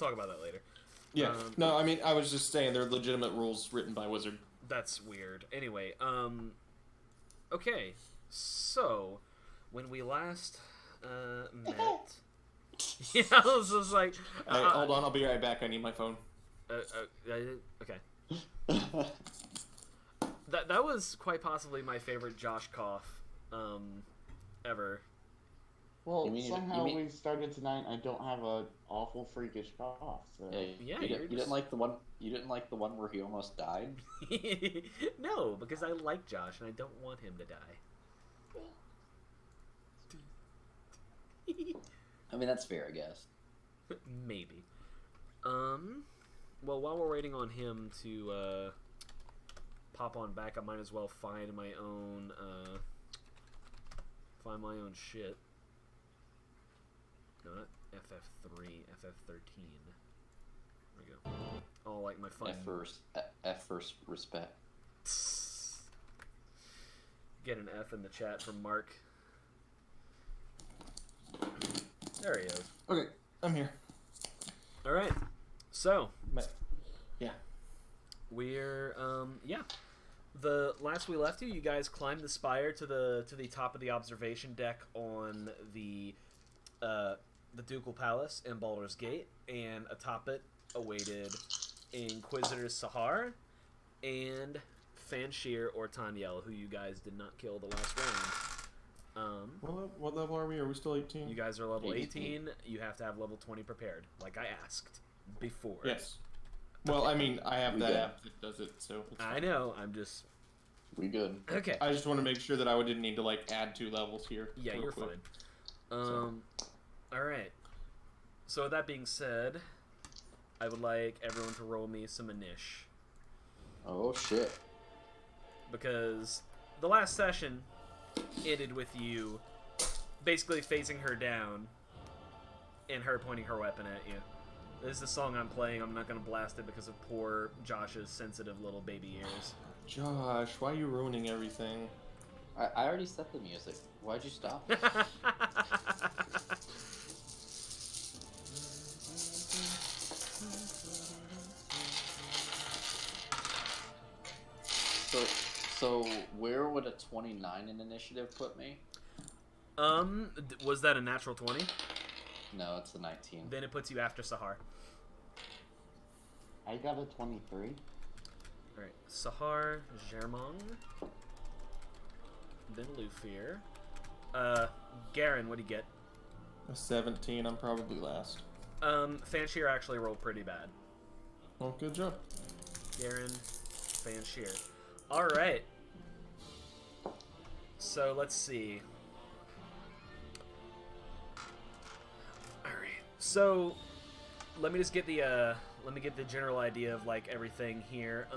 talk about that later. Yeah. No, I mean, I was just saying they're legitimate rules written by Wizard. That's weird. Anyway, okay. So, when we last met... yeah, I was just like... hold on, I'll be right back. I need my phone. Okay. That was quite possibly my favorite Josh cough ever. Well, somehow we started tonight. I don't have an awful freakish cough. So. Yeah, you didn't like the one. You didn't like the one where he almost died. No, because I like Josh and I don't want him to die. I mean, that's fair, I guess. Maybe. Well, while we're waiting on him to pop on back, I might as well find my own shit. No, not FF3, FF13. There we go. Oh, like my fun. F first respect. Get an F in the chat from Mark. There he is. Okay, I'm here. All right. So. Yeah. We're The last we left you guys climbed the spire to the top of the observation deck on the Ducal Palace in Baldur's Gate, and atop it awaited Inquisitor Sahar and Fanshir or Tanyel, who you guys did not kill the last round. What level are we? Are we still 18? You guys are level 18. You have to have level 20 prepared, like I asked before. Yes. Well, I mean, I have that app that does it, so... I know, I'm just... We good. Okay. I just want to make sure that I didn't need to, like, add 2 levels here. Yeah, you're quick. Fine. Alright. So with that being said, I would like everyone to roll me some Inish. Oh, shit. Because the last session ended with you basically facing her down and her pointing her weapon at you. This is the song I'm playing. I'm not going to blast it because of poor Josh's sensitive little baby ears. Josh, why are you ruining everything? I already set the music. Why'd you stop? So where would a 29 in initiative put me? Was that a natural 20? No, it's a 19. Then it puts you after Sahar. I got a 23. Alright, Sahar, Germong, then Lufir. Garen, what do you get? A 17, I'm probably last. Fanshir actually rolled pretty bad. Well, good job. Garen, Fanshir. Alright. So, let's see. Alright. So, let me just get the, general idea of, like, everything here.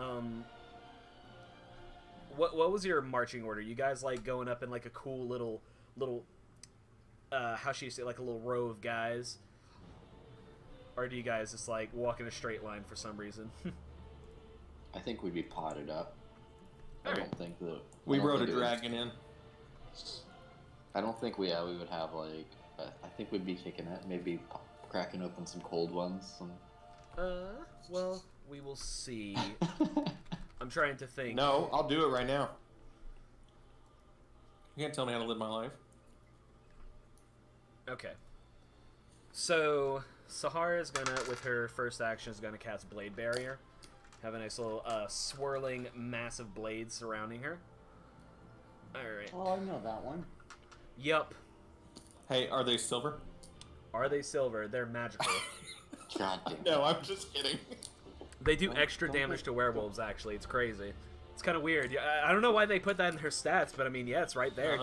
What was your marching order? You guys, like, going up in, like, a cool little, how should you say, like, a little row of guys? Or do you guys just, like, walk in a straight line for some reason? I think we'd be potted up. I don't think that... We rode a dragon in. I don't think we would have, like... I think we'd be kicking it. Maybe cracking open some cold ones. Well, we will see. I'm trying to think. No, I'll do it right now. You can't tell me how to live my life. Okay. So, Sahara is gonna, with her first action, is gonna cast Blade Barrier. Have a nice little swirling, massive blades surrounding her. Alright. Oh, I know that one. Yup. Hey, are they silver? Are they silver? They're magical. God damn. No, I'm just kidding. They do extra damage to werewolves, actually. It's crazy. It's kind of weird. I don't know why they put that in her stats, but I mean, yeah, it's right there.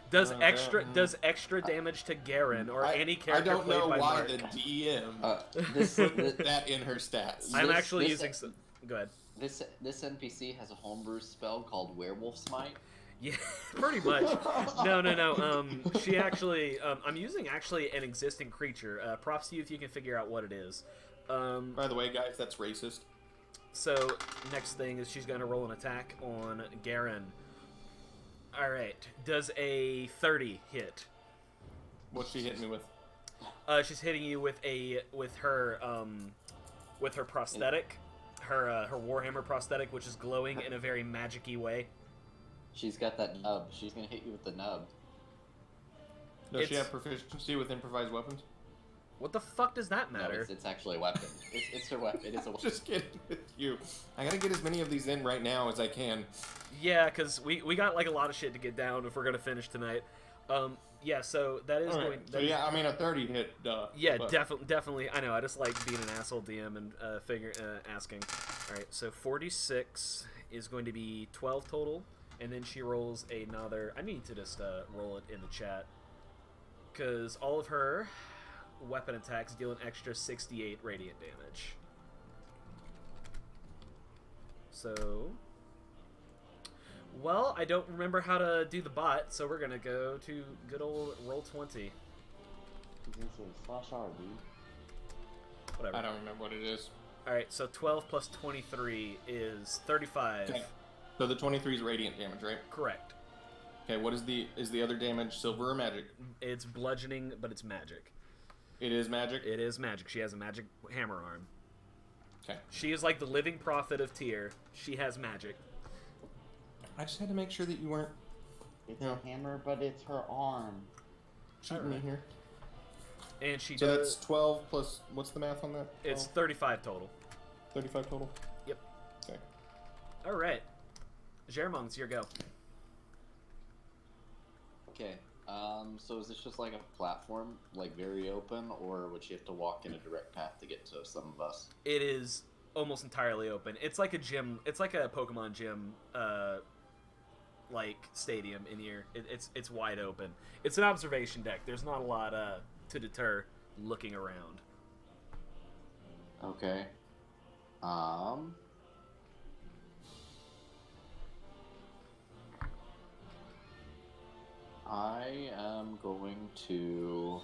Does extra damage to Garen or any character played by Mark. I don't know why the DM put that in her stats. I'm actually using some... Go ahead. This NPC has a homebrew spell called Werewolf Smite. Yeah, pretty much. No. She actually... I'm using actually an existing creature. Props to you if you can figure out what it is. By the way, guys, that's racist. So, next thing is she's going to roll an attack on Garen. Alright. Does a 30 hit? What's she hitting me with? She's hitting you with her prosthetic, her Warhammer prosthetic, which is glowing in a very magic-y way. She's got that nub. She's gonna hit you with the nub. Does she have proficiency with improvised weapons? What the fuck does that matter? No, it's actually a weapon. It's her weapon. It is a weapon. Just kidding with you. I gotta get as many of these in right now as I can. Yeah, because we got like a lot of shit to get down if we're gonna finish tonight. Yeah, so that is going. So yeah, I mean a 30 hit. Yeah, definitely. I know. I just like being an asshole DM and asking. All right, so 46 is going to be 12 total, and then she rolls another. I need to just roll it in the chat because all of her weapon attacks deal an extra 68 radiant damage. So, well, I don't remember how to do the bot, so we're gonna go to good old Roll20. /R, dude. Whatever. I don't remember what it is. Alright, so 12 plus 23 is 35. Okay. So the 23 is radiant damage, right? Correct. Okay, what is the other damage, silver or magic? It's bludgeoning, but it's magic. It is magic? It is magic. She has a magic hammer arm. Okay. She is like the living prophet of Tyr. She has magic. I just had to make sure that you weren't... It's a hammer, but it's her arm. Cheating me here. And she so does... that's 12 plus... What's the math on that? 12? It's 35 total. 35 total? Yep. Okay. Alright. Jermong, it's your go. Okay. So is this just like a platform, like very open, or would she have to walk in a direct path to get to some of us? It is almost entirely open. It's like a gym. It's like a Pokemon gym, like stadium in here. It's wide open. It's an observation deck. There's not a lot to deter looking around. Okay. I am going to...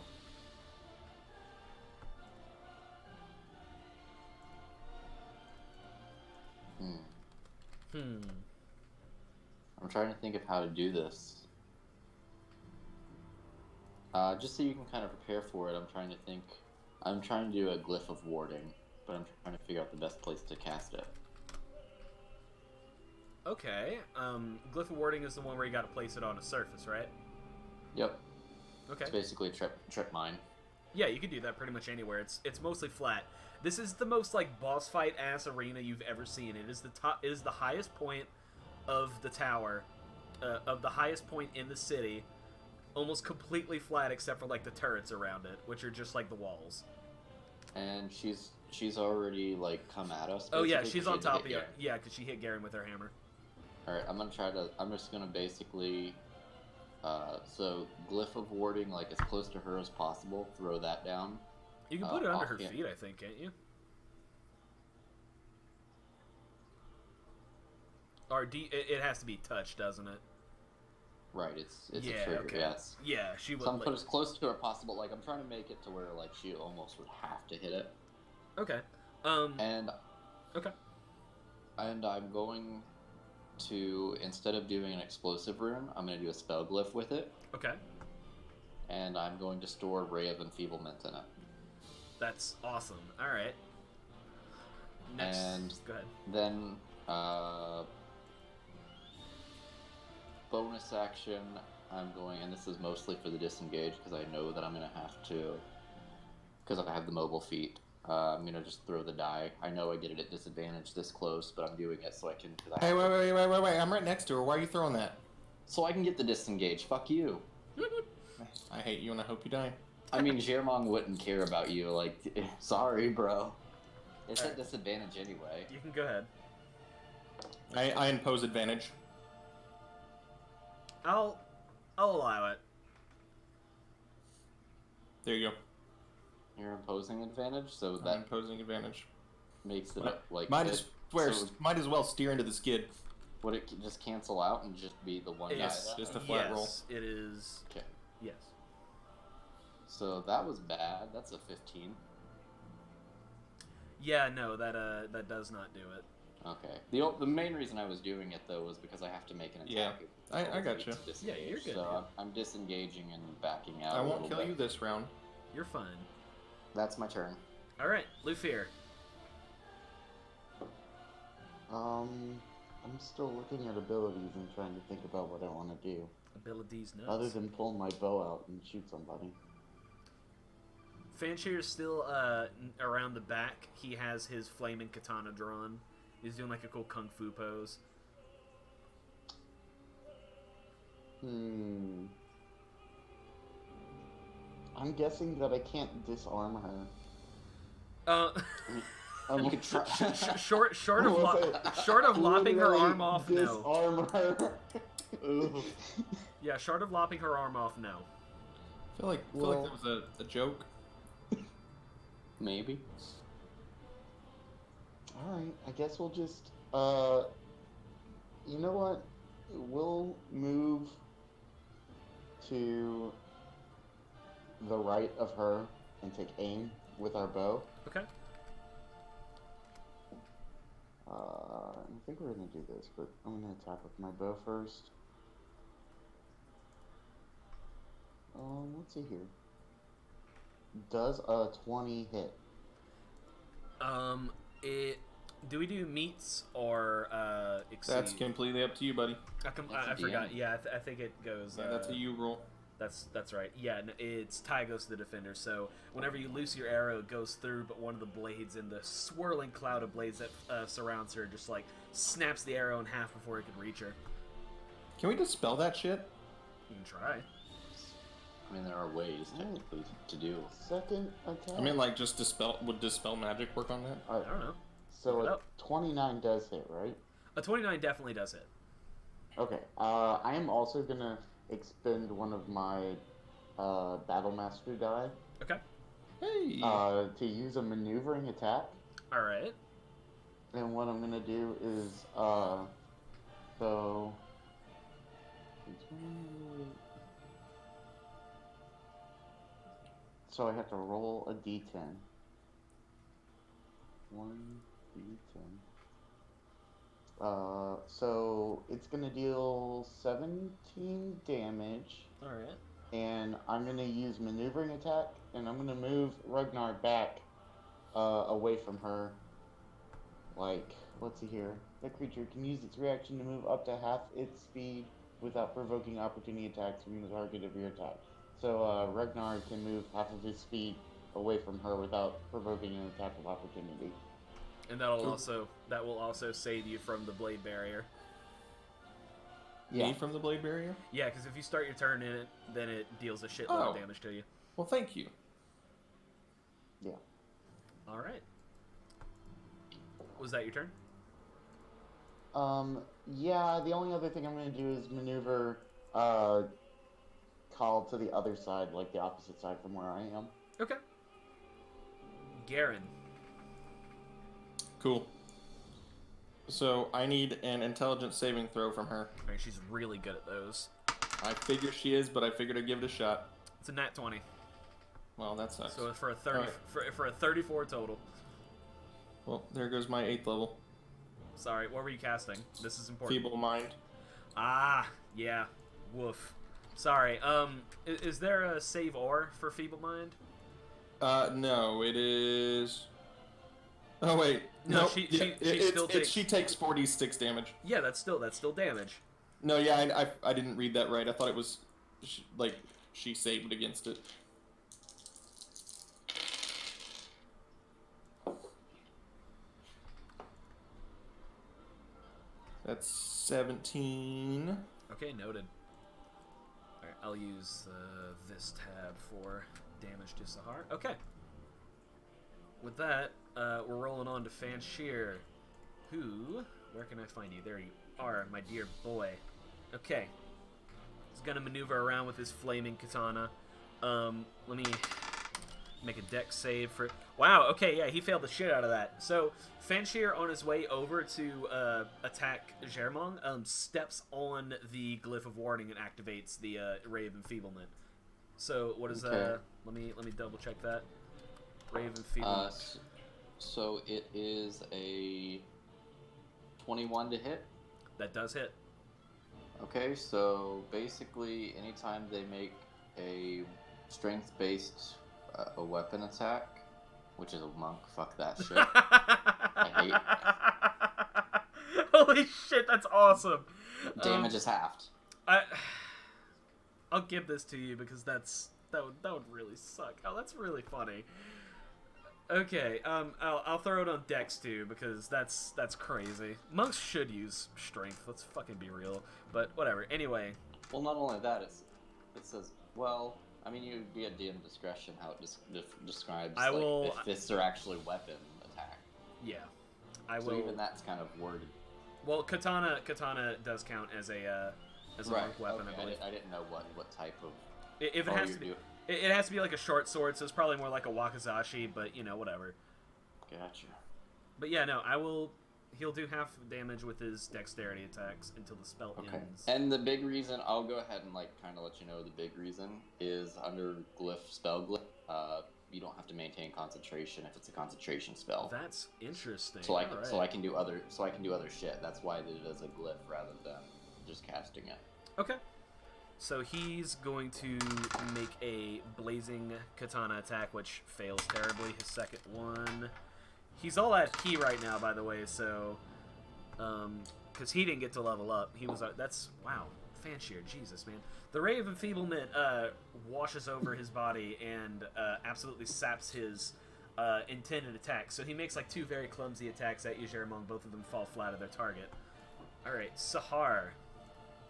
I'm trying to think of how to do this. Just so you can kind of prepare for it, I'm trying to do a glyph of warding, but I'm trying to figure out the best place to cast it. Okay. Glyph of warding is the one where you got to place it on a surface, right? Yep. Okay. It's basically a trip mine. Yeah, you can do that pretty much anywhere. It's mostly flat. This is the most like boss fight ass arena you've ever seen. It is the top. It is the highest point of the tower, of the highest point in the city, almost completely flat except for like the turrets around it, which are just like the walls. And she's already like come at us. Oh yeah, she's on top of you. Yeah, because she hit Garen with her hammer. All right, I'm just gonna basically. So glyph of warding, like as close to her as possible. Throw that down. You can put it under her feet, I think, can't you? Or it has to be touched, doesn't it? Right, it's yeah, a trigger. Okay. Yes. Yeah, she would. So I'm put as close to her possible. Like I'm trying to make it to where like she almost would have to hit it. Okay. Okay. And I'm going to, instead of doing an explosive rune, I'm going to do a spell glyph with it. Okay. And I'm going to store Ray of Enfeeblement in it. That's awesome. All right. Next. And go ahead. Then, bonus action, I'm going, and this is mostly for the disengage because I know that I'm going to have to, because I have the mobile feat. I'm going to just throw the die. I know I get it at disadvantage this close, but I'm doing it so I can... Hey, wait. I'm right next to her. Why are you throwing that? So I can get the disengage. Fuck you. I hate you and I hope you die. I mean, Jermong wouldn't care about you. Like, sorry, bro. It's at disadvantage anyway. You can go ahead. I impose advantage. I'll allow it. There you go. You're imposing advantage, so I'm that imposing advantage. makes it like... Might as well steer into the skid. Would it just cancel out and just be the one die? Just a flat roll. Yes, it is. Okay. Yes. So that was bad. That's a 15. Yeah, no, that does not do it. Okay. The main reason I was doing it though was because I have to make an attack. Yeah, I got you. Yeah, you're good. So I'm disengaging and backing out. I won't kill you this round. You're fine. That's my turn. All right, Lufier. I'm still looking at abilities and trying to think about what I want to do. Abilities, nuts. Other than pull my bow out and shoot somebody. Fanshear's still around the back. He has his flaming katana drawn. He's doing like a cool kung fu pose. I'm guessing that I can't disarm her. You could short of lopping her arm off. Disarm No. her. Yeah, short of lopping her arm off. No. I feel like that was a joke. Maybe. Alright, I guess we'll just, you know what? We'll move to the right of her and take aim with our bow. Okay. I think we're gonna do this, but I'm gonna attack with my bow first. Let's see here. Does a 20 hit? Do we do meets or exceed? That's completely up to you, buddy. I forgot. Yeah, I think it goes. Yeah, that's a you roll. That's right. Yeah, it's tie goes to the defender. So whenever you loose your arrow, it goes through, but one of the blades in the swirling cloud of blades that surrounds her just like snaps the arrow in half before it could reach her. Can we dispel that shit? You can try. I mean, there are ways technically to do. Second attack. I mean, like just would dispel magic work on that? I don't know. So a 29 does hit, right? A 29 definitely does hit. Okay. I am also gonna expend one of my Battle Master die. Okay. Hey. To use a maneuvering attack. All right. And what I'm gonna do is so. So I have to roll a d10. 1d10. So it's gonna deal 17 damage. Alright. And I'm gonna use maneuvering attack, and I'm gonna move Ragnar back away from her. Like, let's see here. The creature can use its reaction to move up to half its speed without provoking opportunity attacks from the target of your attack. So Ragnar can move half of his speed away from her without provoking an attack of opportunity. And that will also save you from the blade barrier. Me from the blade barrier? Yeah, because if you start your turn in it, then it deals a shitload of damage to you. Well, thank you. Yeah. All right. Was that your turn? Yeah, the only other thing I'm going to do is maneuver Call to the other side, like the opposite side from where I am. Okay. Garen. Cool. So I need an intelligence saving throw from her. All right, she's really good at those. I figure she is, but I figured I'd give it a shot. It's a nat 20. Well, that sucks. So for a 30, for a 34 total. Well, there goes my 8th level. Sorry, what were you casting? This is important. Feeble Mind. Ah, yeah. Woof. Sorry. Is there a save or for Feeble Mind? No, it is. Oh wait, no. Nope. She takes 46 damage. Yeah, that's still damage. No, yeah, I didn't read that right. I thought it was she saved against it. That's 17. Okay, noted. Alright, I'll use this tab for damage to Sahar. Okay. With that, we're rolling on to Fanshir, who... Where can I find you? There you are, my dear boy. Okay. He's gonna maneuver around with his flaming katana. Let me make a dex save for... Wow, okay, yeah, he failed the shit out of that. So, Fanshir, on his way over to attack Germong, steps on the Glyph of Warning and activates the Ray of Enfeeblement. So, what is let me double check that. Ray of Enfeeblement. So it is a 21 to hit? That does hit. Okay, so basically anytime they make a strength-based a weapon attack, which is a monk. Fuck that shit. I hate. Holy shit, that's awesome. Damage is halved. I'll give this to you because that would really suck. Oh, that's really funny. Okay, I'll throw it on Dex too because that's crazy. Monks should use strength. Let's fucking be real. But whatever. Anyway. Well, not only that, it says, well, I mean, you'd be at DM discretion how it describes if fists are actually weapon attack. Yeah, I will. So even that's kind of worded. Well, katana does count as a monk weapon. Okay. I believe. I didn't know what type of. If it has to be, it has to be like a short sword, so it's probably more like a wakizashi. But whatever. Gotcha. But yeah, no, he'll do half damage with his dexterity attacks until the spell ends. And the big reason, I'll go ahead and kind of let you know the big reason is under spell glyph, you don't have to maintain concentration if it's a concentration spell. That's interesting. So I can do other shit. That's why I did it as a glyph rather than just casting it. Okay. So he's going to make a blazing katana attack, which fails terribly. His second one. He's all out of ki right now, by the way, so... because he didn't get to level up. He was... that's... Wow. Fanshear. Jesus, man. The Ray of Enfeeblement washes over his body and absolutely saps his intended attack. So he makes like two very clumsy attacks at you, Jeramon. Both of them fall flat of their target. Alright, Sahar.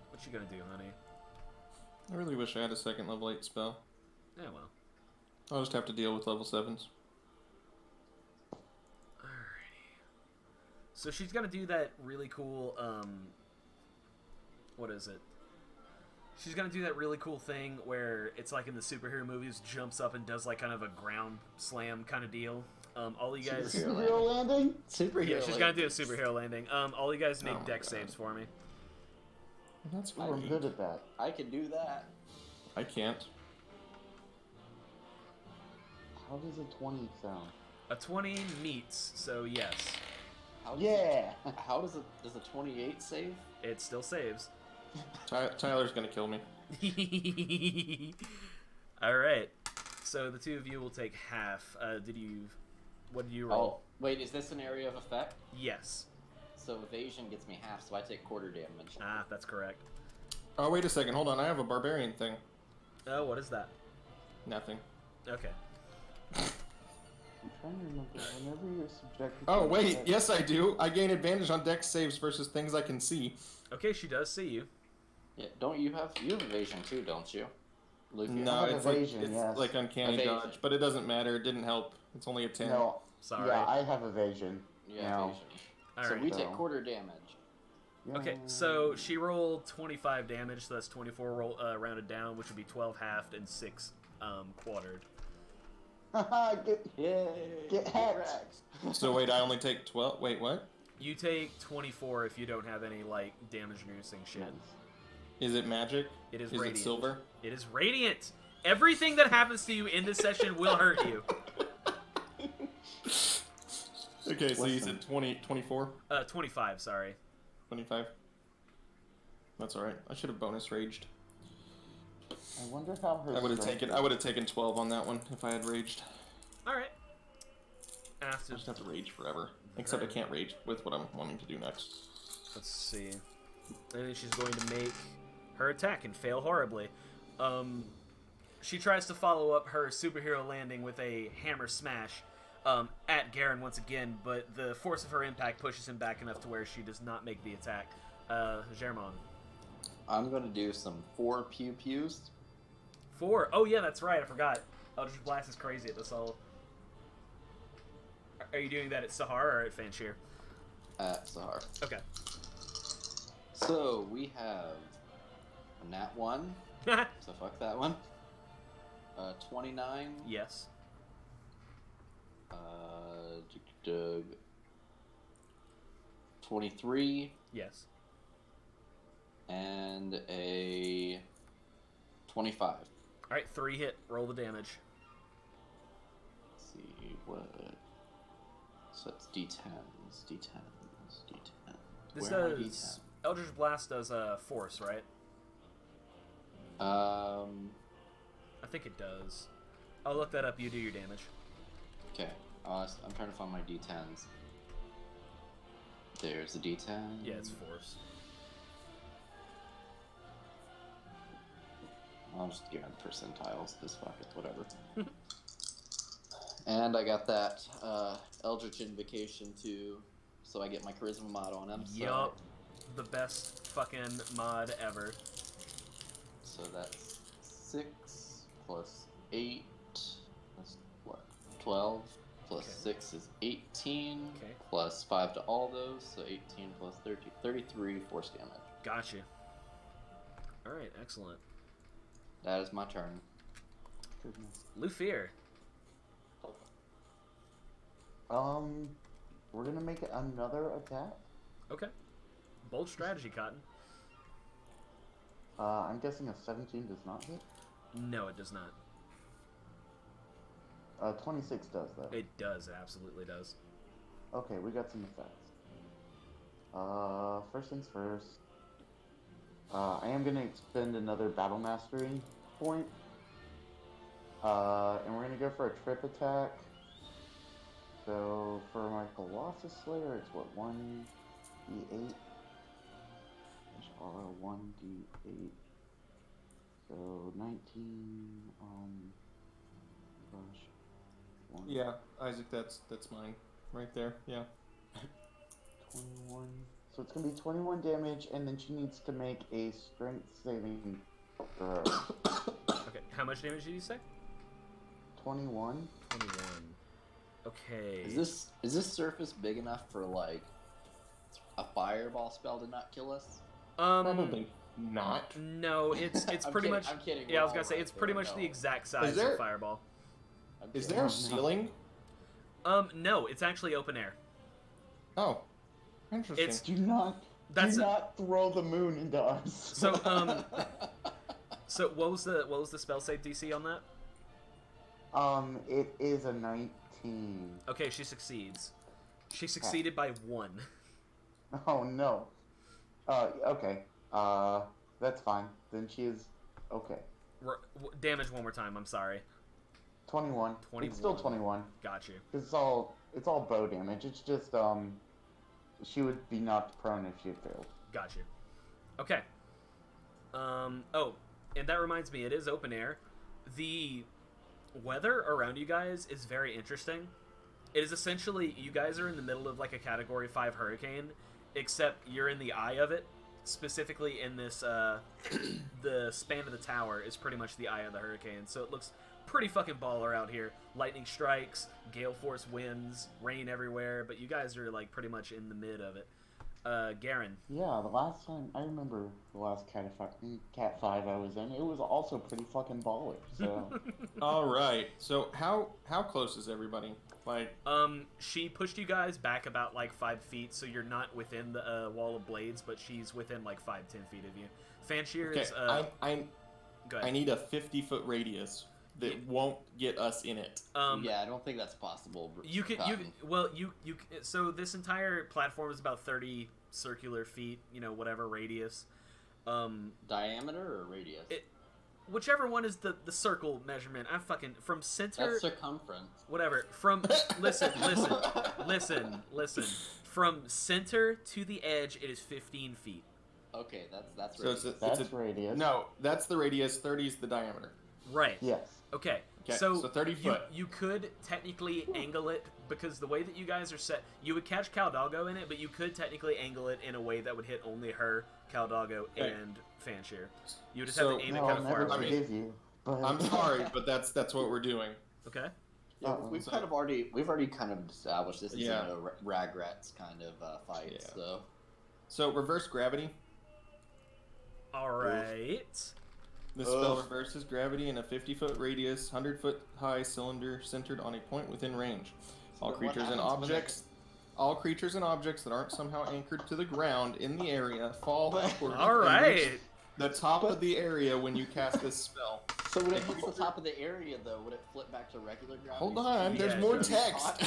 What you gonna do, honey? I really wish I had a second level 8 spell. Yeah, well. I'll just have to deal with level 7s. So she's gonna do that really cool, what is it? She's gonna do that really cool thing where it's like in the superhero movies, jumps up and does like kind of a ground slam kind of deal. All you guys... Superhero landing? Yeah, she's gonna do a superhero landing. All you guys make dex saves for me. That's I'm good at that. I can do that. I can't. How does a 20 sound? A 20 meets, so yes. How does a 28 save? It still saves. Tyler's gonna kill me. Alright. So the two of you will take half. What did you roll? Oh, wait, is this an area of effect? Yes. So evasion gets me half, so I take quarter damage. Ah, that's correct. Oh, wait a second. Hold on. I have a barbarian thing. Oh, what is that? Nothing. Okay. I'm trying to remember. Whenever you're subjected to... Oh, wait. Yes, I do. I gain advantage on dex saves versus things I can see. Okay, she does see you. Yeah, you have evasion too, don't you? Luffy? No, it's evasion, like uncanny Evasion. dodge, but it doesn't matter. It didn't help. It's only a 10. No. Sorry. Yeah, I have evasion. Yeah, now. evasion. All So right. we take quarter damage. Okay, so she rolled 25 damage, so that's 24 rounded down, which would be 12 halved and 6 quartered. Get hacked. So wait, I only take 12. Wait, what? You take 24 if you don't have any, like, damage-reducing shit. Is it magic? It is Is radiant. it silver? It is radiant! Everything that happens to you in this session will hurt you. Okay, so you said 24? 25, sorry. 25? That's alright. I should have bonus raged. I wonder how her... I would have taken 12 on that one if I had raged. Alright. I just have to rage forever. Except I can't rage with what I'm wanting to do next. Let's see. And then she's going to make her attack and fail horribly. She tries to follow up her superhero landing with a hammer smash at Garen once again, but the force of her impact pushes him back enough to where she does not make the attack. Germon. I'm going to do some 4 pew-pews. 4? Oh yeah, that's right, I forgot. Eldritch Blast is crazy at this all. Are you doing that at Sahar or at Fanshear? At Sahar. Okay. So we have a nat 1. So fuck that one. 29. Yes. 23. Yes. And a 25. Alright, 3 hit. Roll the damage. Let's see what. So it's D10s, D10s, D10. This Where are my does... Eldritch Blast does force, right? D10s? I think it does. I'll look that up. You do your damage. Okay. I'm trying to find my D10s. There's the D10. Yeah, it's force. I'll just give them percentiles. Just fuck it, whatever. And I got that Eldritch Invocation too, so I get my Charisma mod on him. Yup. The best fucking mod ever. So that's 6 plus 8. That's what? 12 plus Okay. 6 is 18. Okay. Plus 5 to all those, so 18 plus 30, 33 force damage. Gotcha. Alright, excellent. That is my turn. Lufir. We're gonna make another attack. Okay. Bold strategy, Cotton. I'm guessing a 17 does not hit. No, it does not. 26 does though. It does. It absolutely does. Okay, we got some effects. First things first. I am gonna expend another battle mastery point. And we're gonna go for a trip attack. So for my Colossus Slayer, it's what, 1d8? Or 1d8. So 19 gosh. Yeah, Isaac, that's mine right there. Yeah. 21. So it's gonna be 21 damage, and then she needs to make a strength saving throw. Okay, how much damage did you say? 21. 21. Okay. Is this surface big enough for like a fireball spell to not kill us? Probably not. No, it's I'm pretty kidding, much. I'm kidding. Yeah, I was We're gonna all say right it's pretty there, much no. the exact size there- of Fireball. I'm Is kidding. there a ceiling? No, it's actually open air. Oh, interesting. It's- Do not throw the moon into us. So so what was the spell save DC on that? It is a 19. Okay, she succeeds. She succeeded by 1. Oh no. Okay. That's fine. Then she is okay. Damage one more time. I'm sorry. 21. 21. It's still 21. Got you. It's all bow damage. It's just she would be knocked prone if she had failed. Got you. Okay. Oh, and that reminds me, it is open air. The weather around you guys is very interesting. It is essentially, you guys are in the middle of like a Category 5 hurricane, except you're in the eye of it. Specifically in this, the span of the tower is pretty much the eye of the hurricane. So it looks pretty fucking baller out here. Lightning strikes, gale force winds, rain everywhere, but you guys are like pretty much in the mid of it. Garen. Yeah, the last time I remember the last Cat 5 I was in, it was also pretty fucking baller. So All right. So how close is everybody? Like, She pushed you guys back about like 5 feet, so you're not within the wall of blades, but she's within like 5-10 feet of you. Fanshear okay, is go ahead. I need a 50-foot radius that won't get us in it. Yeah, I don't think that's possible. You could Cotton. so this entire platform is about 30 circular feet, whatever radius. Diameter or radius? Whichever one is the circle measurement. I'm fucking from center. That's circumference. Whatever. From listen. From center to the edge, it is 15 feet. Okay, that's So radius. that's radius. No, that's the radius. 30 is the diameter. Right. Yes. Okay. Okay, So, so 30 foot. You could technically angle it because the way that you guys are set, you would catch Caldalgo in it, but you could technically angle it in a way that would hit only her, Caldalgo, Okay. and Fanshear. You would just So- have to aim it No, kind I'll of far never away. forgive you. But I'm sorry, but that's what we're doing. Okay. Yeah, Uh-oh. we've already kind of established this is Yeah. a Ragrats kind of fight. Yeah. So So reverse gravity. All right. This spell reverses gravity in a 50-foot radius, 100-foot high cylinder centered on a point within range. All what creatures and happens when objects that aren't somehow anchored to the ground in the area fall upwards. All and reach right. the top of the area when you cast this spell. So when it hits the top of the area, though, would it flip back to regular gravity? Hold on, Yeah, there's more it text.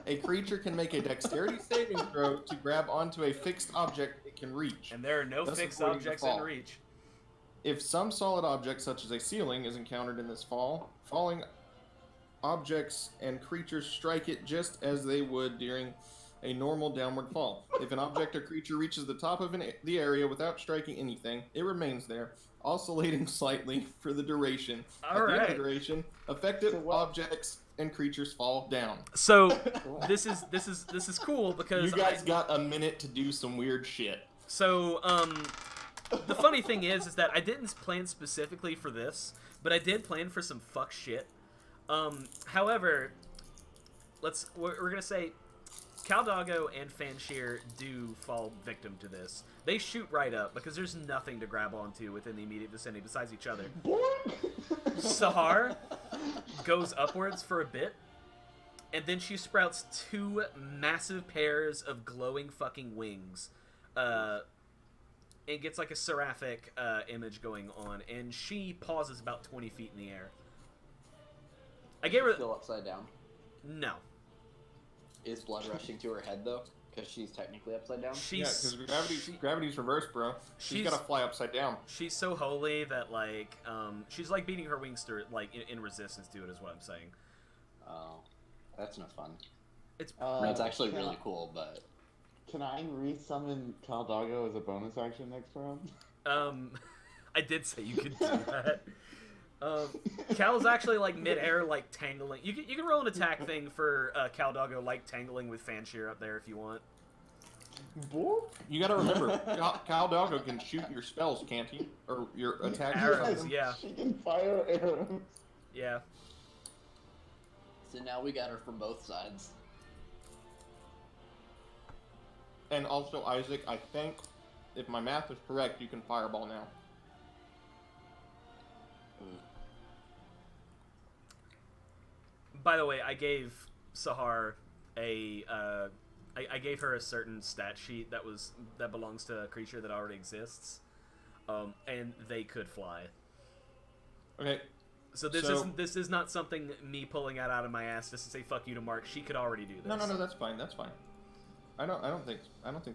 A creature can make a dexterity saving throw to grab onto a fixed object it can reach. And there are no Thus fixed avoiding the objects in fall. reach. If some solid object, such as a ceiling, is encountered in this fall, falling objects and creatures strike it just as they would during a normal downward fall. If an object or creature reaches the top of the area without striking anything, it remains there, oscillating slightly for the duration. At the end of the duration, affected objects and creatures fall down. So this is cool because you guys got a minute to do some weird shit. So the funny thing is that I didn't plan specifically for this, but I did plan for some fuck shit. However, we're gonna say Caldoggo and Fanshear do fall victim to this. They shoot right up because there's nothing to grab onto within the immediate vicinity besides each other. Sahar goes upwards for a bit, and then she sprouts 2 massive pairs of glowing fucking wings. It gets like a seraphic image going on, and she pauses about 20 feet in the air. I gave her... Still upside down? No. Is blood rushing to her head, though? Because she's technically upside down? Yeah, because gravity's reversed, bro. She's gotta fly upside down. She's so holy that, like, she's, like, beating her wings through, like, in resistance to it, is what I'm saying. Oh. That's no fun. It's actually really cool, but... Can I re-summon Caldoggo as a bonus action next round? I did say you could do that. Cal's actually, like, mid-air, like, tangling. You can roll an attack thing for Caldoggo, like, tangling with Fanshear up there if you want. You gotta remember, Caldoggo can shoot your spells, can't he? Or your attacks. Arrows, yeah. She can fire arrows. Yeah. So now we got her from both sides. And also, Isaac, I think, if my math is correct, you can fireball now. By the way, I gave Sahar I gave her a certain stat sheet that belongs to a creature that already exists, and they could fly. Okay. So this is not something me pulling out of my ass just to say fuck you to Mark. She could already do this. No, that's fine. That's fine. I don't think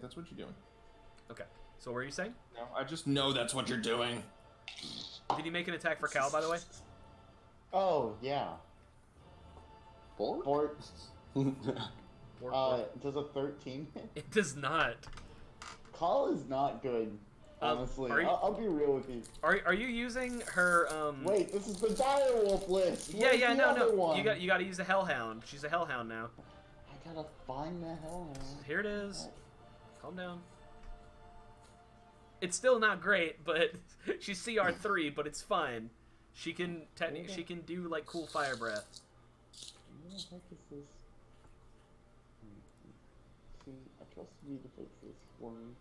that's what you're doing. Okay. So what are you saying? No, I just know that's what you're doing. Did you make an attack for Cal, by the way? Oh yeah. Four? Does a 13 hit? It does not. Call is not good. Honestly, I'll be real with you. Are you using her? Wait, this is the direwolf list. Yeah, no. One? You got to use the hellhound. She's a hellhound now. I gotta find the hellhound. Here it is. Calm down. It's still not great, but she's CR3, but it's fine. She can she can do like cool fire breath. What the heck is this? See, I trust you to fix this for me.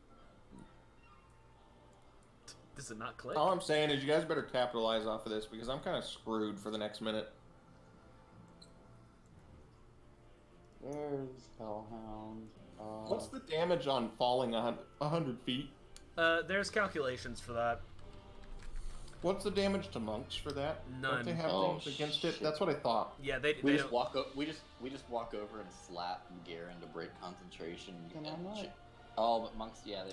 Does it not click? All I'm saying is you guys better capitalize off of this because I'm kind of screwed for the next minute. Where's Hellhound? What's the damage on falling 100 feet? There's calculations for that. What's the damage to monks for that? None. Don't they have things against it? That's what I thought. Yeah, they We don't. just walk over and slap Garen to break concentration. Can I not? Oh, but monks, yeah, they.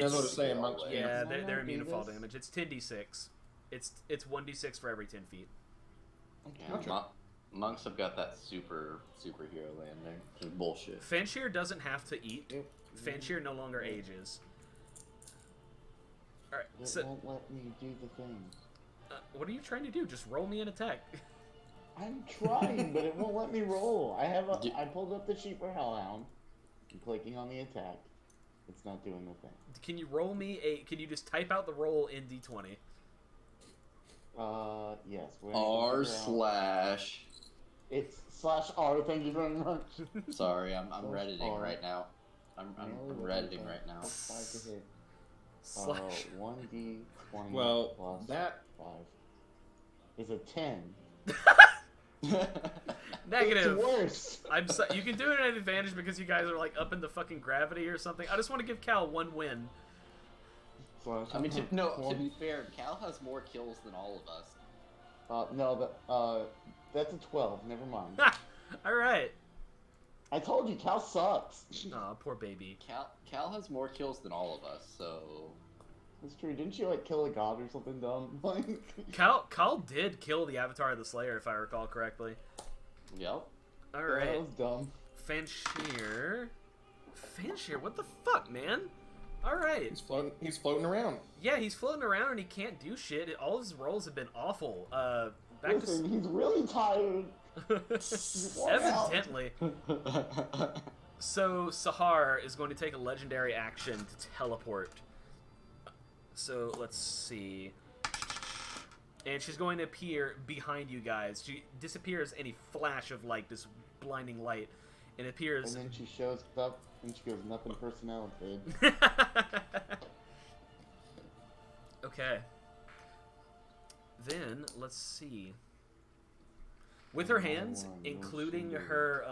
That's what I'm saying, monks. Yeah, Can I they're not immune do to fall this? damage. It's 10d6. It's 1d6 for every 10 feet. Yeah, Gotcha. monks have got that superhero landing. Which is bullshit. Fanshear doesn't have to eat. Fanshear no longer ages. Alright, It so won't let me do the thing. what are you trying to do? Just roll me an attack. I'm trying, but it won't let me roll. I pulled up the sheet for Hellhound. I'm clicking on the attack. It's not doing the thing. Can you roll me can you just type out the roll in d20? Yes. R/. It's /R. Thank you very much. Sorry, I'm Slash redditing R. right now. I'm redditing right now. 5 to hit. Slash. 1d20 Well, plus that 5 is a 10. Negative. It's worse. You can do it at advantage because you guys are like up in the fucking gravity or something. I just want to give Cal one win. I mean, to be fair, Cal has more kills than all of us. No, that's a 12. Never mind. All right. I told you, Cal sucks. Aw, poor baby. Cal has more kills than all of us, so That's true. Didn't she like kill a god or something dumb? Like Cal did kill the Avatar of the Slayer, if I recall correctly. Yep. All right. that was dumb. Fanshir, what the fuck, man? All right. He's floating around. Yeah, he's floating around and he can't do shit. All his rolls have been awful. Listen, he's really tired. Evidently. So Sahar is going to take a legendary action to teleport. So let's see. And she's going to appear behind you guys. She disappears in a flash of like this blinding light. And appears. And then she shows up and she goes, nothing personnel, kid. Okay. Then let's see. With her hands, including her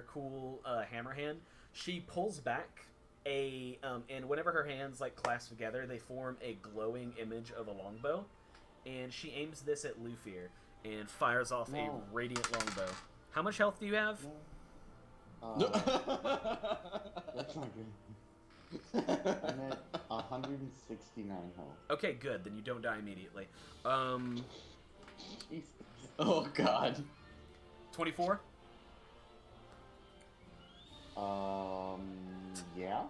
cool hammer hand, she pulls back and whenever her hands like clasp together, they form a glowing image of a longbow, and she aims this at Lufir and fires off a radiant longbow. How much health do you have? That's not good. I'm at 169 health. Okay, good. Then you don't die immediately. Jesus. Oh god. 24. Yeah.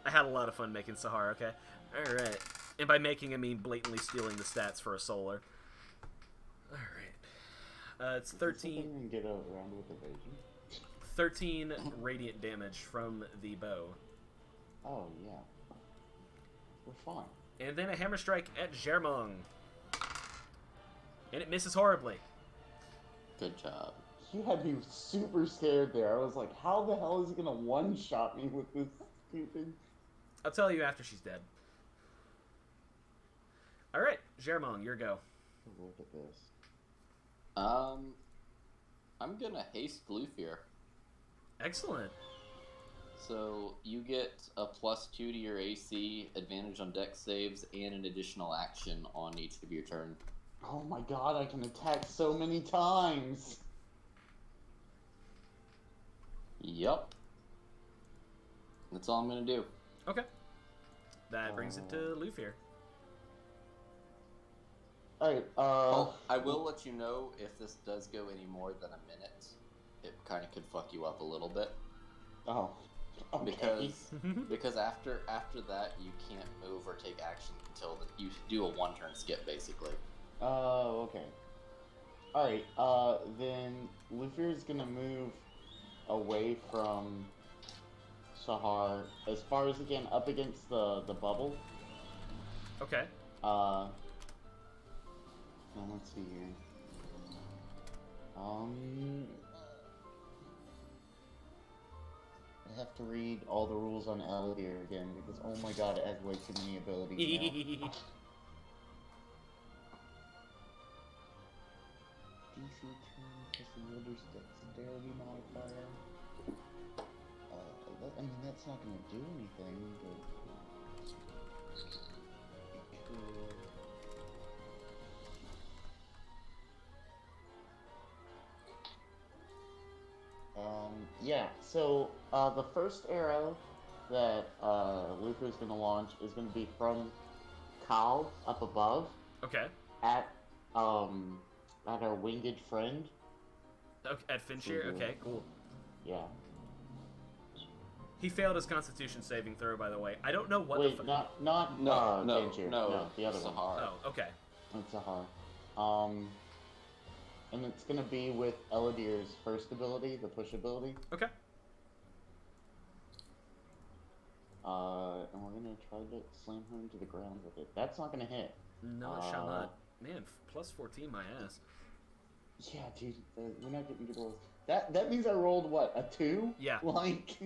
I had a lot of fun making Sahar. Okay, all right. And by making, I mean blatantly stealing the stats for a solar. All right. It's 13. Get around with evasion. 13 radiant damage from the bow. Oh yeah. We're fine. And then a hammer strike at Germong. And it misses horribly. Good job. You had me super scared there. I was like, how the hell is he gonna one-shot me with this stupid... I'll tell you after she's dead. Alright, Germong, your go. Look at this. I'm gonna haste Bluefear. Excellent. So you get a +2 to your AC, advantage on dex saves, and an additional action on each of your turn. Oh my god, I can attack so many times! Yup. That's all I'm gonna do. Okay. That brings it to Lufir. Alright, Well, I will let you know if this does go any more than a minute. It kind of could fuck you up a little bit. Oh. Okay. Because after that you can't move or take action until you do a one-turn skip, basically. Oh, okay. Alright, then Lufir's gonna move away from Sahar as far as he can up against the bubble. Okay. Now let's see here. I have to read all the rules on Eldir again because oh my god, it has way too many abilities now. DC 2 plus the wielder's dexterity modifier. I mean, that's not going to do anything, but it could. Yeah, so the first arrow that Luther is going to launch is going to be from Kyle up above. Okay. At our winged friend. Okay, at Finchir? Okay, cool. Yeah. He failed his Constitution saving throw, by the way. I don't know what Wait, the not Finchir. No, the other one. Oh, okay. It's Sahar. And it's gonna be with Eldir's first ability, the push ability. Okay. And we're gonna try to slam her into the ground with it. That's not gonna hit. No, it shall not. Man, plus 14, my ass. Yeah, dude, we're not getting good rolls. That means I rolled what, a 2? Yeah. Like,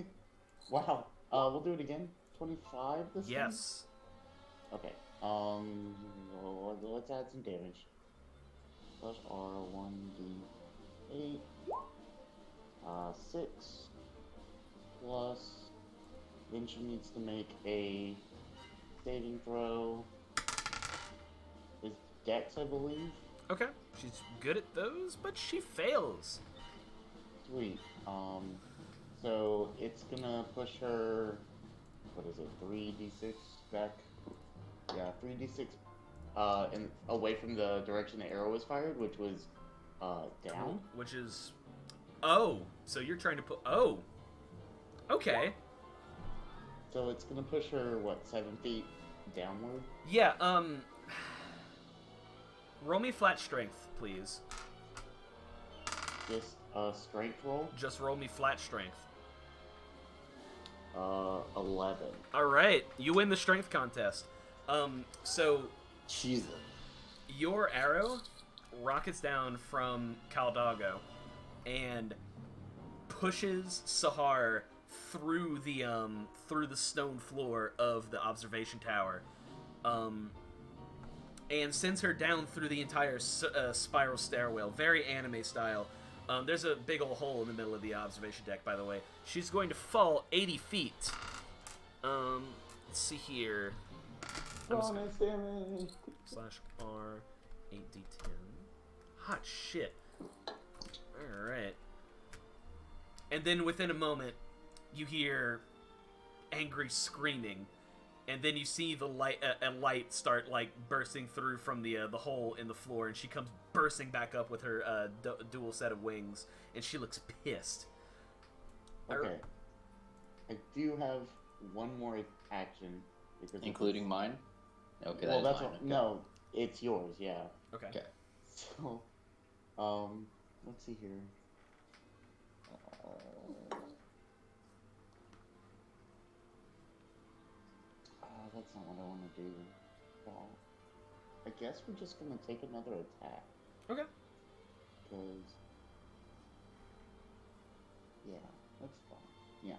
wow. We'll do it again. 25 this time? Yes. Okay. Let's add some damage. Plus R1D8. 6. Plus. Then she needs to make a saving throw. Is Dex, I believe. Okay. She's good at those, but she fails. Sweet. So it's gonna push her what is it? 3d6 back. Yeah, 3d6. And away from the direction the arrow was fired, which was down. Which is, oh, so you're trying to put, oh, okay. So it's gonna push her what, 7 feet downward? Yeah. Roll me flat strength, please. Just a strength roll. Just roll me flat strength. 11. All right, you win the strength contest. So Jesus. your arrow rockets down from Caldago and pushes Sahar through the stone floor of the observation tower, and sends her down through the entire spiral stairwell, very anime style. There's a big old hole in the middle of the observation deck, by the way. She's going to fall 80 feet. Let's see here. Bonus damage. /R 8d10. Hot shit. Alright. And then within a moment, you hear angry screaming, and then you see the light, a light start like bursting through from the hole in the floor, and she comes bursting back up with her dual set of wings, and she looks pissed. Okay. I do have one more action. Because Including mine? Okay, well, that's that's mine. what, no, it's yours, yeah. Okay. Okay. So, let's see here. That's not what I want to do. Well, I guess we're just gonna take another attack. Okay. Because, yeah, that's fine. Yeah.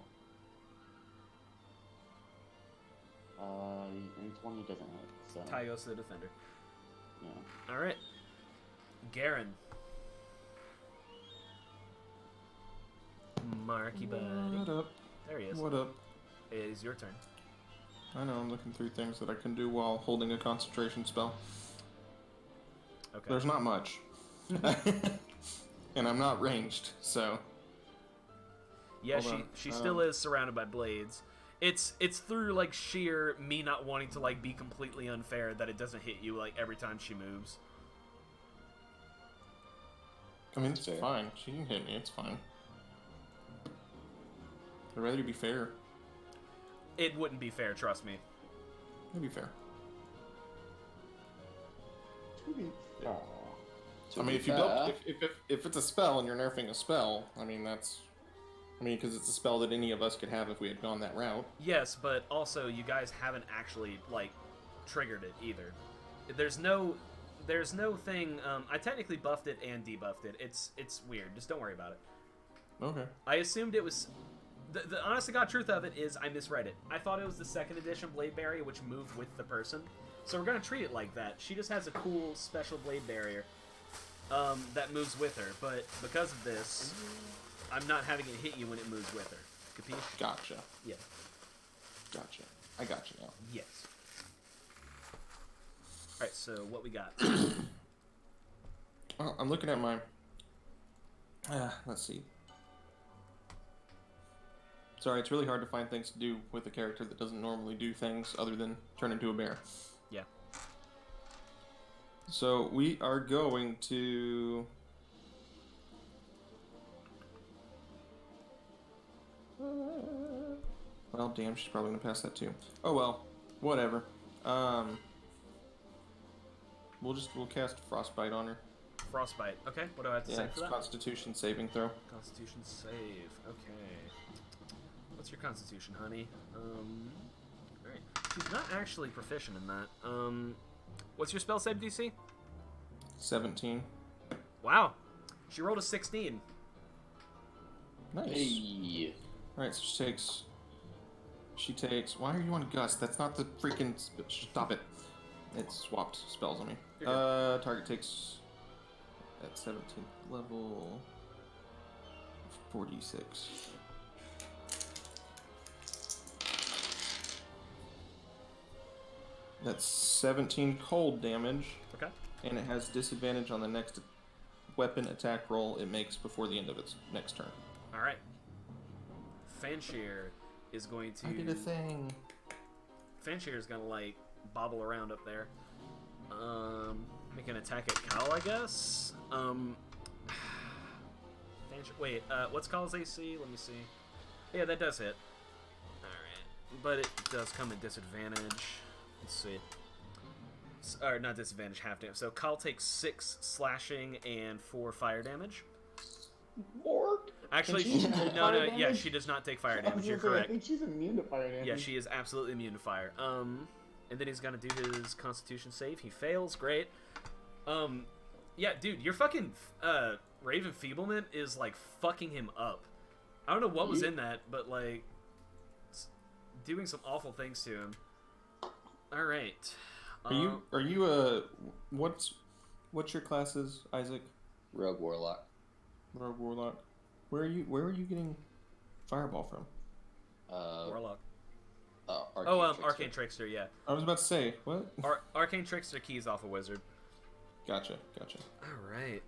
And 20 doesn't hit, so. Tyos the defender. Yeah. Alright. Garen. Marky buddy. What up? There he is. What up? It is your turn. I know, I'm looking through things that I can do while holding a concentration spell. Okay. There's not much. And I'm not ranged, so... Yeah, Hold on. she still is surrounded by blades. It's through like sheer me not wanting to like be completely unfair that it doesn't hit you like every time she moves. I mean, it's Fair. fine. She can hit me, it's fine. I'd rather you be fair. It wouldn't be fair, trust me. It'd be fair. To be fair. I mean, if you build, if it's a spell and you're nerfing a spell, I mean that's, I mean because it's a spell that any of us could have if we had gone that route. Yes, but also you guys haven't actually like triggered it either. There's no thing. I technically buffed it and debuffed it. It's weird. Just don't worry about it. Okay. I assumed it was. The honest to God truth of it is I misread it. I thought it was the 2nd edition Blade Barrier, which moved with the person. So we're going to treat it like that. She just has a cool special Blade Barrier that moves with her. But because of this, I'm not having it hit you when it moves with her. Capiche? Gotcha. Yeah. Gotcha. I got you now. Yes. Alright, so what we got? Well, I'm looking at my... let's see. Sorry, it's really hard to find things to do with a character that doesn't normally do things other than turn into a bear. Yeah. So we are going to... Well, damn, she's probably gonna pass that too. Oh well, whatever. We'll cast Frostbite on her. Frostbite. Okay, what do I have to Yeah, say it's for that? Constitution saving throw. Constitution save. Okay. What's your Constitution, honey? Alright. She's not actually proficient in that. What's your spell save DC? 17. Wow. She rolled a 16. Nice. Hey. Alright, so she takes. Why are you on Gust? That's not the freaking. Stop it. It swapped spells on me. You're Target takes at 17th level 46. That's 17 cold damage, Okay. and it has disadvantage on the next weapon attack roll it makes before the end of its next turn. Alright. Fanshear. is going to... I did a thing. Fanshear is going to, like, bobble around up there. Make an attack at Cal, I guess. Wait, what's Cal's AC? Let me see. Yeah, that does hit. Alright. But it does come at disadvantage. Let's see. Or, not disadvantage, half damage. So Cal takes 6 slashing and 4 fire damage. More? Actually, no, yeah, she does not take fire damage. You're correct. I think she's immune to fire damage. Yeah, she is absolutely immune to fire. And then he's gonna do his Constitution save. He fails. Great. Yeah, dude, your fucking Raven Feeblement is like fucking him up. I don't know what was in that, but like, it's doing some awful things to him. All right. Are you what's your classes, Isaac? Rogue Warlock. Rogue Warlock. Where are you getting Fireball from? Warlock. Arcane Arcane Trickster, yeah. I was about to say, what? Arcane Trickster keys off a wizard. Gotcha. Alright.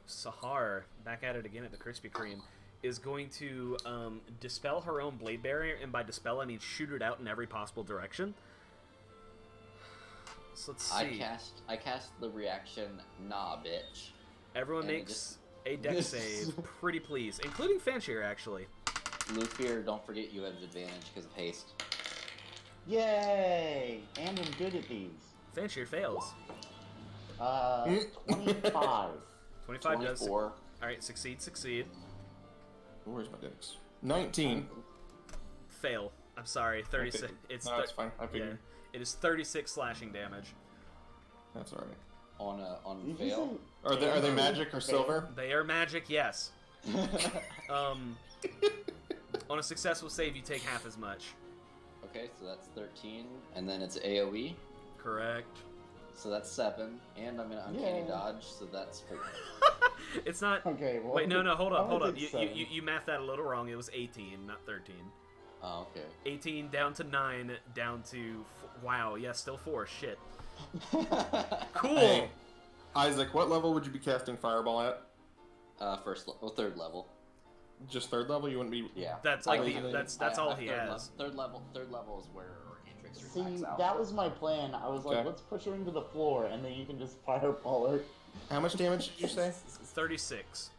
Sahar, back at it again at the Krispy Kreme, is going to dispel her own blade barrier, and by dispel I mean shoot it out in every possible direction. So let's see. I cast the reaction, nah, bitch. Everyone makes a dex save, pretty please, including Fanshear, actually. Luthier, don't forget you have advantage because of haste. Yay! And I'm good at these. Fanshear fails. 25. 25 does. 24. Alright, succeed. Where's my dex? 19. Fail. I'm sorry, 36. Okay. It's No, that's fine. I figured. Yeah, it is 36 slashing damage. That's alright. On fail. Are they magic or silver? They are magic, yes. On a successful save, you take half as much. Okay, so that's 13, and then it's AoE. Correct. So that's 7, and I'm gonna uncanny dodge, so that's 4. It's not. Okay. Well, Wait, no, hold up. did You mathed that a little wrong. It was 18, not 13. Oh, okay. 18 down to 9, down to wow. Yeah, still 4. Shit. Cool. Hey, Isaac, what level would you be casting Fireball at? Third level. Just third level? You wouldn't be. Yeah. That's like that's all he has. Third level is where Arcane Trickster See, knocks out. that was my plan. I was like, Okay. let's push her into the floor, and then you can just fireball her. How much damage did you say? 36.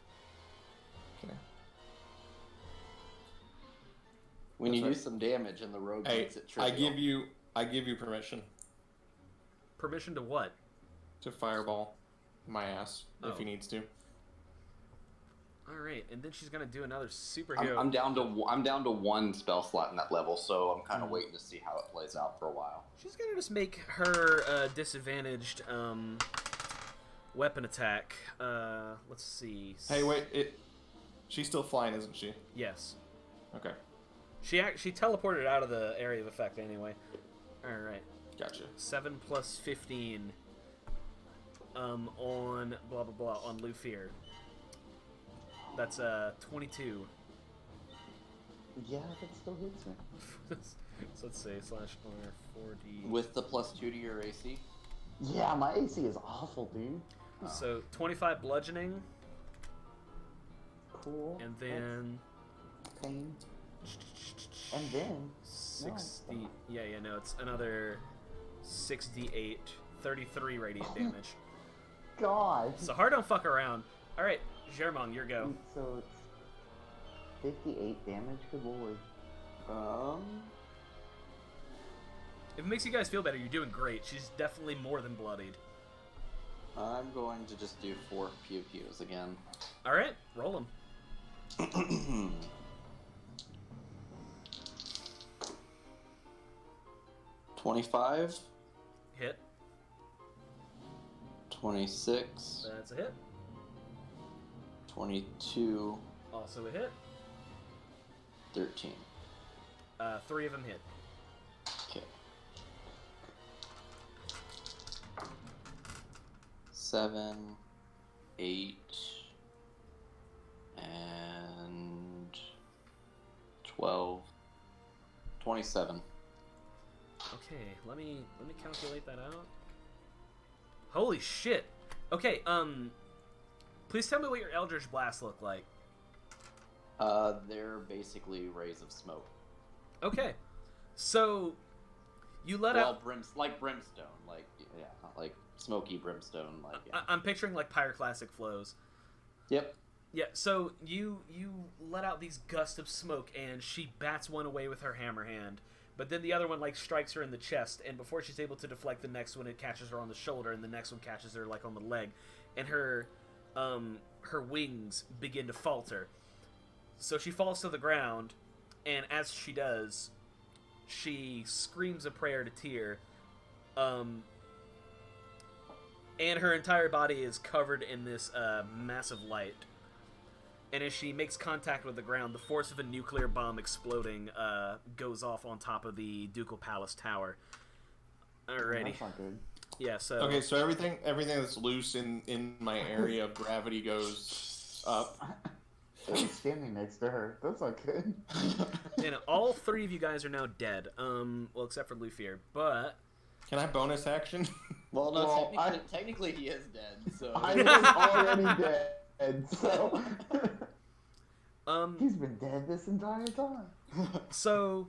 Okay. When you That's do some damage and the rogue Hey, makes it trivial. I give you permission Permission to what? to Fireball my ass if Oh. he needs to. All right, and then she's gonna do another superhero. I'm down to 1 spell slot in that level, so I'm kind of waiting to see how it plays out for a while. She's gonna just make her disadvantaged weapon attack. Let's see. Hey, wait, she's still flying, isn't she? Yes. Okay, She teleported out of the area of effect anyway. All right. gotcha. 7 plus 15. On blah blah blah on Lufir. That's 22. Yeah, that still hits me. So let's say /R4D. With the +2 to your AC. Yeah, my AC is awful, dude. So 25 bludgeoning, Cool. and then Pain. And then 60. Yeah, no, it's another 6d8, 33 radiant damage. God. So hard don't fuck around. All right, Germong, your go. So it's 58 damage. Good lord. If it makes you guys feel better, you're doing great. She's definitely more than bloodied. I'm going to just do 4 pew pews again. All right, roll them. 25, Hit. 26, That's a hit. 22, Also a hit. 13. 3 of them hit. Okay. 7, 8, and 12, 27. Okay, let me calculate that out. Holy shit. Okay, please tell me what your Eldritch Blast look like. They're basically rays of smoke. Okay, so you let out. Like brimstone, like yeah, like smoky brimstone, like yeah. I'm picturing like pyroclastic flows. Yep. Yeah, so you let out these gusts of smoke, and she bats one away with her hammer hand, but then the other one like strikes her in the chest, and before she's able to deflect the next one, it catches her on the shoulder, and the next one catches her like on the leg, and her wings begin to falter. So she falls to the ground, and as she does, she screams a prayer to Tyr, and her entire body is covered in this massive light. And as she makes contact with the ground, the force of a nuclear bomb exploding goes off on top of the Ducal Palace Tower. Alrighty. That's not good. Yeah, so... Okay, so everything that's loose in my area of gravity goes up. He's standing next to her. That's not good. And all three of you guys are now dead. Well, except for Lufier. But... Can I bonus action? Well, no, Well, technically he is dead, so... I was already dead, so... He's been dead this entire time. So...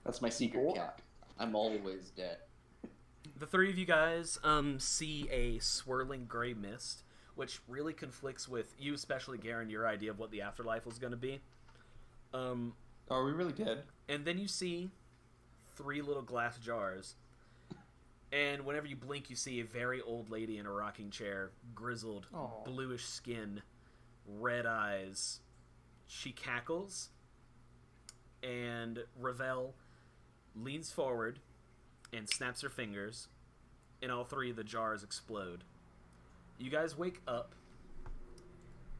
That's my secret cat. I'm always dead. The three of you guys see a swirling gray mist, which really conflicts with you, especially Garen, your idea of what the afterlife was going to be. Are we really dead? And then you see 3 little glass jars. And whenever you blink, you see a very old lady in a rocking chair, grizzled, Aw. bluish skin, red eyes. She cackles, and Ravel leans forward and snaps her fingers, and all 3 of the jars explode. You guys wake up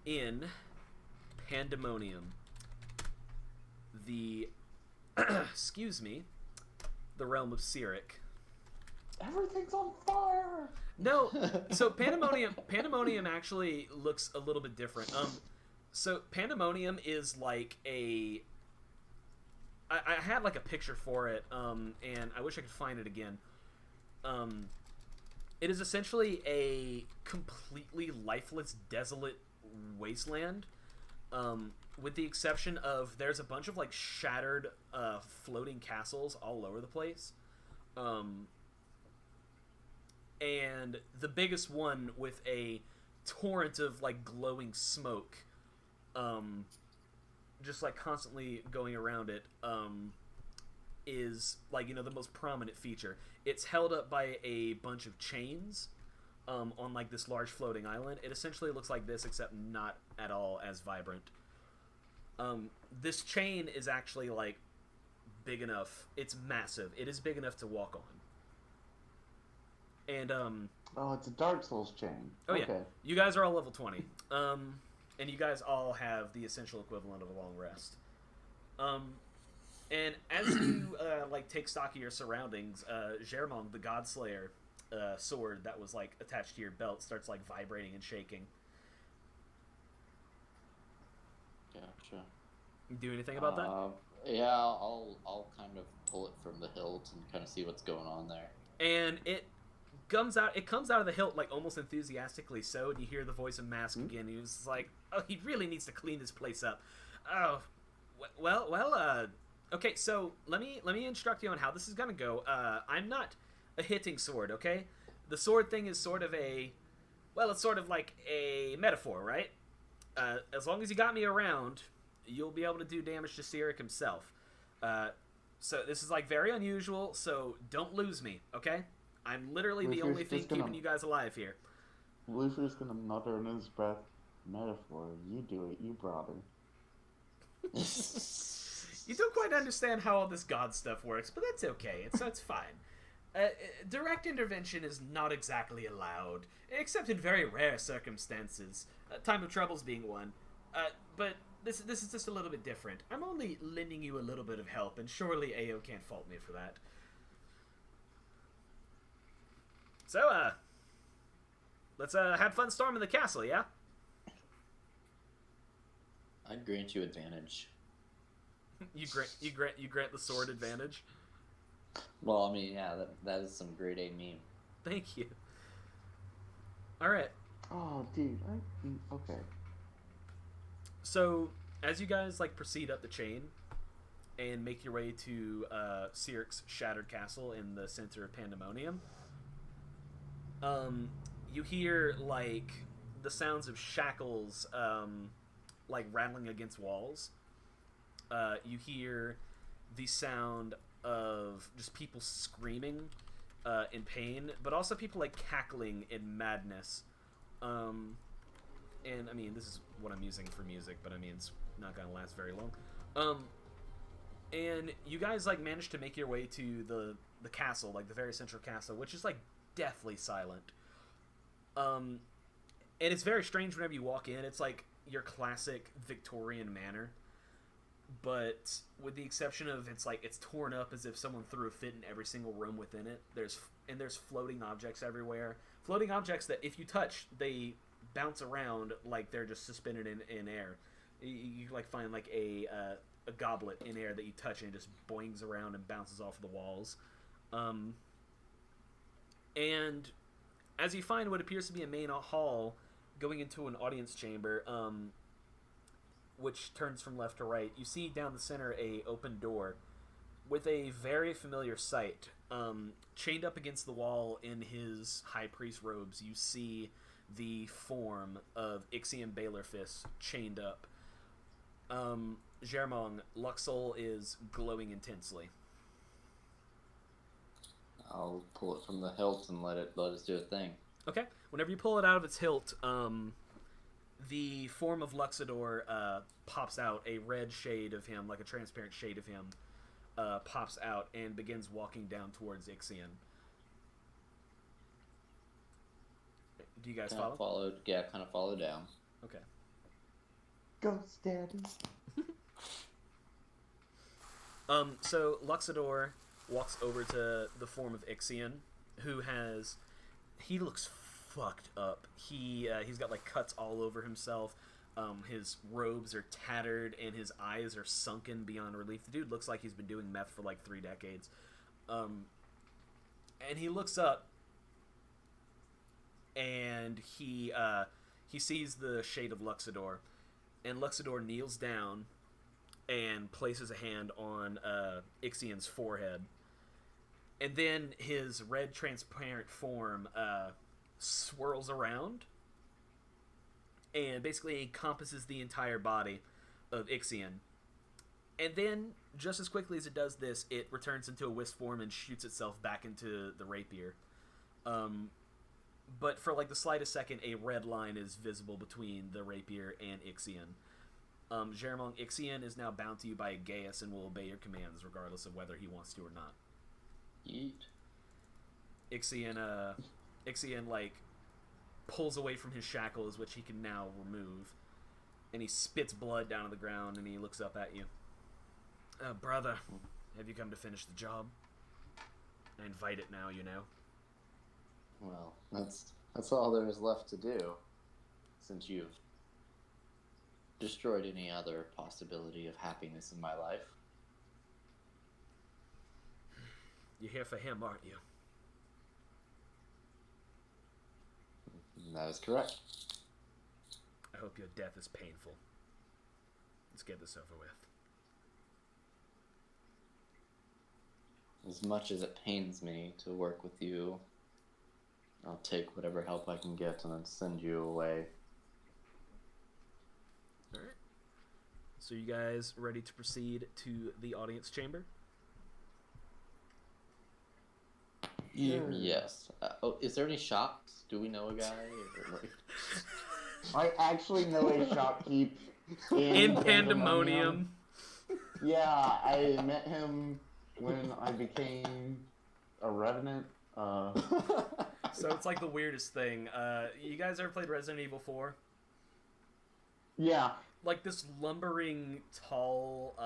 in Pandemonium. The, excuse me, the realm of Cyric. Everything's on fire! No, so Pandemonium actually looks a little bit different. So Pandemonium is like a... I had like a picture for it, and I wish I could find it again. It is essentially a completely lifeless, desolate wasteland, with the exception of there's a bunch of like shattered, floating castles all over the place. And the biggest one with a torrent of like glowing smoke, just like constantly going around it, is like, you know, the most prominent feature. It's held up by a bunch of chains on like this large floating island. It essentially looks like this, except not at all as vibrant. This chain is actually like big enough. It's massive. It is big enough to walk on. And Oh, it's a Dark Souls chain. oh yeah, Okay. you guys are all level 20. And you guys all have the essential equivalent of a long rest. And as you like take stock of your surroundings, Germong, the Godslayer sword that was like attached to your belt, starts like vibrating and shaking. Gotcha. You do anything about that? Yeah, I'll kind of pull it from the hilt and kind of see what's going on there. And it comes out of the hilt like almost enthusiastically so, and you hear the voice of Mask again. He was like, "Oh, he really needs to clean this place up." Oh, well. Okay, so let me instruct you on how this is gonna go. I'm not a hitting sword, okay? The sword thing is sort of it's sort of like a metaphor, right? As long as you got me around, you'll be able to do damage to Cyric himself. So this is like very unusual, so don't lose me, okay? I'm literally the only thing keeping you guys alive here. Lucifer's gonna mutter in his breath, "Metaphor, you do it, you brother." You don't quite understand how all this god stuff works, but that's okay. It's fine. Direct intervention is not exactly allowed, except in very rare circumstances. Time of troubles being one. But this is just a little bit different. I'm only lending you a little bit of help, and surely AO can't fault me for that. So, let's have fun storming the castle, yeah? I'd grant you advantage. You grant the sword advantage. Well, I mean, yeah, that is some grade A meme. Thank you. All right. Oh, dude. Okay. So, as you guys like proceed up the chain, and make your way to Siric's shattered castle in the center of Pandemonium. You hear like the sounds of shackles like rattling against walls. You hear the sound of just people screaming in pain, but also people like cackling in madness. And I mean, this is what I'm using for music, but I mean, it's not gonna last very long. And you guys like manage to make your way to the castle, like the very central castle, which is like deathly silent. And it's very strange whenever you walk in. It's like your classic Victorian manor, but with the exception of it's torn up as if someone threw a fit in every single room within it. There's floating objects everywhere. Floating objects that if you touch, they bounce around like they're just suspended in air. You like find like a goblet in air that you touch and it just boings around and bounces off the walls. And as you find what appears to be a main hall going into an audience chamber, which turns from left to right, you see down the center a open door with a very familiar sight. Chained up against the wall in his high priest robes, you see the form of Ixion Baylorfist chained up. Germong, Luxol is glowing intensely. I'll pull it from the hilt and let us do a thing. Okay. Whenever you pull it out of its hilt, the form of Luxador pops out. A red shade of him, like a transparent shade of him, pops out and begins walking down towards Ixion. Do you guys follow? Kind of follow down. Okay. Ghost Daddy. So Luxador walks over to the form of Ixion, he looks fucked up. He's got like cuts all over himself. His robes are tattered and his eyes are sunken beyond relief. The dude looks like he's been doing meth for like 3 decades. And he looks up and he sees the shade of Luxador, and Luxador kneels down and places a hand on Ixion's forehead. And then his red transparent form swirls around and basically encompasses the entire body of Ixion. And then, just as quickly as it does this, it returns into a wisp form and shoots itself back into the rapier. But for like the slightest second, a red line is visible between the rapier and Ixion. Germong, Ixion is now bound to you by a geas and will obey your commands regardless of whether he wants to or not. Yeet. Ixion like pulls away from his shackles, which he can now remove, and he spits blood down on the ground, and he looks up at you. Brother, have you come to finish the job? I invite it now, you know. Well, that's all there is left to do, since you've destroyed any other possibility of happiness in my life. You're here for him, aren't you? That is correct. I hope your death is painful. Let's get this over with. As much as it pains me to work with you, I'll take whatever help I can get and then send you away. Alright. So you guys ready to proceed to the audience chamber? Yes. Is there any shops? Do we know a guy? I actually know a shopkeep In Pandemonium. Yeah, I met him when I became a revenant. So it's like the weirdest thing. You guys ever played Resident Evil 4? Yeah. Like this lumbering, tall,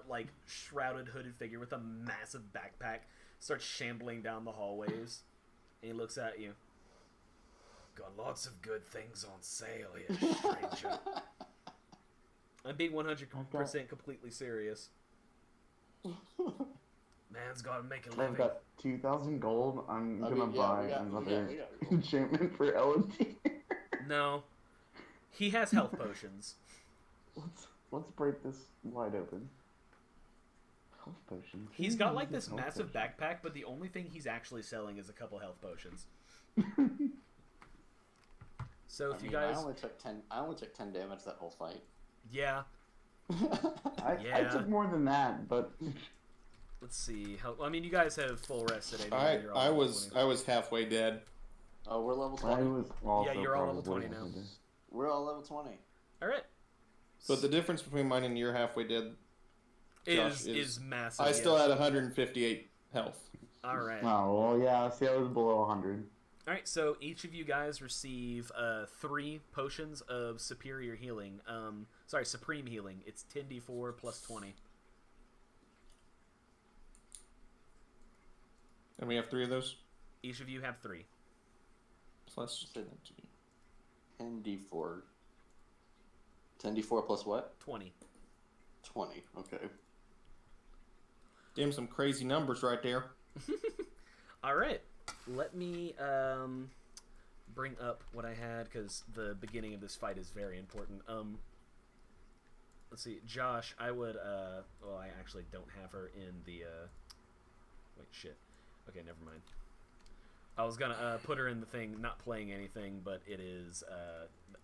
like shrouded, hooded figure with a massive backpack starts shambling down the hallways, and he looks at you. Got lots of good things on sale here, stranger. I'm being 100% completely serious. Man's gotta make a living. I've got 2,000 gold. I'm gonna buy another we got enchantment for LD. No. He has health potions. Let's break this wide open. Health potions. He's got like this Health massive potions. backpack, but the only thing he's actually selling is a couple health potions. So if you guys, I only took 10 damage that whole fight. yeah, I Yeah. took more than that, but let's see. I mean, you guys have full rested. Anyway. You're all I level was 20. halfway dead. Oh, we're level I 20. was also Yeah, you're all level probably 20 now. We're all level 20. All right. But the difference between mine and your halfway dead, Josh, is massive. I yeah. still had 158 health. All right. Oh, well, yeah, see, I was below 100. All right, so each of you guys receive 3 potions of superior healing. Sorry, supreme healing. It's 10d4 plus 20. And we have 3 of those. Each of you have 3. Plus 10d4. 10d4 plus what? 20. 20. Okay. damn, some crazy numbers right there. All right, let me bring up what I had because the beginning of this fight is very important. Let's see, Josh. I would. Well, I actually don't have her in the. Wait, shit. Okay, never mind. I was gonna put her in the thing, not playing anything, but it is.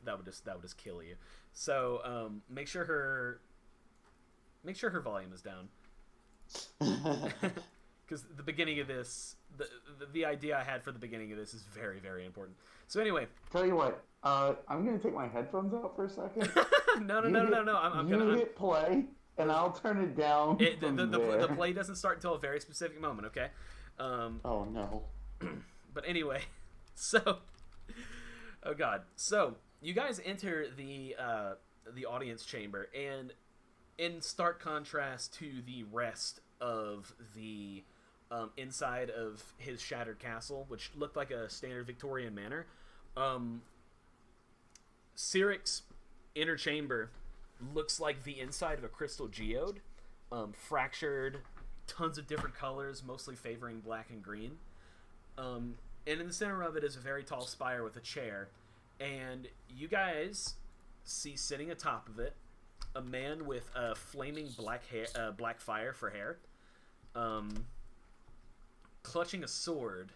That would just kill you. So make sure her volume is down. Because the beginning of this, the idea I had for the beginning of this is very, very important. So anyway, Tell you what, I'm gonna take my headphones out for a second. no. I'm you gonna. hit play, and I'll turn it down. The play doesn't start until a very specific moment. Okay. Oh no. But anyway, so, oh god, so you guys enter the audience chamber, and in stark contrast to the rest of the inside of his shattered castle, which looked like a standard Victorian manor, Cyric's inner chamber looks like the inside of a crystal geode, fractured, tons of different colors, mostly favoring black and green. And in the center of it is a very tall spire with a chair, and you guys see sitting atop of it a man with a flaming black fire for hair, clutching a sword,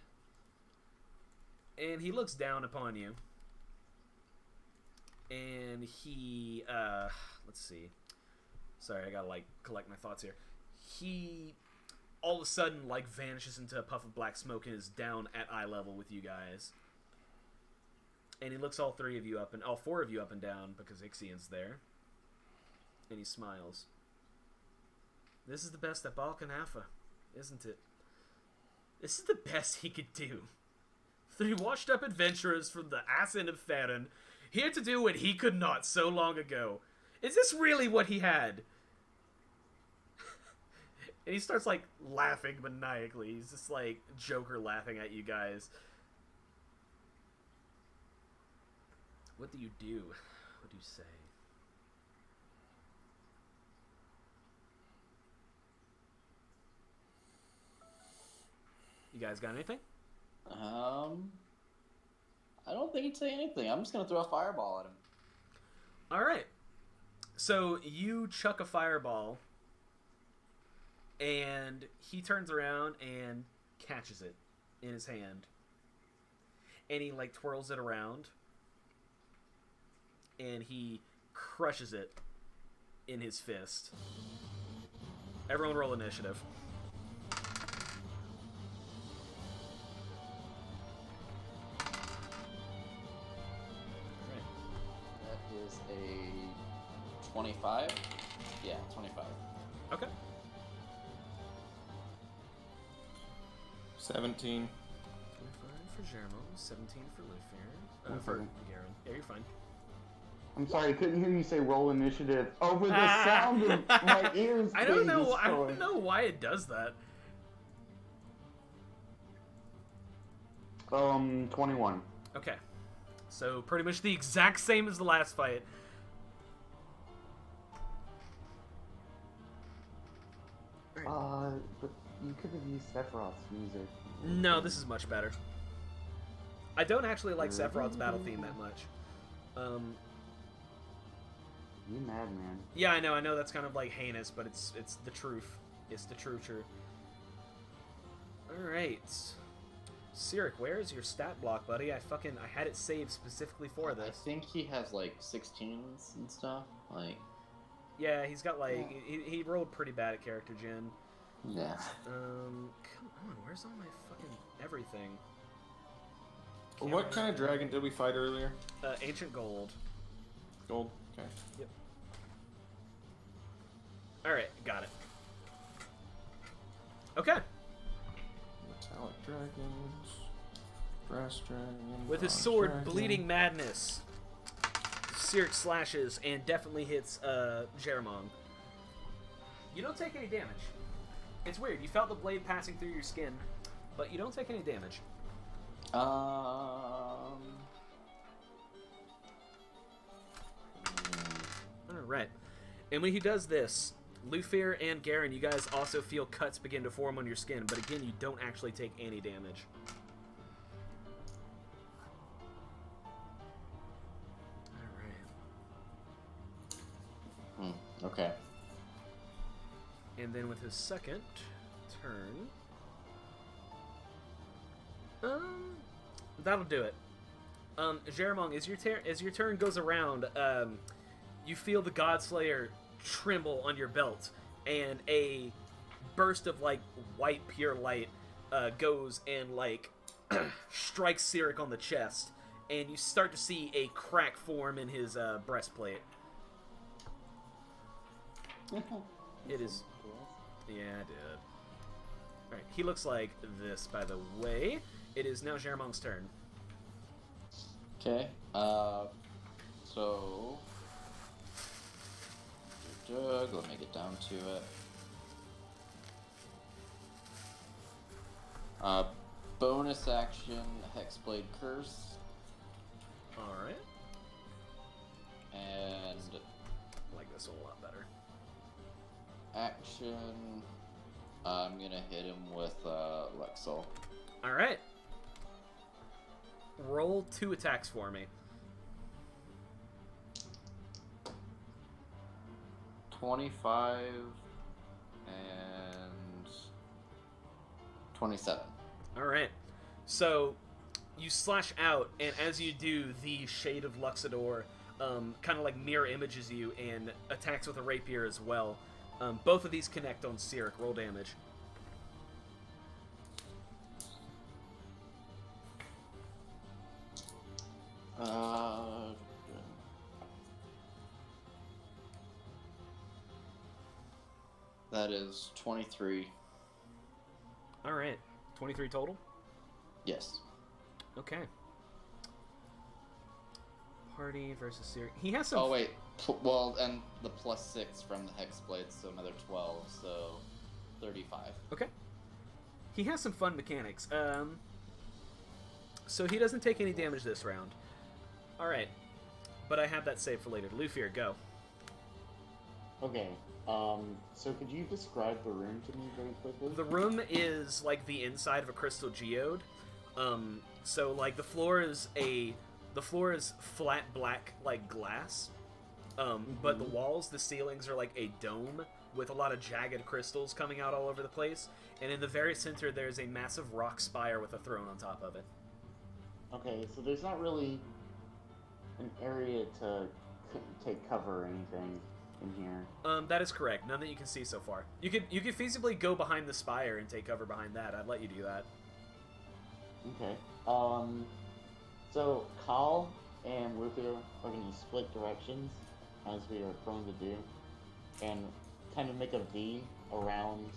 and he looks down upon you, and he let's see, sorry, I gotta collect my thoughts here. He all of a sudden vanishes into a puff of black smoke and is down at eye level with you guys, and he looks all 4 of you up and down because Ixian's there. And he smiles. This is the best that Baal can offer, isn't it? This is the best he could do. 3 washed-up adventurers from the ass end of Farron, here to do what he could not so long ago. Is this really what he had? And he starts, laughing maniacally. He's just, Joker laughing at you guys. What do you do? What do you say? You guys got anything? I don't think he'd say anything. I'm just gonna throw a fireball at him. All right. So you chuck a fireball, and he turns around and catches it in his hand, and he twirls it around, and he crushes it in his fist. Everyone roll initiative. That is a 25. Yeah, 25. Okay. 17. 25 for Jermo, 17 for Lufair. For Okay. Garen. Yeah, you're fine. I'm sorry, I couldn't hear you say roll initiative over the sound of my ears. I don't being know. I destroyed. don't know why it does that. 21. Okay. So pretty much the exact same as the last fight. But you could have used Sephiroth's music. No, this is much better. I don't actually like Sephiroth's battle theme that much. You mad, man. Yeah, I know that's kind of heinous, but it's the truth. It's the true. Alright. Cyric, where is your stat block, buddy? I had it saved specifically for this. I think he has like 16s and stuff. Like, yeah, he's got like he rolled pretty bad at character gen. yeah. Come on, where's all my fucking everything? What kind of dragon did we fight earlier? Ancient Gold. Gold. Okay. Yep. Alright, got it. Okay. Metallic dragons. Brass dragon. With his bronze sword, dragon. Bleeding Madness, Cyric slashes and definitely hits Jeramong. You don't take any damage. It's weird. You felt the blade passing through your skin, but you don't take any damage. Alright. And when he does this, Lufir and Garen, you guys also feel cuts begin to form on your skin, but again, you don't actually take any damage. Alright. Okay. And then with his second turn... that'll do it. Jeramong, as your turn goes around, you feel the Godslayer tremble on your belt, and a burst of like white pure light goes and like strikes Cyric on the chest, and you start to see a crack form in his breastplate. It is. Yeah, I did. Alright, he looks like this, by the way. It is now Jeramong's turn. Okay. So. Let me get down to it. Bonus action, Hexblade Curse. Alright. And. I like this one a lot better. Action. I'm gonna hit him with Lexel. Alright. Roll 2 attacks for me. 25 and 27. Alright. So, you slash out, and as you do, the Shade of Luxador kind of like mirror images you and attacks with a rapier as well. Both of these connect on Cyric. Roll damage. That is 23. Alright. 23 total? Yes. Okay. Party versus Cyric. He has some... Oh, wait. Well, and the +6 from the Hexblade, so another 12, so 35. Okay. He has some fun mechanics. So he doesn't take any damage this round. Alright. But I have that saved for later. Lufir, go. Okay. So could you describe the room to me very quickly? The room is like the inside of a crystal geode. So like the floor is flat black like glass. But the walls, the ceilings are like a dome with a lot of jagged crystals coming out all over the place. And in the very center, there's a massive rock spire with a throne on top of it. Okay, so there's not really an area to take cover or anything in here. That is correct. None that you can see so far. You could feasibly go behind the spire and take cover behind that. I'd let you do that. Okay. So Kyle and Luther are going to split directions, as we are prone to do, and kind of make a V around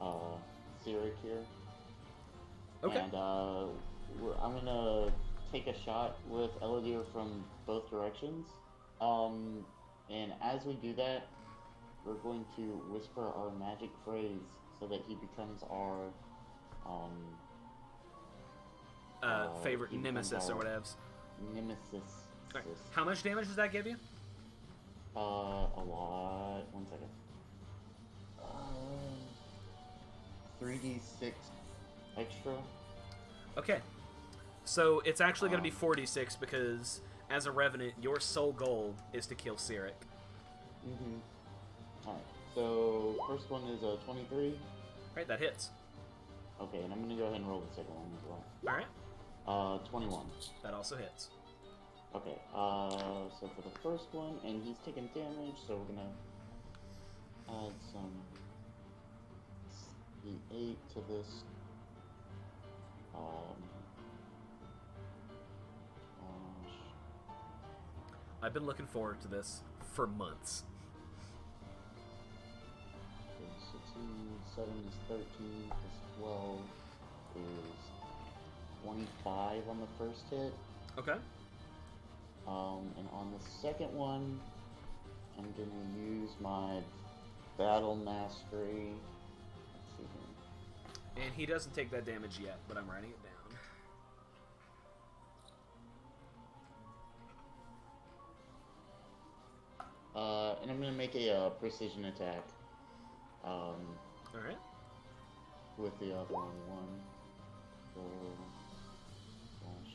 Cyric here. Okay. And I'm going to take a shot with Elodie from both directions. And as we do that, we're going to whisper our magic phrase so that he becomes our favorite nemesis or whatever. Nemesis. Right. How much damage does that give you? A lot. 1 second. 3d6 extra. Okay. So it's actually going to be 46 because, as a revenant, your sole goal is to kill Cyric. Mm-hmm. Alright, So, first one is a 23. Alright, that hits. Okay, and I'm gonna go ahead and roll the second one as well. Alright, 21. that also hits. Okay, so for the first one, and he's taking damage, so we're gonna add some D8 to this. I've been looking forward to this for months. So 7 is 13, plus 12 is 25 on the first hit. Okay. And on the second one, I'm gonna use my Battle Mastery. Let's see here. And he doesn't take that damage yet, but I'm writing it down. And I'm gonna make a precision attack. Alright. With the other one. So, gosh.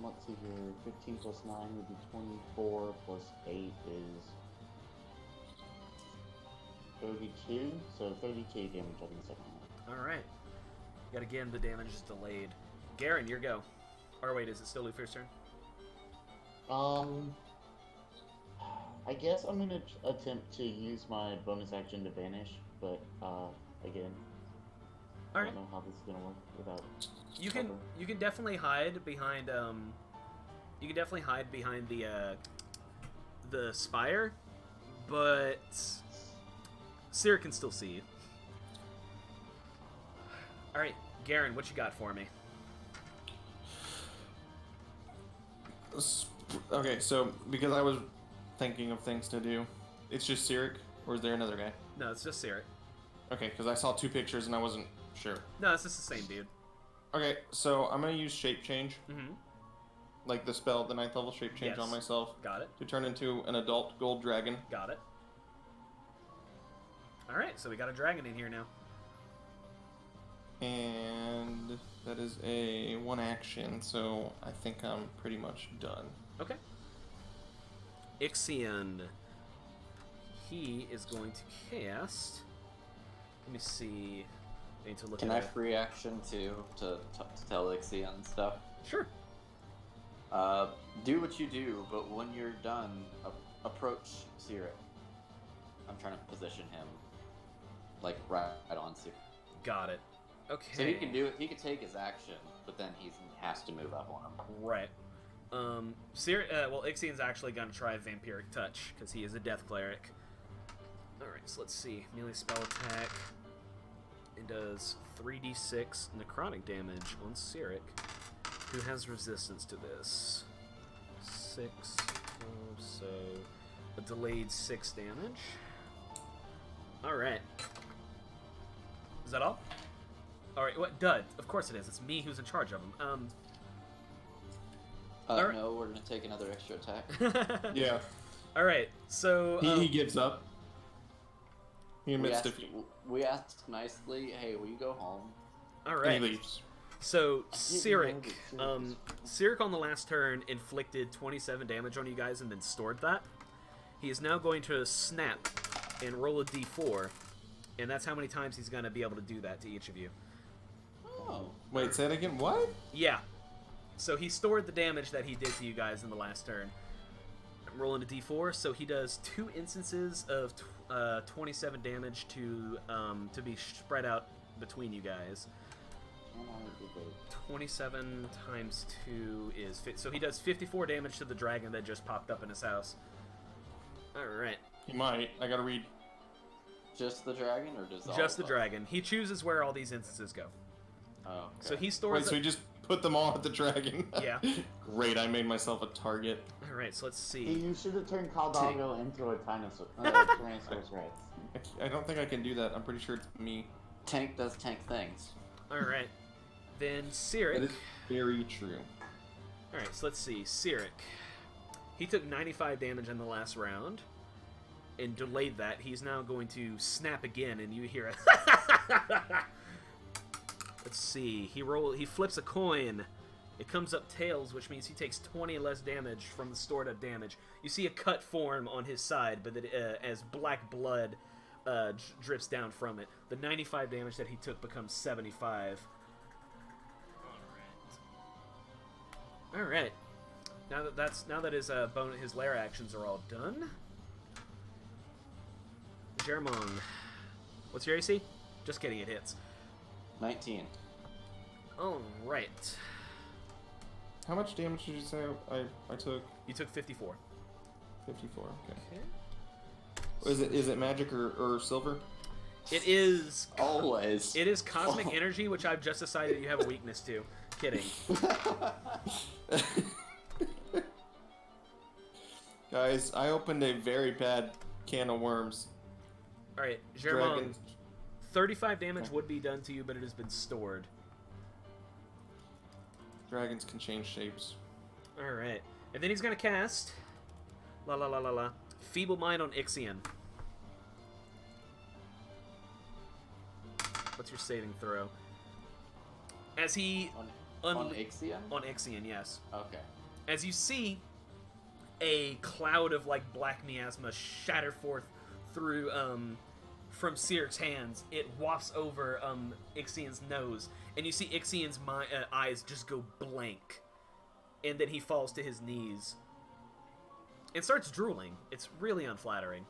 Let's see here. 15 plus 9 would be 24, plus 8 is 32. So 32 damage on the second one. Alright. Yet again, the damage is delayed. Garen, your go. Or wait, is it still Luthor's turn? I guess I'm gonna attempt to use my bonus action to vanish, but again, I Alright. don't know how this is gonna work without. You cover. can definitely hide behind the spire, but Seer can still see you. Alright, Garen, what you got for me? Okay, so because I was thinking of things to do, it's just Cyric, or is there another guy? No, it's just Seer. Okay, because I saw two pictures and I wasn't sure. No, it's just the same dude. Okay, so I'm gonna use Shape Change, Mm-hmm. like the spell, the 9th level Shape Change Yes. on myself, Got it. to turn into an adult gold dragon. Got it. Alright, so we got a dragon in here now. And that is a 1 action, so I think I'm pretty much done. Okay. Ixion. He is going to cast... Let me see. I need to look Can at I it. free action to tell Ixion stuff? Sure. Do what you do, but when you're done, approach Cyric. I'm trying to position him, like right on Cyric. Got it. Okay. So he can do it. He can take his action, but then he has to move up on him. Right. Well, Ixion's actually going to try Vampiric Touch, because he is a Death Cleric. Alright, so let's see. Melee spell attack. It does 3d6 necrotic damage on Cyric, who has resistance to this. 6, 12, so a delayed 6 damage. Alright. Is that all? Alright, what? Dud. Of course it is. It's me who's in charge of them. Alright. No, we're gonna take another extra attack. Yeah. Alright, so... He gives up. He admits defeat. We asked nicely, hey, will you go home? And Alright. he leaves. So, Cyric, know that Cyric is- Cyric on the last turn inflicted 27 damage on you guys and then stored that. He is now going to snap and roll a d4, and that's how many times he's going to be able to do that to each of you. Oh. Wait, say it again. What? Yeah. So he stored the damage that he did to you guys in the last turn. I'm rolling a d4, so he does 2 instances of 27 damage to be spread out between you guys. 27 times 2 is... So he does 54 damage to the dragon that just popped up in his house. Alright. He might. I gotta read. Just the dragon, or does all Just the of them? dragon. He chooses where all these instances go. Oh, okay. So he stores... Wait, so he just put them all at the dragon? Yeah. Great, I made myself a target. Alright, so let's Hey, see. you should have turned Caldalgo into a Tyrannosaurus Rex. I don't think I can do that. I'm pretty sure it's me. Tank does tank things. Alright. Then That Cyric... is very true. Alright, so let's see. Cyric. He took 95 damage in the last round and delayed that. He's now going to snap again, and you hear a Let's see. He flips a coin. It comes up tails, which means he takes 20 less damage from the stored up damage. You see a cut form on his side, but as black blood drips down from it. The 95 damage that he took becomes 75. All right. Now that his lair actions are all done. Jermong. What's your AC? Just kidding, it hits. 19. All right. How much damage did you say I took? You took 54. 54. Okay. Is it magic or silver? It is Always. It is cosmic energy, which I've just decided you have a weakness to. Kidding. Guys, I opened a very bad can of worms. All right, Jermong. 35 damage would be done to you, but it has been stored. Dragons can change shapes. All right, and then he's gonna cast Feeble Mind on Ixion. What's your saving throw? As he on Ixion? On Ixion, yes. Okay. As you see a cloud of like black miasma shatter forth through from Siric's hands, it wafts over Ixion's nose, and you see Ixion's eyes just go blank, and then he falls to his knees and starts drooling. It's really unflattering.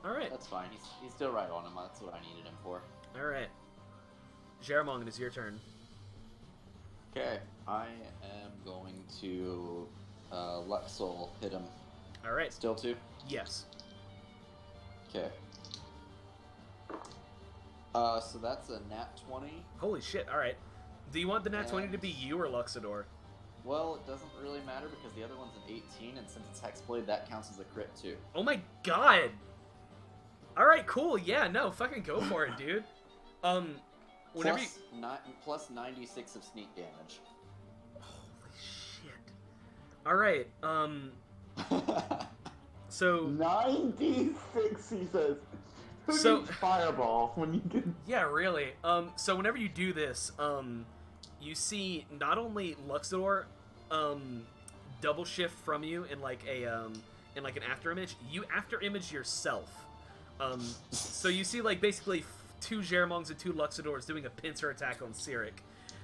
All right. That's fine. He's still right on him. That's what I needed him for. All right. Jermong, it is your turn. Okay. I am going to Luxol hit him. All right. Still 2? Yes. Okay. So that's a nat 20. Holy shit. All right. Do you want the nat 20 to be you or Luxador? Well, it doesn't really matter because the other one's an 18, and since it's Hexblade, that counts as a crit too. Oh my god. All right, cool. Yeah, no, fucking go for it, dude. Whenever plus 96 of sneak damage. Holy shit. All right. So 96, he says. Who needs fireball when you can? Yeah, really. So whenever you do this, you see not only Luxador, double shift from you in like an after image. You after image yourself. So you see like basically 2 Jermongs and 2 Luxadors doing a pincer attack on Siric.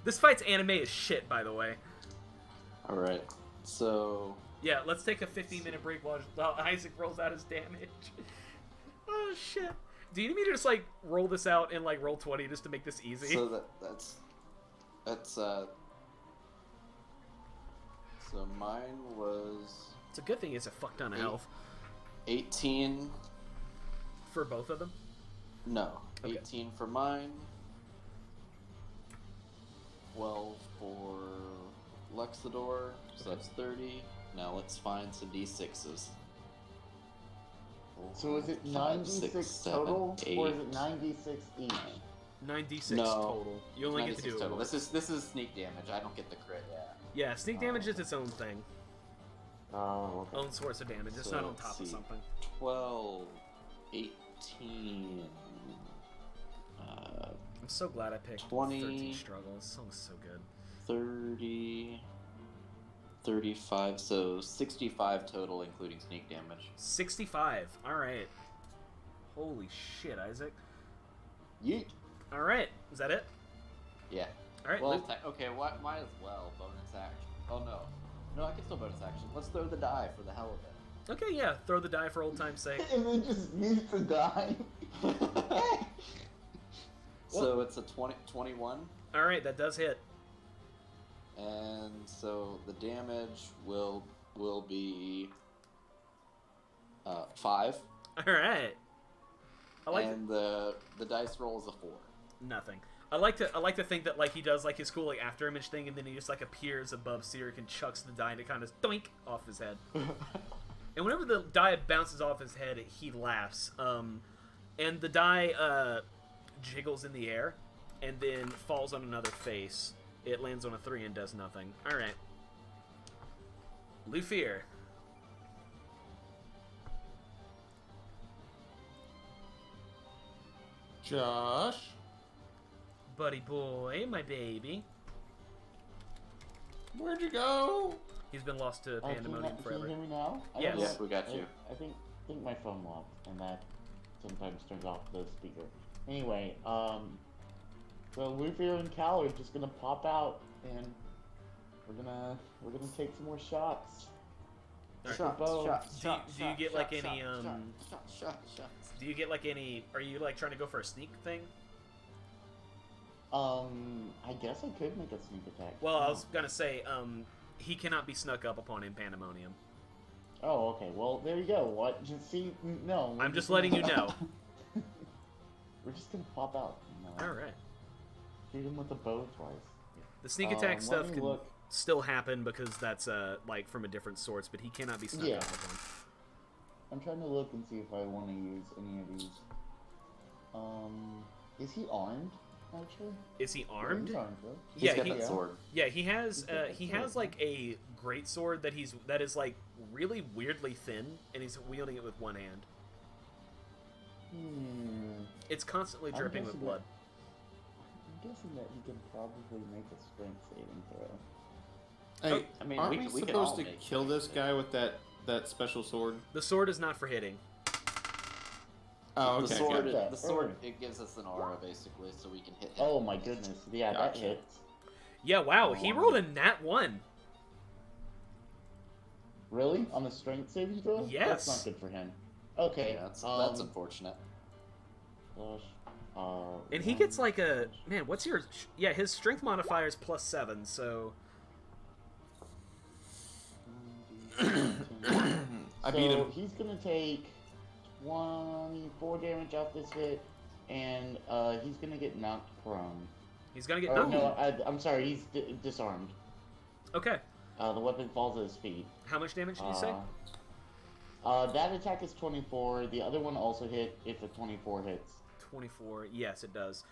This fight's anime as shit, by the way. All right. So yeah, let's take a 15-minute break while Isaac rolls out his damage. Oh shit. Do you need me to just like roll this out and like roll 20 just to make this easy? So that's so mine was. It's a good thing it's a fuck ton of health. 18 for both of them. No, okay. 18 for mine. 12 for Luxador, so that's 30. Now let's find some d6s. So is it 96 total, or is it 96 each? 96 total. You only get to do it total. This is sneak damage. I don't get the crit. Yeah, sneak damage is its own thing. Oh, okay. Own source of damage. It's not on top of something. 12, 18. I'm so glad I picked 20, 13 Struggle. This song's so good. 30, 35, so 65 total, including sneak damage. 65. All right. Holy shit, Isaac. Yeet. All right. Is that it? Yeah. All right. Well, okay. Might as well bonus action. Oh no, I can still bonus action. Let's throw the die for the hell of it. Okay, yeah. Throw the die for old time's sake. And then just use the die. So it's a 21. All right, that does hit. And so the damage will be 5. All right. And the dice roll is a 4. Nothing. I like to think that like he does like his cool like after image thing, and then he just like appears above Siric and chucks the die to kind of doink off his head. And whenever the die bounces off his head, he laughs. And the die jiggles in the air, and then falls on another face. It lands on a 3 and does nothing. All right. Lufier. Josh. buddy boy, my baby. Where'd you go? He's been lost to Can pandemonium you forever. hear me now? Yes. Yeah, we got you. I think my phone locked, and that sometimes turns off the speaker. Anyway, so Luthier and Cal are just gonna pop out, and we're gonna take some more shots. Do you get like any shots. Do you get like any? Are you like trying to go for a sneak thing? I guess I could make a sneak attack. Well, I was gonna say, he cannot be snuck up upon in pandemonium. Oh, okay. Well, there you go. What? Just see, no. I'm just letting you know. We're just gonna pop out. All right. Shoot him with a bow twice. The sneak attack Let stuff me can look. still happen because that's like from a different source, but he cannot be snuck Yeah. up upon. I'm trying to look and see if I want to use any of these. Is he armed? Actually, Is he Yeah, armed? he's armed, though. He's Yeah, got he- that sword. Yeah, he has He's got a sword. like a great sword that is like really weirdly thin, and he's wielding it with one hand. It's constantly I'm dripping with guessing blood. I'm guessing that he can probably make a strength saving throw. Hey, I mean, aren't we we could supposed all to make kill this it. guy with that special sword? The sword is not for hitting. Oh, The okay. sword, good. Yeah. the sword, it gives us an aura basically, so we can hit him. Oh my goodness! Yeah, that Gotcha. hits. Yeah, wow, he rolled a nat 1. Really? On the strength saving throw? Yes. That's not good for him. Okay. Yeah, that's unfortunate. Gosh, And he gets like a man. What's your? Yeah, his strength modifier is +7. So I beat him. He's gonna take 24 damage off this hit, and he's gonna get knocked prone. he's gonna get Or, knocked. no, I'm sorry, he's disarmed. Okay. The weapon falls at his feet. How much damage did you say? That attack is 24. The other one also hit if a 24 hits. 24. Yes, it does.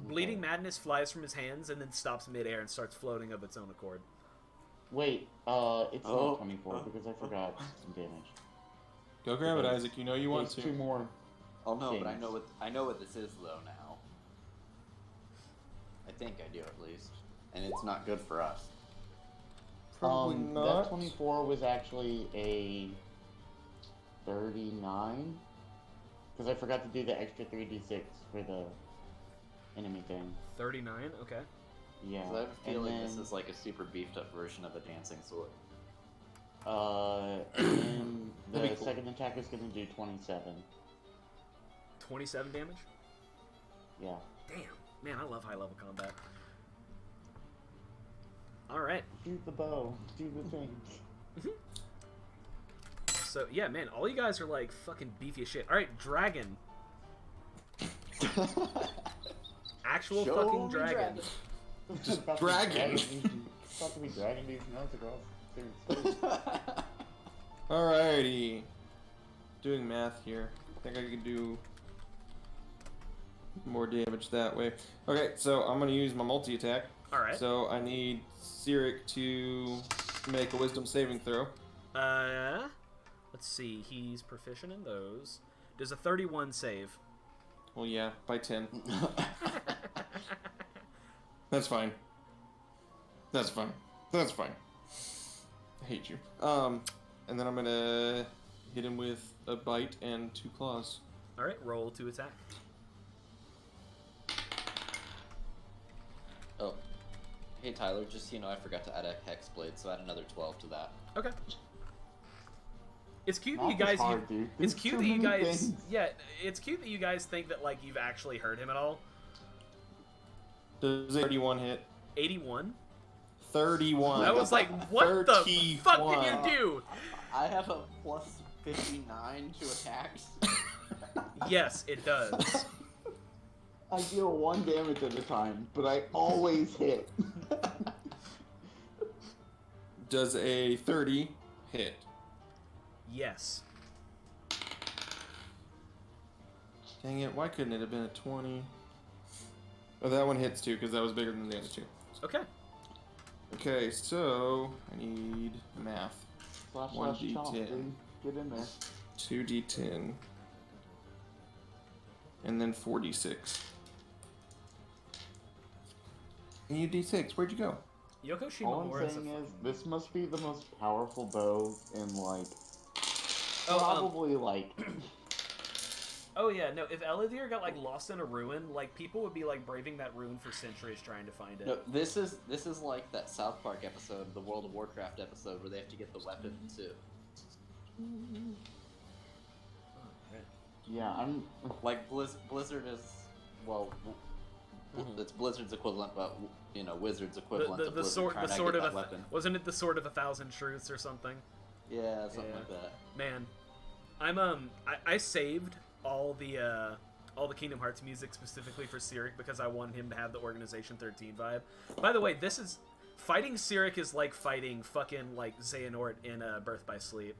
Bleeding Madness flies from his hands and then stops midair and starts floating of its own accord. Wait, it's Oh. not 24 because I forgot some damage. Go grab it, Okay. Isaac. You know you want There's to. 2 more. Oh no, but Things. I know what this is though now. I think I do at least, and it's not good for us. Probably not. That 24 was actually a 39. Because I forgot to do the extra 3d6 for the enemy thing. 39. Okay. Yeah. 'Cause I have a feeling and this then, is like a super beefed up version of a dancing sword. and the That'd be cool. second attack is going to do 27. 27 damage. Yeah. Damn, man, I love high level combat. All right. Shoot the bow. Do the thing. So yeah, man, all you guys are like fucking beefy as shit. All right, dragon. Actual Show fucking me dragon. Just About to dragging. It's about to be dragging these notes across space. Alrighty. Doing math here. I think I could do more damage that way. Okay, so I'm gonna use my multi-attack. All right. So I need Cyric to make a wisdom saving throw. Let's see. He's proficient in those. Does a 31 save? Well, yeah, by 10. That's fine. That's fine. That's fine. I hate you. And then I'm gonna hit him with a bite and 2 claws. All right, roll to attack. Oh, hey Tyler, just so you know, I forgot to add a hex blade, so add another 12 to that. Okay. It's cute that Math you guys. is hard, dude. It's There's cute too that you many guys. things. Yeah, it's cute that you guys think that like you've actually heard him at all. Does a 31 hit? 81. 31. I was like, what the fuck 31. did you do? I have a plus 59 to attacks. Yes, it does. I deal 1 damage at a time, but I always hit. Does a 30 hit? Yes. Dang it, why couldn't it have been a 20? Oh, that one hits too, because that was bigger than the other 2. Okay. Okay, so I need math. Slash, 1d10. chomp, dude. Get in there. 2d10. And then 46. And you D6. Where'd you go? All Yokoshima I'm Mora is a saying is, fucking- this must be the most powerful bow in, like, Oh, probably, like... Oh yeah, no, if Eladier got, like, lost in a ruin, like, people would be, like, braving that ruin for centuries trying to find it. No, this is like that South Park episode, the World of Warcraft episode, where they have to get the weapon too. Yeah, I'm... Like Blizzard is, well, it's Blizzard's equivalent, but you know, Wizard's equivalent to The Blizzard sword, trying the to sword get of that weapon. wasn't it the sword of 1,000 truths or something? Yeah, something Yeah. like that. Man, I saved all the Kingdom Hearts music specifically for Cyric because I wanted him to have the Organization 13 vibe. By the way, this is fighting Cyric is like fighting fucking like Xehanort in Birth by Sleep.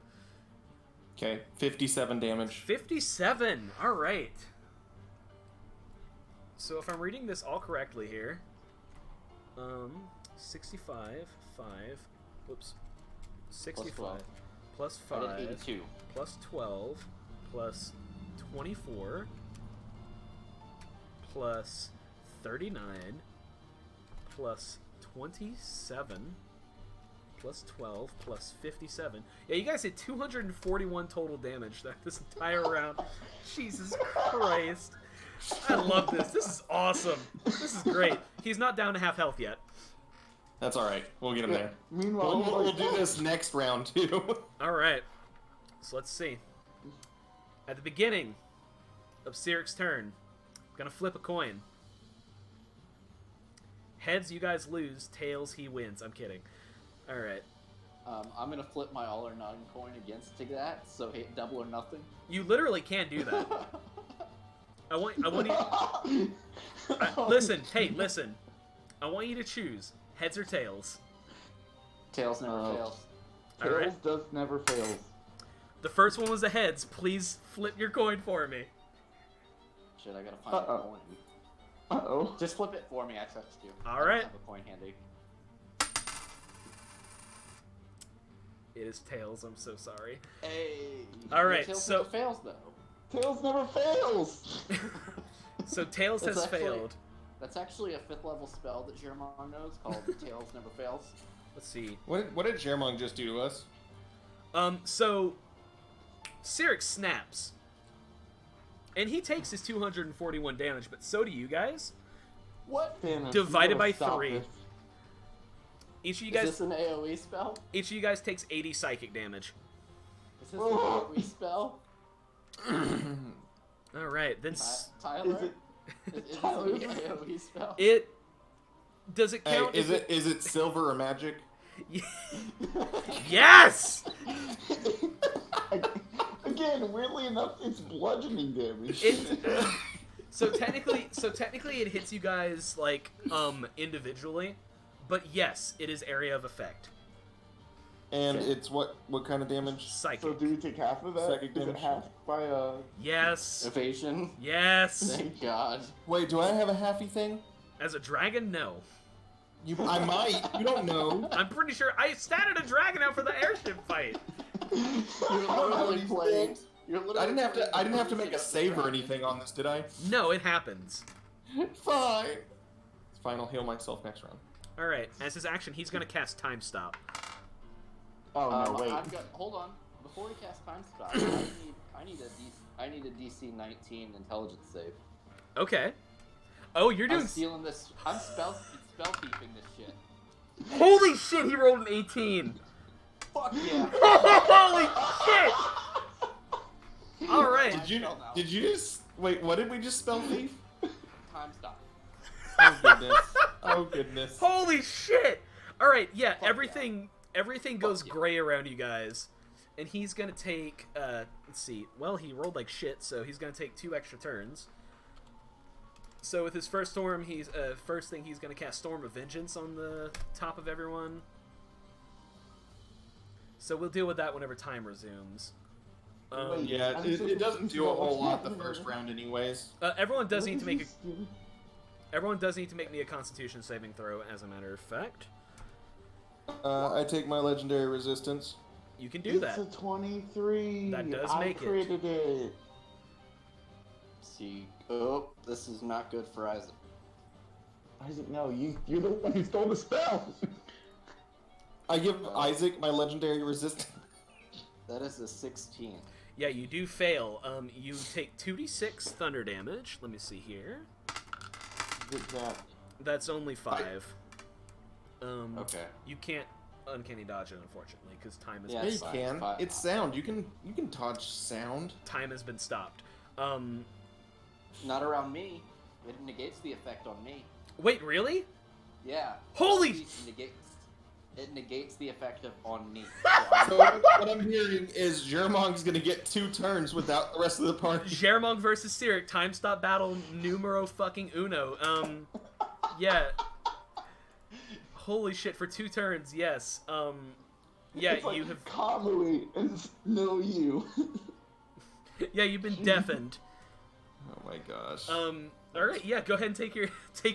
Okay, 57 damage. 57. All right. So if I'm reading this all correctly here, 65, 5, whoops, 65 plus I 5 did 82. plus 12 plus 24 plus 39 plus 27 plus 12 plus 57. Yeah, you guys did 241 total damage this entire round. Jesus Christ. I love this. This is awesome. This is great. He's not down to half health yet. That's alright. We'll get him there. Meanwhile, We'll do this next round, too. All right. So let's see. At the beginning of Cyric's turn, I'm going to flip a coin. Heads, you guys lose. Tails, he wins. I'm kidding. All right. I'm gonna flip my all or none coin against that, so hit double or nothing. You literally can do that. I want you. Listen, hey, listen. I want you to choose heads or tails. Tails never fails. All Tails right. does never fails. The first one was the heads. Please flip your coin for me. Shit, I gotta find a coin. Uh-oh. Just flip it for me, I trust you. All I don't right. have a coin handy. It is tails. I'm so sorry. Hey. All right, Tails so- never fails though. Tails never fails! So tails It's has actually- failed. That's actually a 5th level spell that Jermon knows called Tails Never Fails. Let's see. What did Jermong just do to us? So Cyric snaps. And he takes his 241 damage, but so do you guys. What? Thanos, Divided you gotta by stop 3. this. Each of you Is guys this an AoE spell? each of you guys takes 80 psychic damage. Is this an AoE spell? All right, then Tyler? Is this an Tyler? AoE spell? it does it Hey, count? is it silver or magic? Yes! Again, weirdly enough, it's bludgeoning damage. So technically it hits you guys like individually, but yes, it is area of effect. And it's what kind of damage? Psychic. So do we take half of that? Psychic Is it damage. half by Yes. Evasion? Yes. Thank God. Wait, do I have a halfy thing? As a dragon, no. I might. You don't know. I'm pretty sure I statted a dragon out for the airship fight. You're literally playing. You're literally I didn't have to playing make a save or anything on this, did I? No, it happens. Fine. It's fine. I'll heal myself next round. All right. As his action, he's gonna cast Time Stop. Oh no, wait. Hold on. Before we cast Time Stop, I need a DC 19 intelligence save. Okay. Oh, you're doing. I'm stealing this. I'm spell thieving this shit. Holy shit! He rolled an 18. Fuck yeah. Holy shit! All right. Did you just wait? What did we just spell thief? Time Stop. Oh goodness. Oh goodness. Holy shit! All right. Yeah. Fuck Everything goes yeah. gray around you guys, and he's gonna take. Let's see. Well, he rolled like shit, so he's gonna take 2 extra turns. So with his first storm, first thing he's gonna cast Storm of Vengeance on the top of everyone. So we'll deal with that whenever time resumes. Wait. Yeah, I'm so it doesn't confused do a about whole what's lot the happening first here. round, anyways. Everyone does What need is to make this doing? everyone does need to make me a Constitution saving throw. As a matter of fact, I take my legendary resistance. you can do that. It's a 23. That does I make it. created it. See. Oh, this is not good for Isaac. Isaac, no, you're the one who stole the spell. I give Isaac my legendary resistance. That is a 16. Yeah, you do fail. You take 2d6 thunder damage. Let me see here. Get that. That's only 5. Okay. You can't uncanny dodge it, unfortunately, because time has Yeah, been Yeah, you fine, can. fine. It's sound. You can dodge sound. time has been stopped. Not around me. It negates the effect on me. Wait, really? Yeah. Holy- It negates the effect on me. So what I'm hearing is Jermong's gonna get 2 turns without the rest of the party. Jermong versus Cyric, time stop battle numero fucking uno. Yeah. Holy shit, for 2 turns, yes. Yeah, It's like you have. Kamui and no you. Yeah, you've been deafened. Oh my gosh. Alright, yeah, go ahead and take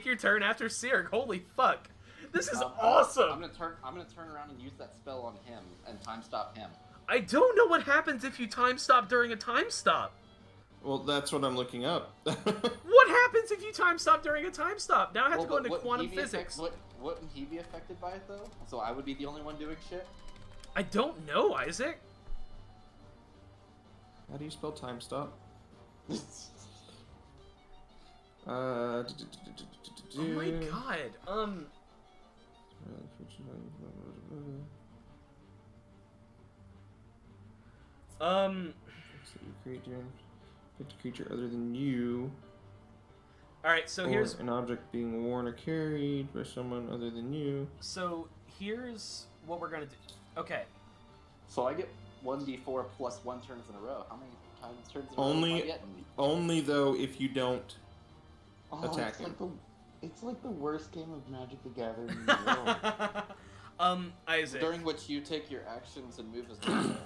your turn after Cyric. Holy fuck. This is I'm awesome! gonna turn around and use that spell on him and time stop him. I don't know what happens if you time stop during a time stop. Well, that's what I'm looking up. What happens if you time stop during a time stop? Now I have to go into quantum physics. Wouldn't he be affected by it though? So I would be the only one doing shit? I don't know, Isaac. How do you spell time stop? Oh Oh my god. Pick a creature other than you. Alright, so Or here's an object being worn or carried by someone other than you. here's what we're gonna do. Okay. So I get 1d4 plus 1 turns in a row. How many turns in a Only- row am I getting? Only though if you don't attack it's him. It's like the worst game of Magic the Gathering in the world. Isaac. During which you take your actions and move as normal.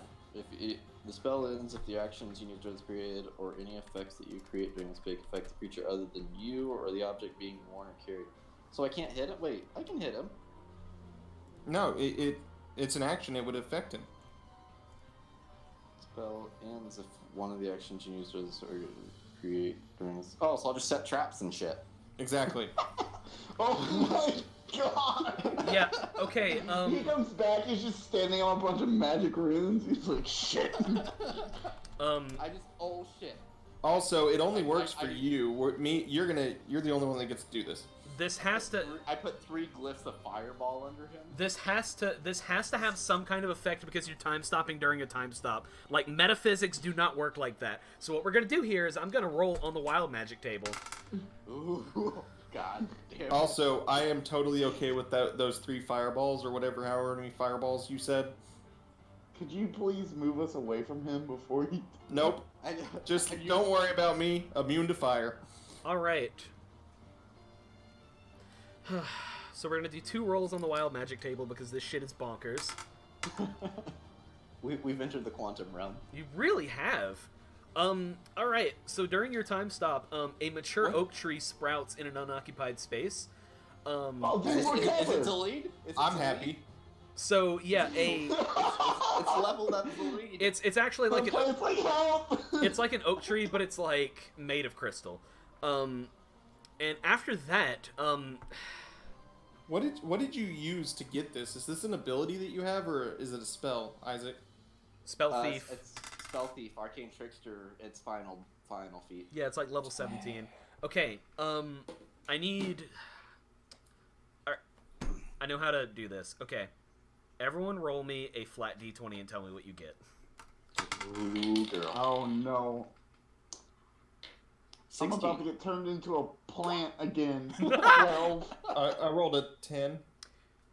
The spell ends if the actions you need during this period or any effects that you create during this period affect the creature other than you or the object being worn or carried. So I can't hit it? Wait, I can hit him. No, it's an action. It would affect him. Spell ends if one of the actions you use during this or create during this. Oh, so I'll just set traps and shit. Exactly. Oh my god! Yeah, okay, He comes back, he's just standing on a bunch of magic runes. He's like, shit. Oh shit. Also, it only works I- for you. You're the only one that gets to do this. this has to I put 3 glyphs of fireball under him. this has to have some kind of effect because you're time stopping during a time stop. Like metaphysics do not work like that. So what we're gonna do here is I'm gonna roll on the wild magic table. Ooh, god damn. Also, I am totally okay with those 3 fireballs or however many fireballs you said. Could you please move us away from him before he... Nope. Just don't worry about me. Immune to fire. Alright. So we're gonna do 2 rolls on the wild magic table because this shit is bonkers. We've entered the quantum realm. You really have. Alright, so during your time stop, a mature oak tree sprouts in an unoccupied space. Oh, Is dude, we're it to covered. lead? I'm happy. So yeah, It's leveled up to lead. it's actually like It's like help! it's like an oak tree, but it's like made of crystal. And after that, What did you use to get this? Is this an ability that you have, or is it a spell, Isaac? spell thief. It's spell thief, arcane trickster. It's final feat. Yeah, it's like level 17. Okay, I need... Alright, I know how to do this. Okay. Everyone roll me a flat d20 and tell me what you get. Ooh, girl. Oh no. 16. I'm about to get turned into a plant again. 12. I rolled a 10.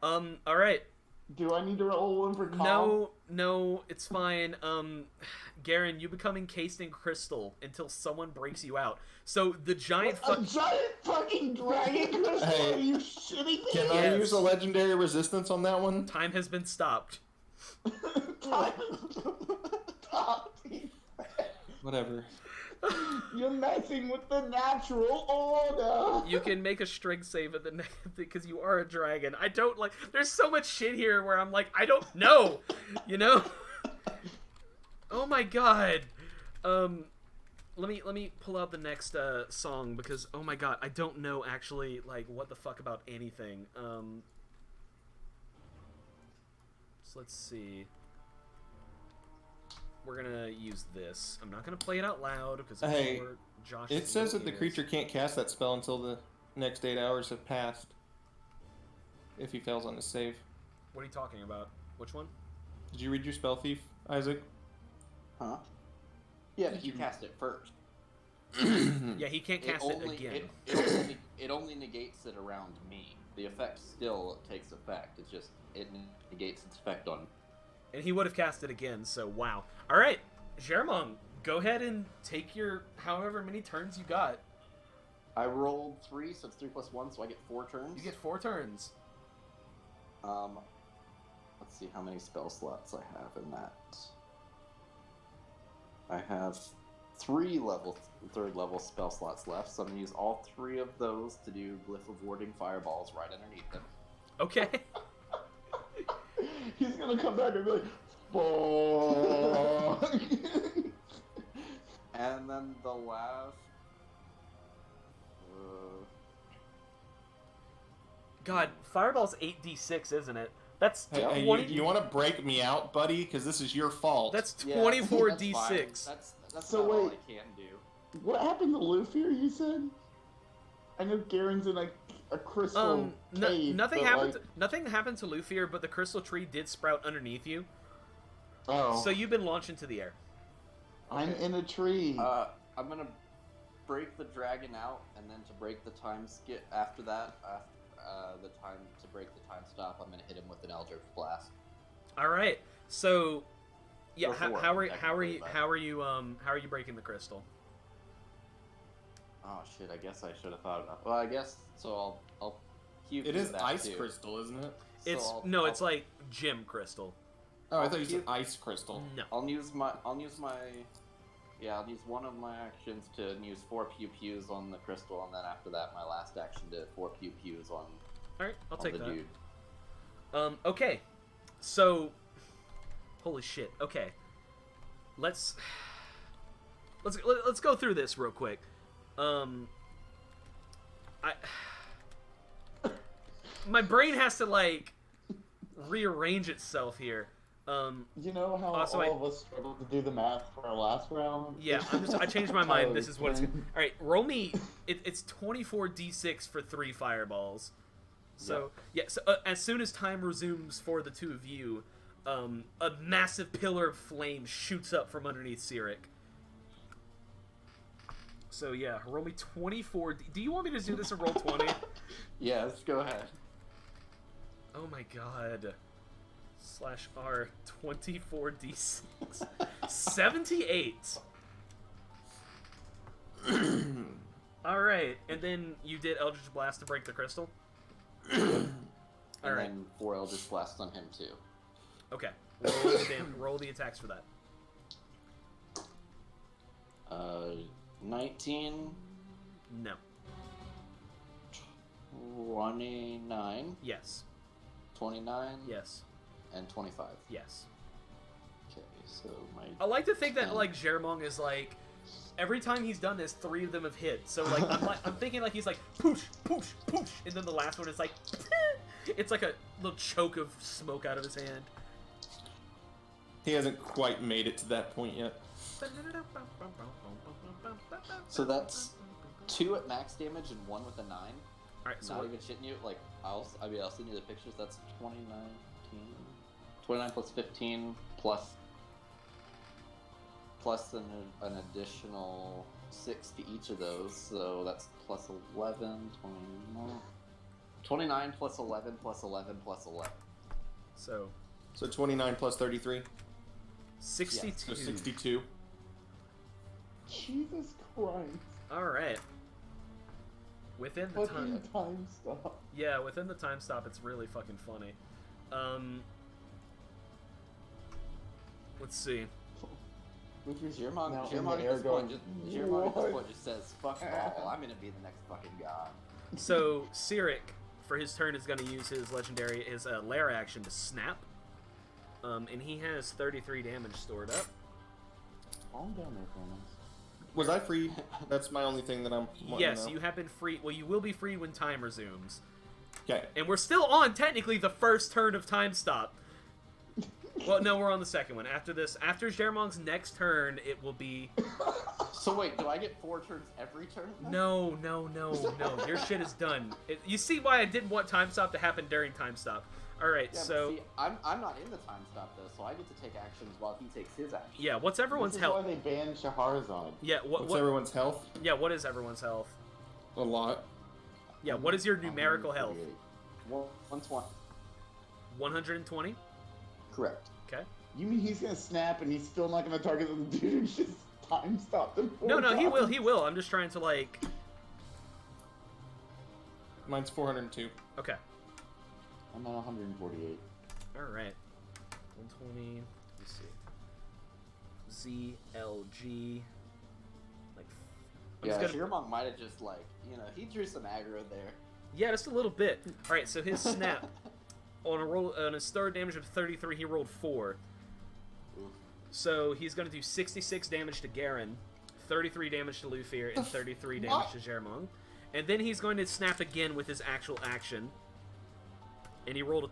Alright. Do I need to roll one for calm? No, it's fine. Garen, you become encased in crystal until someone breaks you out. So the giant A giant fucking dragon crystal? Hey, Are you shitting me? Can I Yes. use a legendary resistance on that one? time has been stopped. Stop. Whatever. You're messing with the natural order. You can make a strength save at the because you are a dragon. I don't like. There's so much shit here where I'm like, I don't know, you know. Oh my god. let me pull out the next song because oh my god, I don't know actually like what the fuck about anything. So let's see. We're gonna use this. I'm not gonna play it out loud because Hey, Josh. it says that the creature can't cast that spell until the next 8 hours have passed. If he fails on his save. What are you talking about? Which one? Did you read your spell thief, Isaac? Huh? Yeah, but you cast it first. Yeah, he can't cast it again. It only negates it around me. The effect still takes effect. It's just it negates its effect on. And he would have cast it again. So wow. All right, Jermong, go ahead and take your however many turns you got. I rolled 3, so it's 3 + 1, so I get 4 turns. You get 4 turns. Let's see how many spell slots I have in that. I have 3 third level spell slots left, so I'm gonna use all 3 of those to do Glyph of Warding Fireballs right underneath them. Okay. He's gonna come back and be like, "Fuck." And then the last. God, Fireball's 8d6, isn't it? That's Hey, 20. you want to break me out, buddy? Because this is your fault. That's Yeah, 24d6. That's So about all wait. I can do. What happened to Luffy? You said. I know Garen's in a crystal cave. Nothing but, happened. like- Nothing happened to Lufier, but the crystal tree did sprout underneath you. Oh. So you've been launched into the air. I'm in a tree. I'm gonna break the dragon out, and then to break the time skip after that, the time to break the time stop, I'm gonna hit him with an Eldritch Blast. All right. So, yeah. Or four, How are technically, you but- how are you breaking the crystal? Oh shit! I guess I should have thought about. Well, I guess so. I'll cube It is that ice too. crystal, isn't it? So It's like gem crystal. Oh, I I'll thought you said cube- ice crystal. No. I'll use one of my actions to use 4 pew pews on the crystal, and then after that, my last action to 4 pew pews on. All right, I'll on take the that. dude. Okay. So, holy shit. Okay. Let's go through this real quick. My brain has to like rearrange itself here. You know how also, all of us struggled to do the math for our last round? Yeah, I changed my mind. This is what it's. All right, roll me. It's 24d6 for 3 fireballs. So yeah. So as soon as time resumes for the two of you, a massive pillar of flame shoots up from underneath Cyric. So yeah, roll me 24. Do you want me to do this and roll 20? Yeah, let's go ahead. Oh my god. /R 24d6 78. All right, and then you did Eldritch Blast to break the crystal. And All right. then 4 Eldritch Blasts on him too. Okay. Roll the attacks for that. 19, No. 29, Yes. 29, Yes. and 25. Yes. Okay, so my. I like to think that like Jermong is like every time he's done this, 3 of them have hit. So like I'm thinking like he's like poosh, poosh, poosh, and then the last one is like it's like a little choke of smoke out of his hand. He hasn't quite made it to that point yet. So that's 2 at max damage and 1 with a 9. All right, so Not what- even shitting you. Like I'll send you the pictures. That's 29 plus 15 plus an additional 6 to each of those. So that's plus 11, 29 plus 11 plus 11 plus 11. so So 29 plus 33. 62. So 62. Jesus Christ. All right. Within the time. Fucking time stop. Yeah, within the time stop, it's really fucking funny. Let's see. Jermong Now at in the this air point going, just says, "Fuck all! I'm gonna be the next fucking god." So Cyric, for his turn, is going to use his legendary lair action to snap. And he has 33 damage stored up. Calm down there, Thanos. Was I freed? That's my only thing that I'm wanting Yes, to know. you have been freed. Well, you will be freed when time resumes. Okay. And we're still on, technically, the first turn of time stop. Well, no, we're on the second one. After this, after Germong's next turn, it will be... So wait, do I get 4 turns every turn? No. Your shit is done. You see why I didn't want time stop to happen during time stop. Alright, Yeah, so... but see, I'm not in the time stop though, so I get to take actions while he takes his action. Yeah, what's everyone's This is health? why they banned Shahrazad. Yeah, What's everyone's health? Yeah, what is everyone's health? A lot. Yeah, what is your numerical health? 120. 120? Correct. Okay. You mean he's gonna snap and he's still not gonna target the dude who just time stopped him? No, he will, times? he will. I'm just trying to, like... Mine's 402. Okay. I'm at 148. Alright. 120. Let's see. ZLG. Like... I'm Yeah, just gonna... Shirmong might have just like, he drew some aggro there. Yeah, just a little bit. Alright, so his snap... on his third damage of 33, he rolled 4. Oof. So he's going to do 66 damage to Garen, 33 damage to Lufir, and 33 damage to Germong. And then he's going to snap again with his actual action. And he rolled a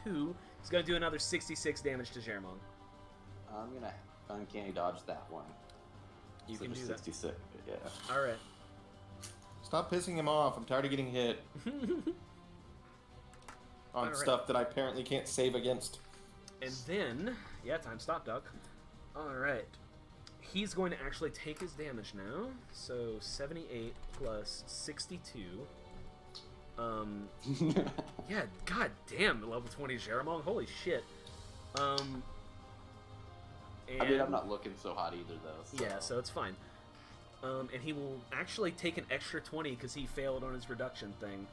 2. He's going to do another 66 damage to Germong. I'm gonna uncanny dodge that one. You So can just do that. 66. Yeah. Alright. Stop pissing him off. I'm tired of getting hit on Alright. stuff that I apparently can't save against. And then... Yeah, time stop, Doug. Alright. He's going to actually take his damage now. So 78 plus 62. Yeah, god damn, level 20 Jeramong. Holy shit. And, I mean, I'm not looking so hot either, though. So. Yeah, so it's fine. And he will actually take an extra 20 because he failed on his reduction thing.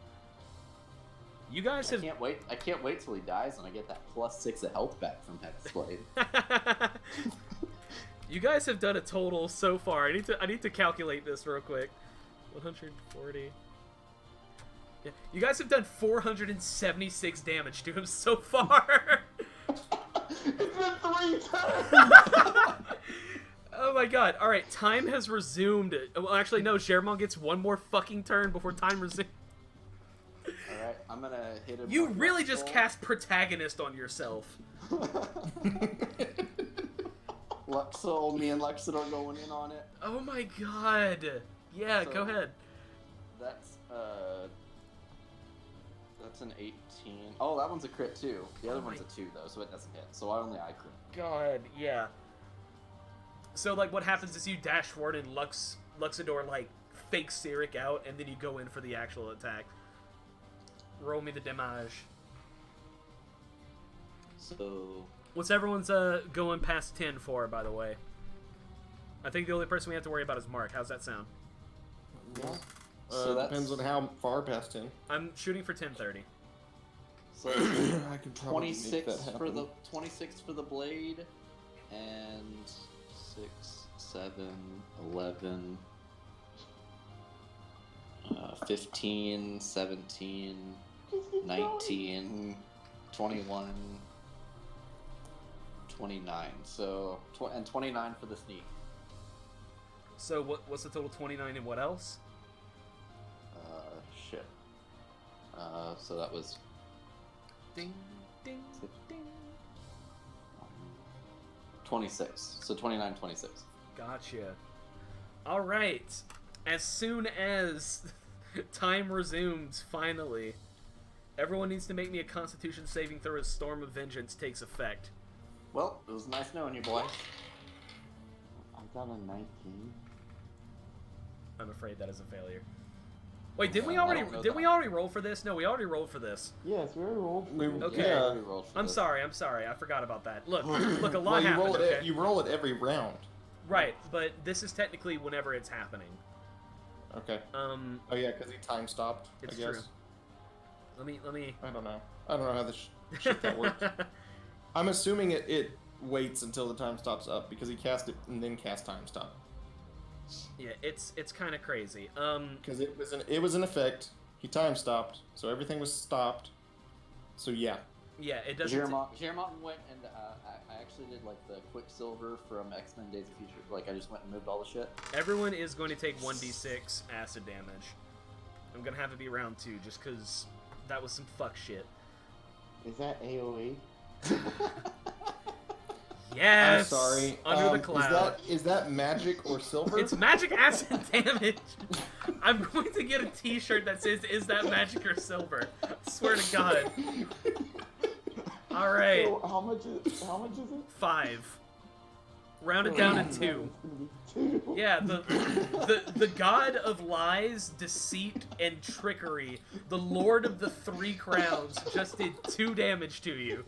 You guys have... I can't wait till he dies and I get that +6 of health back from Hexblade. You guys have done a total so far. I need to calculate this real quick. 140. Yeah, you guys have done 476 damage to him so far. It's been 3 turns! Oh my god. Alright, time has resumed. Well, actually, no. Germont gets one more fucking turn before time resumes. Alright, I'm gonna hit him. You with really Luxol. just cast protagonist on yourself. Luxol, me and Luxidor going in on it. Oh my god. Yeah, So- go ahead. That's an 18. Oh, that one's a crit too. The other Oh one's my- a 2 though, so it doesn't hit. So I crit. God, yeah. So, like, what happens is you dash forward and Luxidor, like, fakes Cyric out, and then you go in for the actual attack. Roll me the damage. So What's everyone's going past 10 for, by the way? I think the only person we have to worry about is Mark. How's that sound? Yeah. So that's- Depends on how far past him. I'm shooting for 10:30. so I can probably make 26 that for happen. the 26 for the blade, and 6, 7, 11, 15, 17, Just keep 19, 21, 29. So and 29 for the sneak. So, what's the total? 29 and what else? Shit. So that was Ding, ding, ding. 26. So 29, 26. Gotcha. Alright. As soon as time resumes, finally, everyone needs to make me a Constitution saving throw as Storm of Vengeance takes effect. Well, it was nice knowing you, boy. I got a 19. I'm afraid that is a failure. Wait, did we I already don't know did that. we already roll for this? No, we already rolled for this. Yes, we already rolled. Okay. Yeah. we rolled for I'm this. sorry. I forgot about that. Look, a lot Well, you happened. roll it. Okay? You roll it every round. Right, but this is technically whenever it's happening. Okay. Oh yeah, because he time stopped. It's I guess. true. Let me. I don't know. I don't know how this shit that works. I'm assuming it waits until the time stops up because he cast it and then cast time stop. Yeah, it's kind of crazy. Because it was an effect. He time stopped, so everything was stopped. So yeah. Yeah, it doesn't. Jermont went and I actually did like the Quicksilver from X-Men Days of Future. Like I just went and moved all the shit. Everyone is going to take 1d6 acid damage. I'm gonna have it be round 2 just because that was some fuck shit. Is that AOE? Yes. I'm sorry. Under the cloud. Is that magic or silver? It's magic acid damage. I'm going to get a T-shirt that says "Is that magic or silver?" I swear to God. All right. So how much is it? 5. Round it down to 2. 2. Yeah, the god of lies, deceit, and trickery, the lord of the 3 crowns, just did 2 damage to you.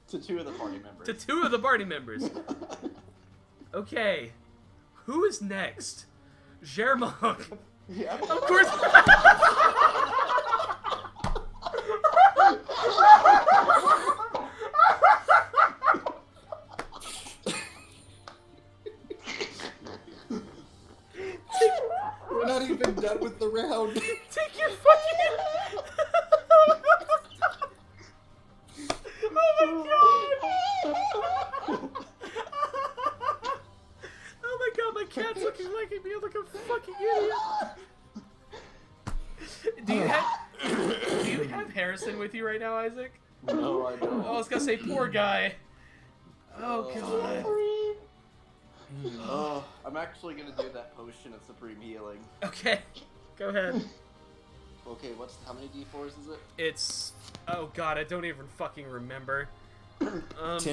To 2 of the party members. To 2 of the party members. Okay. Who is next? Germog. Yeah. Of course. We're not even done with the round. Take your fucking. Oh my god, my cat's looking like me like a fucking idiot. Do you have Harrison with you right now, Isaac? No, I don't. Oh, I was gonna say poor guy. Oh god. Oh, I'm actually gonna do that potion of supreme healing. Okay, go ahead. Okay, how many d4s is it? It's oh god, I don't even fucking remember. 10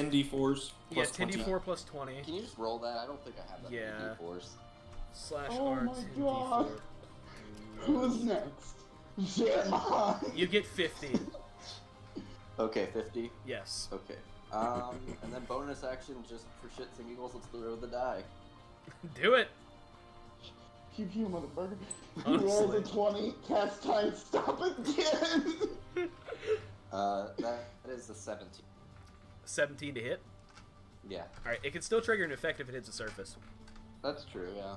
d4s. Yeah, Plus 10 20. d4 plus 20. Can you just roll that? I don't think I have that Yeah. many d4s. Slash Oh R my 10 God. d4. Who's next? Jermon. You get 50. Okay, 50. Yes. Okay. And then bonus action, just for shits and giggles, let's throw the die. Do it. Pew pew, motherfucker. Honestly. Roll the 20. Cast time. Stop again. That is a 17. 17 to hit. Yeah, Alright, it can still trigger an effect if it hits a surface. that's true. Yeah.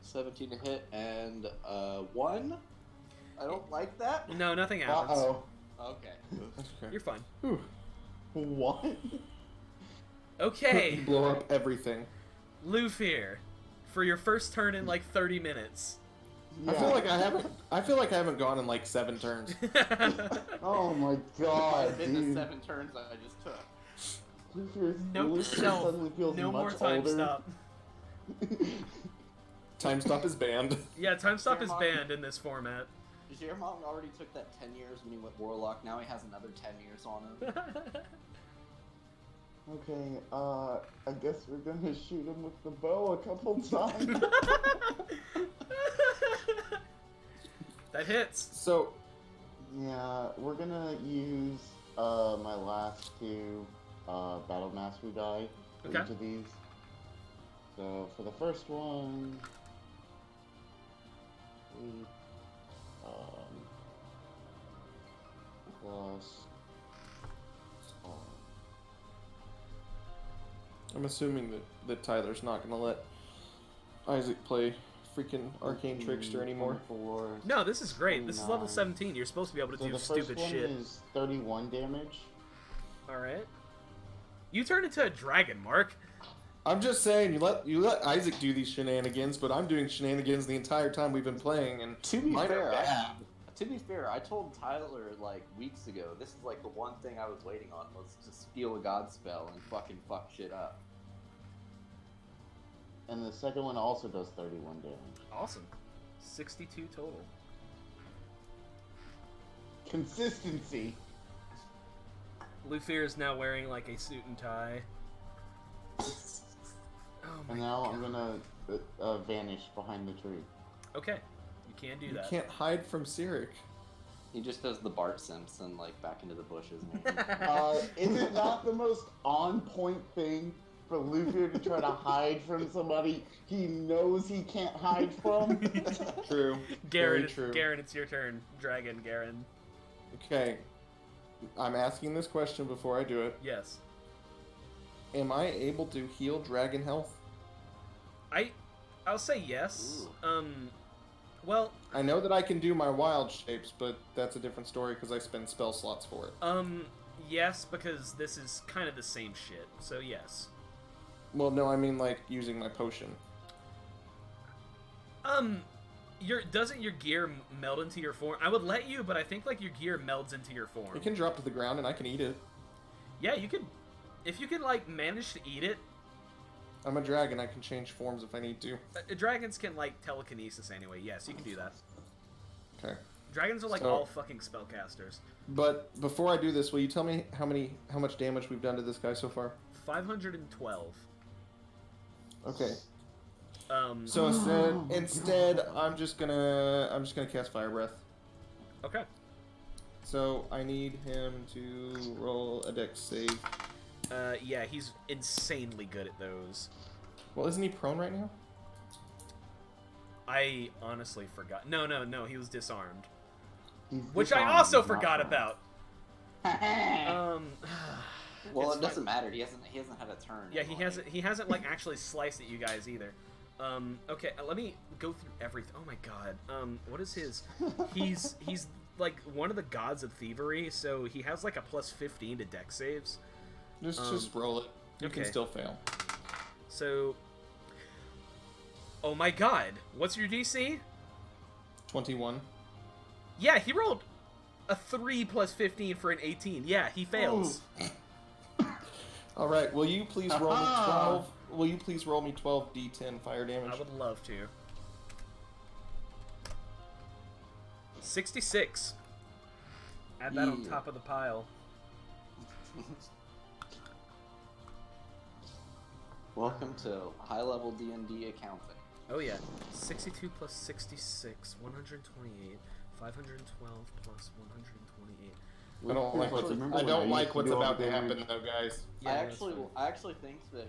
17 to hit and 1. I don't like that. No, nothing happens. Uh-oh. Okay. Okay. You're fine. Whew. What? Okay, Blow up everything. Lufir, for your first turn in like 30 minutes. Yeah. I feel like I haven't gone in like 7 turns. Oh my god, In the dude. 7 turns that I just took. Note to self, Suddenly feels no much more time older. stop. Time stop is banned. Yeah, time stop is Jermon. banned in this format. Jermon already took that 10 years when he went Warlock. Now he has another 10 years on him. Okay, I guess we're gonna shoot him with the bow a couple times. That hits. So, Yeah, we're gonna use my last 2 battle mastery die for Okay. each of these. So for the first one, plus I'm assuming that Tyler's not gonna let Isaac play freaking Arcane Trickster anymore. 24. No, this is great. This is level 29. 17. You're supposed to be able to So do the first stupid one shit. is 31 damage. Alright. You turn into a dragon, Mark. I'm just saying, you let Isaac do these shenanigans, but I'm doing shenanigans the entire time we've been playing, and To be mine are fair, bad. I told Tyler like weeks ago. This is like the one thing I was waiting on was to steal a god spell and fucking fuck shit up. And the second one also does 31 damage. Awesome. 62 total. Consistency. Lufir is now wearing like a suit and tie. Oh my And now god. I'm gonna vanish behind the tree. Okay. You can do You that. can't hide from Cyric. He just does the Bart Simpson like back into the bushes. Is it not the most on-point thing for Luther to try to hide from somebody he knows he can't hide from? True. Garen, Very true. Garen, it's your turn. Dragon, Garen. Okay. I'm asking this question before I do it. Yes. Am I able to heal dragon health? I'll say yes. Ooh. Well, I know that I can do my wild shapes, but that's a different story because I spend spell slots for it. yes, because this is kind of the same shit. So yes. Well, no, I mean like using my potion. Doesn't your gear meld into your form? I would let you, but I think like your gear melds into your form. It can drop to the ground and I can eat it. Yeah, you could. If you can like manage to eat it. I'm a dragon. I can change forms if I need to. Dragons can like telekinesis anyway. Yes, you can do that. Okay. Dragons are like So- all fucking spellcasters. But before I do this, will you tell me how much damage we've done to this guy so far? 512. Okay. Um. So instead, I'm just gonna cast Fire Breath. Okay. So I need him to roll a Dex save. Yeah, he's insanely good at those. Well, isn't he prone right now? I honestly forgot. No, he was disarmed. He's Which I disarmed, also he's not forgot prone. about. Well, It's it doesn't fine. matter. He hasn't had a turn. Yeah, in, he like- hasn't like actually sliced at you guys either. Okay, let me go through everything. Oh my god. What is his? He's like one of the gods of thievery, so he has like a plus 15 to dex saves. Just roll it. You can okay. still fail. So, oh my god, what's your DC? 21. Yeah, he rolled a 3 plus 15 for an 18. Yeah, he fails. All right. Will you please roll me Aha! 12? Will you please roll me 12 d10 fire damage? I would love to. 66. Add that on Yeah. top of the pile. Welcome to high-level D&D accounting. Oh yeah, 62 plus 66, 128, 512 plus 128. I don't like what's, Remember I when don't used like to what's do all about the to damage? happen, though, guys. Yeah, I that's fine. actually think that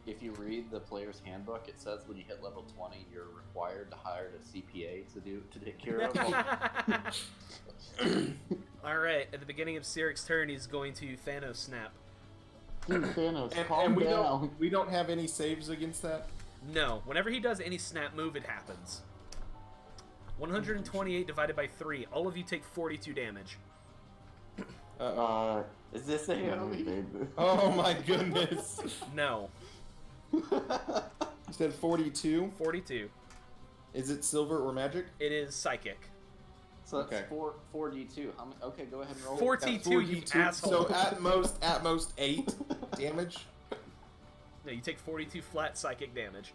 if you read the player's handbook, it says when you hit level 20, you're required to hire a CPA to take care of. All right, at the beginning of Siric's turn, he's going to Thanos snap. Dude, Thanos, And, calm and we down. don't have any saves against that. No, whenever he does any snap move, it happens. 128 divided by 3. All of you take 42 damage. Is this AoE? Oh my goodness! No, You said 42. 42. Is it silver or magic? It is psychic. So that's Okay. 4d2. How many? Okay, go ahead and roll. 42, you asshole. So at most 8 damage. No, you take 42 flat psychic damage.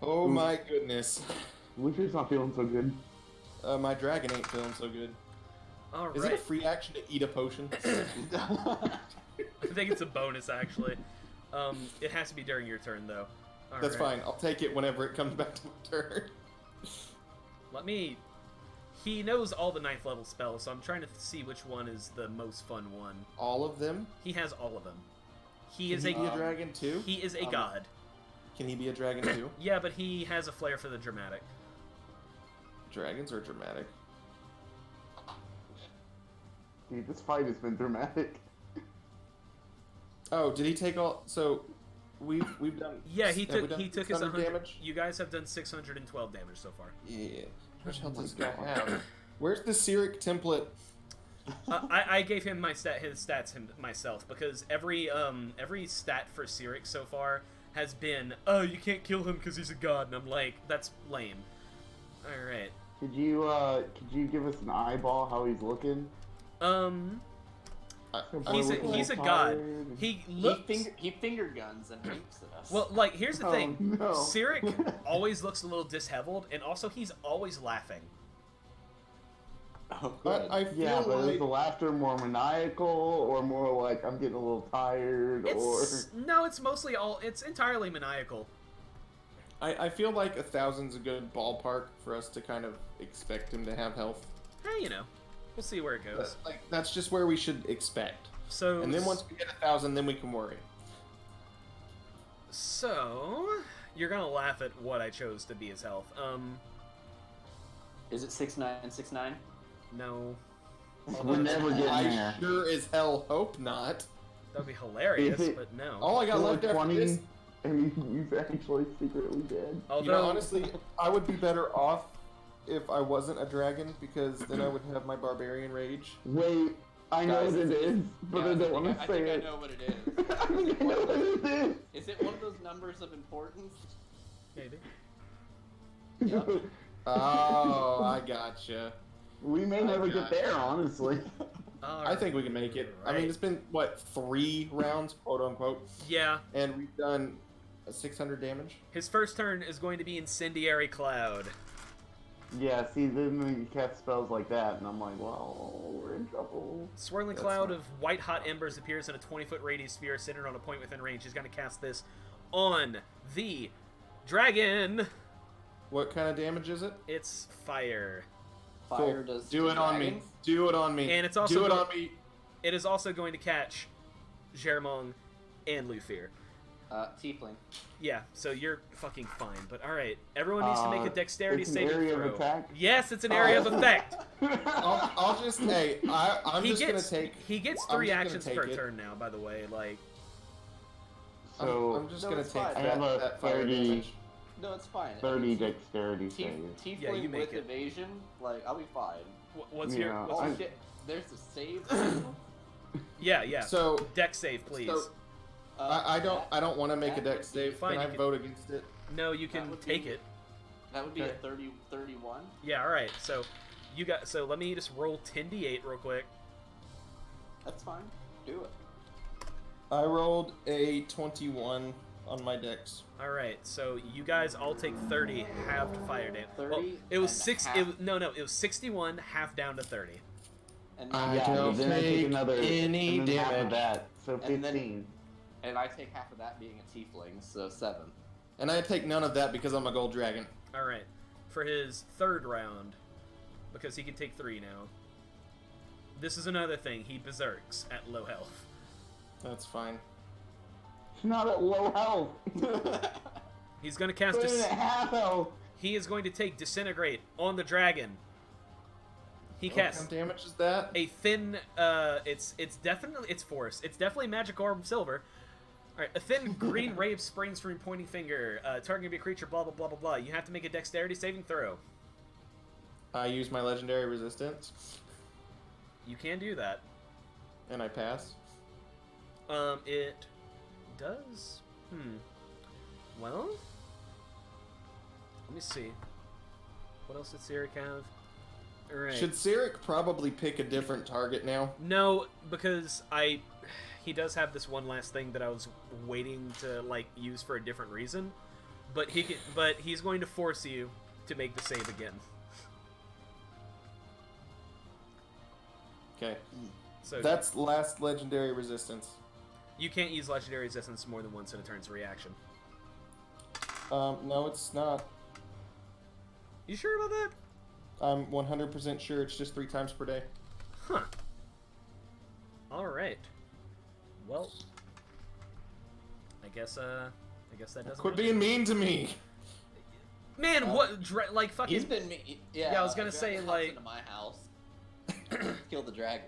Oh my goodness. Luffy's not feeling so good. My dragon ain't feeling so good. All Is it a right. free action to eat a potion? I think it's a bonus, actually. It has to be during your turn, though. All That's right. fine. I'll take it whenever it comes back to my turn. Let me... He knows all the 9th level spells, so I'm trying to see which one is the most fun one. All of them? He has all of them. He Can is he a be a dragon too? he is a god. Can he be a dragon too? Yeah, but he has a flair for the dramatic. Dragons are dramatic. Dude, this fight has been dramatic. Oh, did he take all? So, we've done. Yeah, he have we took done he took his 600 100 damage. You guys have done 612 damage so far. Yeah. How much health Oh does my this guy God. have? Where's the Cyric template? I gave him his stats myself because every stat for Cyric so far has been, oh, you can't kill him because he's a god, and I'm like, that's lame. All right. Could you give us an eyeball how he's looking? He's a god. He looks He finger guns and winks at us. well. Like, here's the thing. No. Cyric always looks a little disheveled, and also he's always laughing. Oh, But good. I feel Yeah, but like is the laughter more maniacal or more like I'm getting a little tired No, it's mostly it's entirely maniacal. I feel like 1,000's a good ballpark for us to kind of expect him to have health. Hey, we'll see where it goes. That's just where we should expect. So, And then once we get 1,000, then we can worry. So, you're gonna laugh at what I chose to be his health. Is it 6969? No. We're never getting I there. sure as hell hope not. That'd be hilarious, Is it- but no. All I got We're left like after 20 this, and he's actually secretly dead. Although, you know, honestly, I would be better off if I wasn't a dragon, because then I would have my barbarian rage. Wait, I know Guys, what it is, but I don't want to I say think it. I know what it is. I think I know what it is. Is it one of those numbers of importance? Maybe. Yep. Oh, I gotcha. We may never get there, honestly. I think we can make it. I mean, it's been, what, 3 rounds, quote unquote, Yeah. and we've done 600 damage. His first turn is going to be Incendiary Cloud. Yeah, see, then we cast spells like that, and I'm like, well, we're in trouble. Swirling That's cloud not- of white hot embers appears in a 20-foot radius sphere centered on a point within range. He's going to cast this on the dragon. What kind of damage is it? It's fire. Fire Cool. does. Do it on me. dragons? Do it on me. And it's also Do it go- on me. It is also going to catch Germong and Lufir. Tiefling. Yeah, so you're fucking fine. But all right, everyone needs to make a dexterity it's an saving area throw. of attack? Yes, it's an area of effect. I'll just, hey, I'm he just gets gonna take. he gets I'm 3 just gonna actions take per it. turn now. By the way, like So, I'm just No, gonna it's take fine. I that, have a that fire 30 damage. No, it's fine. 30 dexterity save. Tiefling Yeah, you make with it. evasion, like, I'll be fine. what's Yeah. your Oh I'm- shit, there's a save. yeah. So Dex save, please. So- I don't want to make a that dex would be save. fine, Can I you can- vote against it? No, you can would take be- it. That would be Okay. a 31. Yeah, all right. So you got. So let me just roll 10d8 real quick. That's fine. Do it. I rolled a 21 on my dex. All right. So you guys all take 30 halved fire damage. 30 Well, it was and 6. half. It was, no. It was 61 half down to 30. And I Yeah, don't but then I take take another any and then half of damage. that, so And then- 15. and I take half of that being a tiefling, so 7. And I take none of that because I'm a gold dragon. All right. For his third round, because he can take 3 now. This is another thing. He berserks at low health. That's fine. It's not at low health. He's going to cast. Put it at half health. He is going to take disintegrate on the dragon. He What casts kind of damage is that? a thin. It's definitely it's force. It's definitely magic orb silver. All right, a thin green ray springs from your pointing finger. Target can be a creature. Blah blah blah blah blah. You have to make a dexterity saving throw. I use my legendary resistance, You can do that. and I pass. It does. Well, let me see. What else did Cyric have? All right. Should Cyric probably pick a different target now? No, because he does have this one last thing that I was waiting to like use for a different reason, but he's going to force you to make the save again. Okay. So That's last legendary resistance. you can't use legendary resistance more than once in a turn's reaction. No, it's not. You sure about that? I'm 100% sure it's just 3 times per day. Huh. All right. Well, I guess that doesn't. Quit matter. being mean to me. Man, what? Like fucking. He's been me. Yeah, Yeah, I was gonna a say, dragon like- comes into my house. Kill the dragon.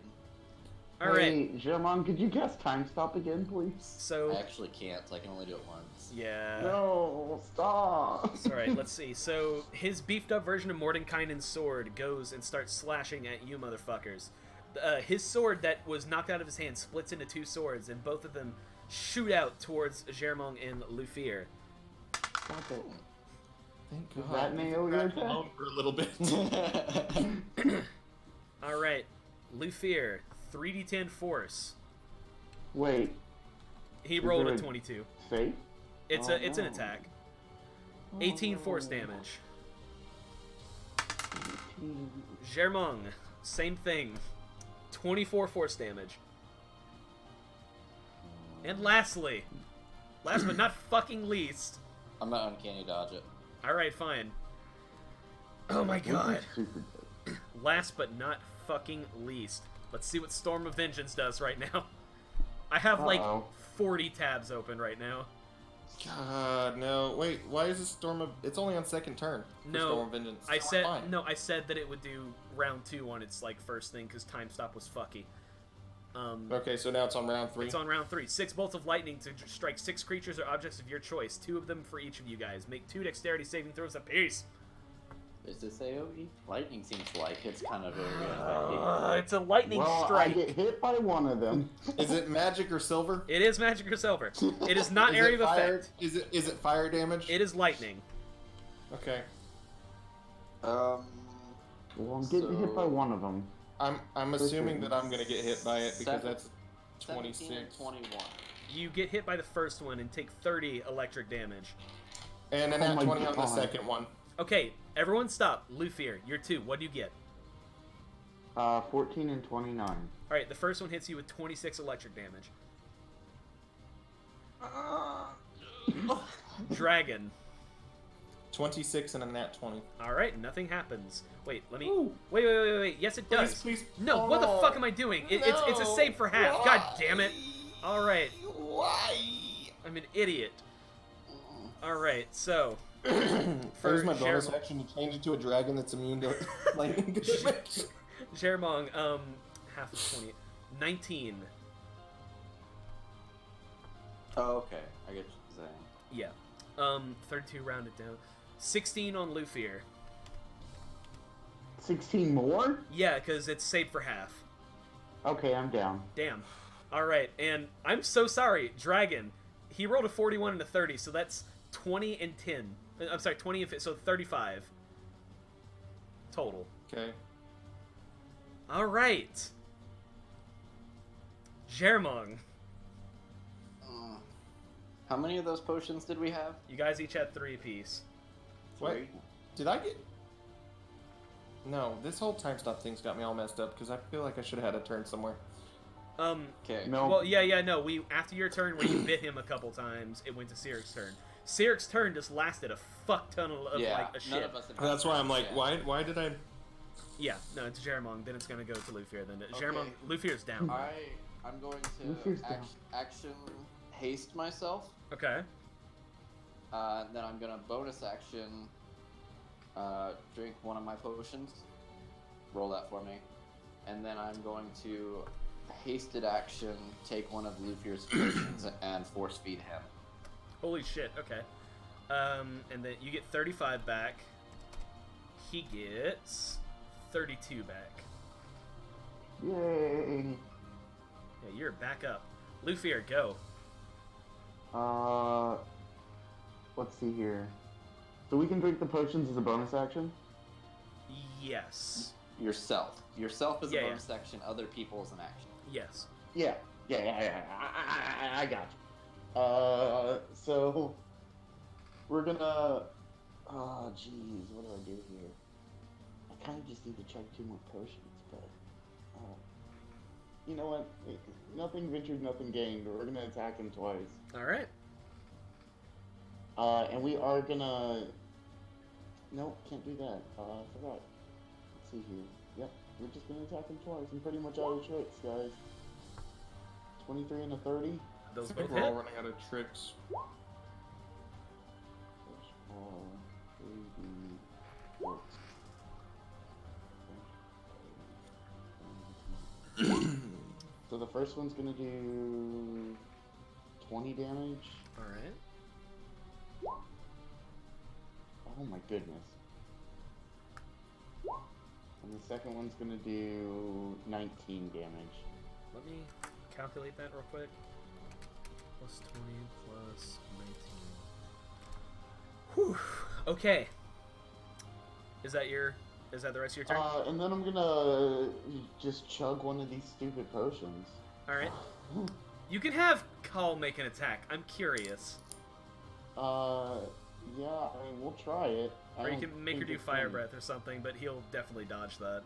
All right. Hey, Germon, could you cast time stop again, please? So I actually can't. I can only do it once. yeah. No, stop. All right, let's see. So his beefed up version of Mordenkainen's sword goes and starts slashing at you motherfuckers. His sword that was knocked out of his hand splits into 2 swords, and both of them shoot out towards Germong and Lufir. Stop it. Thank Does God. that nail your attack? Alone for a little bit. All right, Lufir, 3d10 force. Wait, He Is rolled there a a- 22. safe? It's Oh, it's an no. attack. 18 force damage. Germong, same thing. 24 force damage. And lastly, last but not fucking least. I'm not uncanny dodge it. Alright, fine. Oh my Which is god. super good. Last but not fucking least. Let's see what Storm of Vengeance does right now. I have like Uh-oh. 40 tabs open right now. God, no. Wait, why is this Storm of... It's only on second turn for No, Storm of Vengeance. I It's said fine. no. I said that it would do round 2 on its like first thing because time stop was fucky. Okay, so now it's on round 3. It's on round 3. 6 bolts of lightning to strike 6 creatures or objects of your choice. 2 of them for each of you guys. Make 2 dexterity saving throws apiece. Is this AoE? Lightning seems like it's kind of very It's a lightning Well, strike. I get hit by one of them. Is it magic or silver? It is magic or silver. It is not Is area it of fire? effect. Is it fire damage? It is lightning. Okay. Well, I'm getting hit by one of them. I'm assuming that I'm gonna get hit by it because that's 26. 26. 21. You get hit by the first one and take 30 electric damage. And an Oh at my 20 on the God. second one. Okay, everyone stop. Luthier, you're 2. What do you get? 14 and 29. Alright, the first one hits you with 26 electric damage. Dragon. 26 and a nat 20. Alright, nothing happens. Wait, let me... Ooh. Wait. Yes, it does. Please. No, Oh, what the no. fuck am I doing? It's a save for half. Why? God damn it. Alright, Why? I'm an idiot. Alright, so... There's my bonus Jerem- action to change it to a dragon that's immune to lightning damage. Jeremong, half of 20. 19. Oh, okay. I get what you're saying. Yeah. 32 rounded down. 16 on Luthier. 16 more? Yeah, because it's saved for half. Okay, I'm down. Damn. Alright, and I'm so sorry, Dragon. He rolled a 41 and a 30, so that's 20 and 10. I'm sorry, 20 and 50, so 35. Total. Okay. Alright. Jeremong. How many of those potions did we have? You guys each had 3 apiece. What? 3? Did I get... No, this whole time stop thing's got me all messed up because I feel like I should have had a turn somewhere. Okay. No. Well, no, after your turn where you bit him a couple times, it went to Siric's turn. Siric's turn just lasted a fuck ton of Yeah, like, a none shit. of us have That's why I'm like, Yeah. why did I... Yeah, no, it's Jeremong, then it's gonna go to Luthier, then Okay. Jeremong, Luthier's down. I'm going Luthier's to down. action haste myself. Okay. Then I'm gonna bonus action drink one of my potions. Roll that for me. And then I'm going to hasted action take one of Luthier's potions and force feed him. Holy shit, okay. And then you get 35 back. He gets 32 back. Yay! Yeah, you're back up. Luthier, go. Let's see here. So we can drink the potions as a bonus action? Yes. Yourself. Yourself is Yeah, a yeah. bonus action, other people is an action. Yes. Yeah. I got you. So we're gonna. Oh, jeez, what do I do here? I kind of just need to chug 2 more potions, but you know what? Nothing ventured, nothing gained. We're gonna attack him twice. All right. And we are gonna. Nope, can't do that. I forgot. Let's see here. Yep, we're just gonna attack him twice. I'm pretty much out of tricks, guys. 23 and a 30. Those I think both we're all hit. running out of tricks. So the first one's gonna do 20 damage. All right. Oh my goodness. And the second one's gonna do 19 damage. Let me calculate that real quick. Plus 20 plus 19. Whew. Okay. Is that the rest of your turn? And then I'm gonna just chug one of these stupid potions. All right. You can have Call make an attack. I'm curious. Yeah, I mean, we'll try it. I Or you don't can make her think do it's Fire gonna- Breath or something, but he'll definitely dodge that.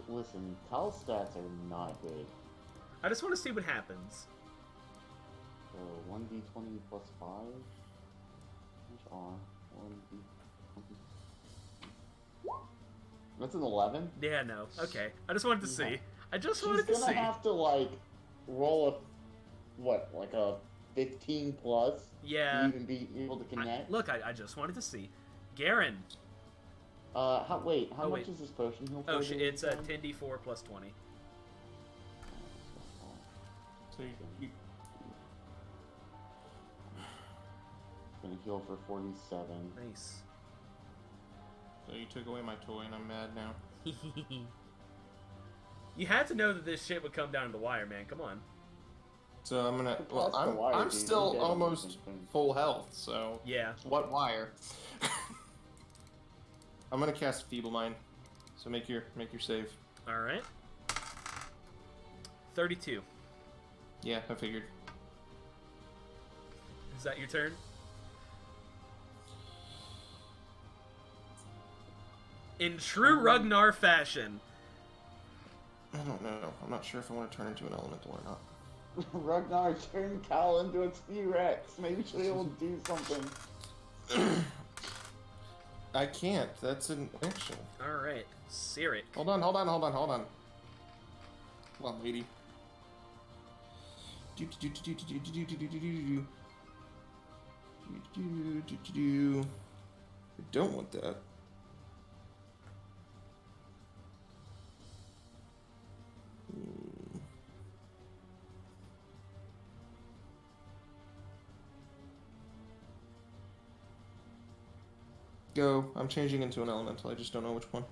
Listen, Cal's stats are not good. I just want to see what happens. So 1d20 plus 5. Which are 1d20. That's an 11. Yeah, no. Okay. I just wanted to see. Yeah. I just She's wanted to gonna see. have to like roll like a 15 plus to Yeah. even be able to connect. Look, I just wanted to see. Garen. How Oh, much wait. is this potion? He'll Oh, pour shit. it It's in? 10d4 plus 20. So you, gonna heal for 47. Nice. So you took away my toy, and I'm mad now. You had to know that this shit would come down to the wire, man. Come on. So I'm gonna. Past Well, the wire, I'm dude. still You're dead on almost this thing. full health. So Yeah. what wire? I'm gonna cast Feeble Mind. So make your save. All right. 32. Yeah, I figured. Is that your turn? In true Ragnar fashion. I don't know. I'm not sure if I want to turn into an elemental or not. Ragnar turned Cal into a T-Rex. Maybe she'll be able to do something. I can't. That's an action. All right. Cyric. Hold on. Hold on, lady. I don't want that. Go. I'm changing into an elemental. I just don't know which one.